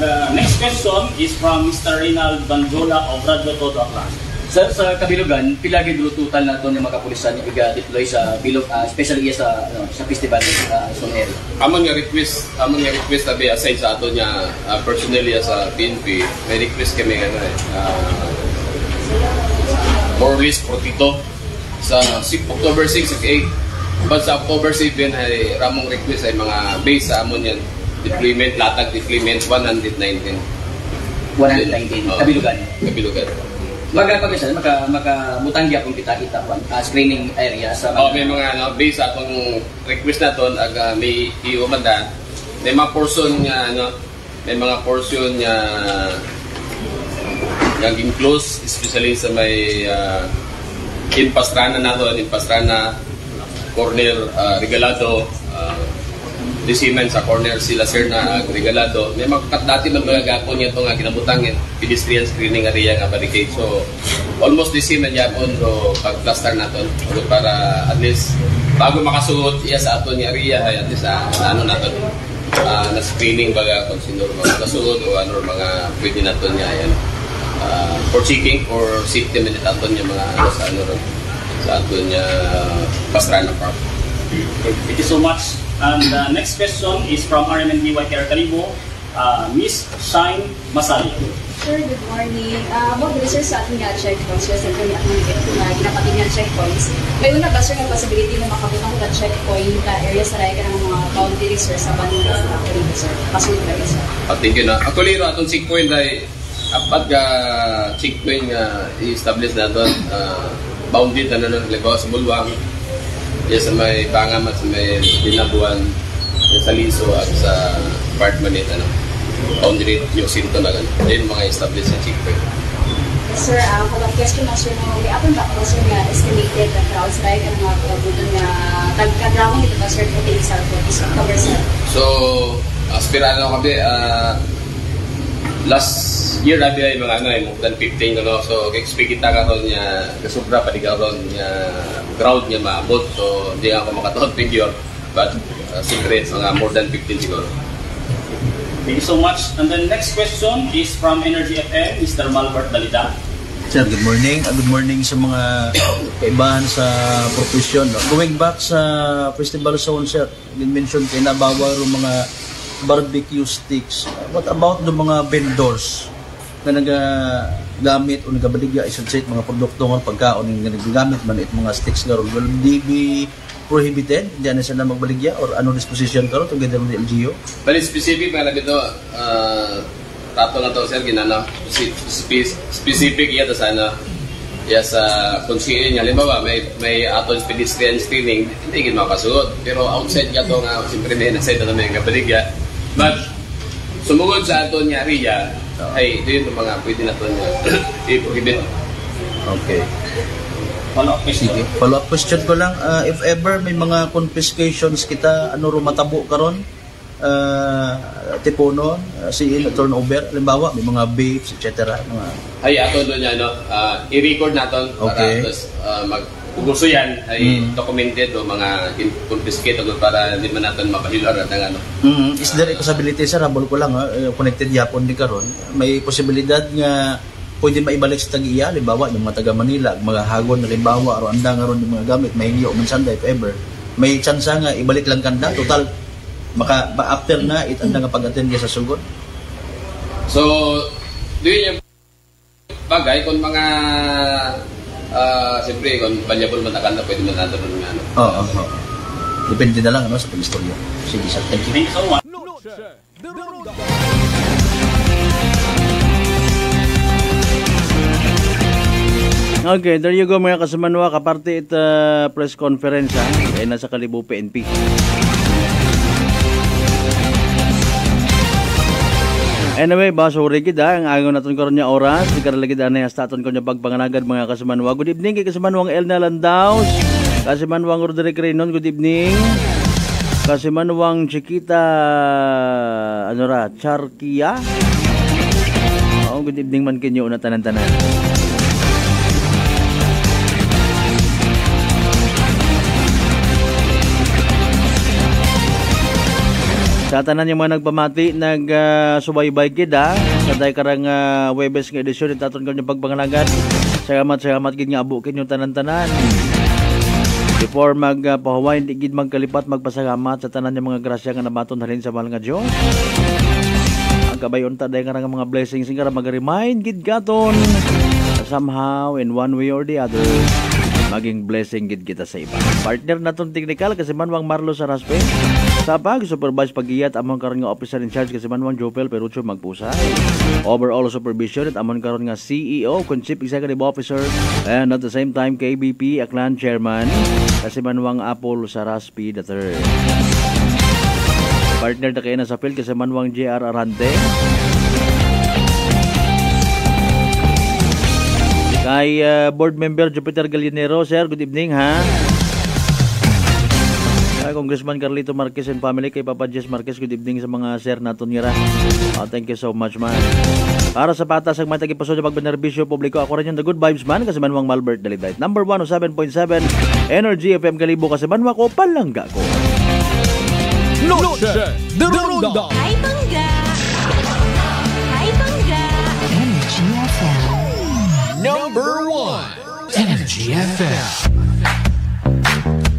S6: The next question is from Mr. Reynald Banjola of Radio Todo Aklan.
S10: Sir, sa Kabilugan, pila gid total na ito yung mga kapulisan yung deploy sa Bilog, especially sa festival sa area.
S2: Among nga request tabi aside sa ato niya personally sa PNP, may request kami more or less 42 sa October 6 at 8. But sa October 7 ay ramong request ay mga base sa amon yan deployment, latag deployment 119.
S10: Kabilugan.
S2: Magkapagkasal,
S10: makamutangya kung kita-kita screening area sa
S2: may mga base sa atong request na ton may iumanda. May mga portion nga may mga portion nga naging close, especially sa may in Pastrana corner Regalado, Disimen sa corner sila sir na Regalado. May dati man mga gapon niya itong kinabutang pedestrian screening area nga barricade. So almost Disimen yapon so pag-plaster natin para at least bago makasuot iya sa aton nga area at least natin na screening baga kung sino mga kasuot o ano mga pwede natin niya yan. For checking or safety minute aton yung mga sa aton niya Pastrana Park.
S6: Thank you so much. And the next question is from RMNDY Calibo, Miss Shine Masali.
S11: Sir, good morning. About the sa ating checkpoints, kasi ito yung ginapatid niya checkpoints. May una ba sir ng possibility na makabutang ko na checkpoint area sa raya ng mga boundaries sir sa Banula sa Calibo sir? Kasunod ba yun sir?
S2: Thank you na. Actually, itong checkpoint ay apat ka checkpoint nga i-establish na doon. Bounded na nalabaw sa Bulwang, sa may Pangamat, sa may Binabuan, sa Liso at sa apartment boundary yung sinto na gano'n. Yun mga established sa checkpoint.
S11: Sir, follow-up question na sir, may apon ba ako sir na estimated na crowds like ang mga kabudon na tagkadrawang ito ba sir puting sa October sir?
S2: So, aspirado na kami, last year nabi ay mga more than 15 so expect kita karon niya kasubra pa di karon niya crowd niya maabot, so hindi ako makatuod figure but secret mga more than 15 siguro.
S6: Thank you so much. And the next question is from Energy FM, Mr. Malbert Dalida.
S10: Sir, good morning. Good morning sa mga kaibahan sa profesyon. Going back sa festival zone, sir, din-mention kay nabawa ro mga
S14: barbecue sticks. What about the mga vendors na nagagamit o nagabaligya isang set mga produkto ng pagkaon nga nagagamit man it mga sticks karon? Will they be prohibited? Diyan na sila magbaligya or ano disposition karon together with the LGU?
S2: Bali specific na lang ito, tato na to sir, ginano, specific iya to sana. Yes, kung siya niya, halimbawa, may aton pedestrian screening, hindi gin makasugod. Pero outside niya to nga, siyempre may nasay na may kabaligya. But, sumugod sa aton niya riya, ay, ito yung mga pwede na to niya i-prohibit.
S14: Okay. Follow-up question ko lang, if ever may mga confiscations kita, ano ro matabo karon? Tipunon, turnover, halimbawa, may mga babes, etc.
S2: Ay, ato doon yan, i-record natin para gusto yan, ay documented o mga confiscate para hindi man natin mapahilar at ano.
S14: Is there a possibility, sir, habol ko lang, connected yapon di karon, may posibilidad nga pwede maibalik sa tag-iya, halimbawa, yung mga taga Manila, mga hagon, halimbawa, o anda nga ron yung mga gamit, may hinyo, minsan if ever, may chance nga ibalik lang kanda, total, after na, itanda nga pag-attend sa sugod.
S2: So, doon yung bagay, kung mga, siyempre, kung valuable man nakanda, pwede man natin nga, ano.
S14: Oo. Depende na lang, sa pag-istorya. Sige, sir. Thank you.
S6: Thank you so much.
S4: Okay, there you go mga kasamanwa, kaparte it press conference ay nasa Kalibo PNP. Anyway, basuri kita ang agaw naton karon nya oras, ikaralagid anay hasta aton ko nya pagpanganagad mga kasamanwa. Good evening kay kasamanwang Elna Landaus, kasamanwang Roderick Reynon, good evening. Kasamanwang Chiquita Charkia. Good evening man kinyo una tanan-tanan. Sa tanan yung mga nagpamati, nagsubaybay kita sa day karang Webes nga edisyon itaton ko yung pagpangalangan. Salamat gid nga abo kinyo tanan-tanan. Before magpahuway, hindi gid magkalipat magpasalamat sa tanan yung mga grasya nga nabaton halin sa mahal nga Diyos. Ang kabayon ta day karang mga blessings nga mag-remind gid gaton somehow in one way or the other maging blessing gid kita sa iba. Partner naton technical kasi manwang Marlo Saraspe. Sa pag-supervise pag-iyat among karon nga officer in charge kasi manwang Jopel Perucho Magpusay. Overall supervision at among karon nga CEO, Chief Executive Officer, and at the same time KBP Aklan Chairman kasi manwang Apol Saraspe III. Partner na kayo na sa field kasi manwang JR Arante. Kay board member Jupiter Gallinero, sir, good evening ha. Kay Congressman Carlito Marquez and family, kay Papa Jess Marquez, good evening sa mga sir naton ngira. Thank you so much man. Para sa patas ang matagi paso sa pagbenerbisyo publiko, ako rin yung the good vibes man kasi manwang Malbert Dalibait. Number 107.7 Energy FM Kalibo kasi manwa ko palangga ko.
S3: Noche de Ronda.
S15: Hi Bangga! Hi Bangga! Energy FM.
S3: Number 1 Energy FM.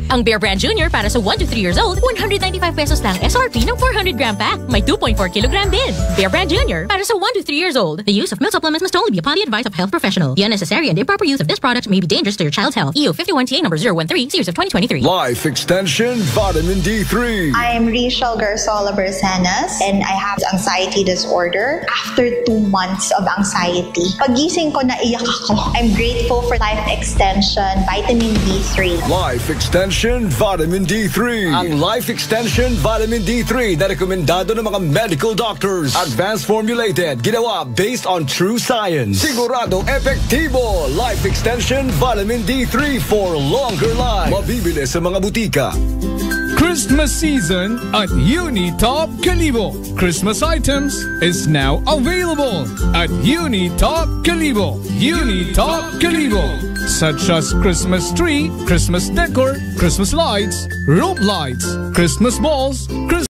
S19: Ang Bear Brand Junior para sa 1 to 3 years old, 195 pesos lang SRP ng 400 gram pack. May 2.4 kilogram din. Bear Brand Junior para sa 1 to 3 years old. The use of milk supplements must only be upon the advice of a health professional. The unnecessary and improper use of this product may be dangerous to your child's health. EU 51TA number 013, series of 2023.
S20: Life Extension Vitamin D3.
S21: I am Rachel Garzola Bersanas and I have anxiety disorder. After 2 months of anxiety, pagising ko naiyak ako. I'm grateful for Life Extension Vitamin D3.
S20: Life Extension Vitamin D3. Ang Life Extension Vitamin D3 na rekomendado ng mga medical doctors. Advanced formulated, ginawa based on true science. Sigurado epektibo. Life Extension Vitamin D3 for longer life. Mabibili sa mga butika.
S3: Christmas season at Unitop Kalibo. Christmas items is now available at Unitop Kalibo. Unitop Kalibo. Such as Christmas tree, Christmas decor, Christmas lights, rope lights, Christmas balls,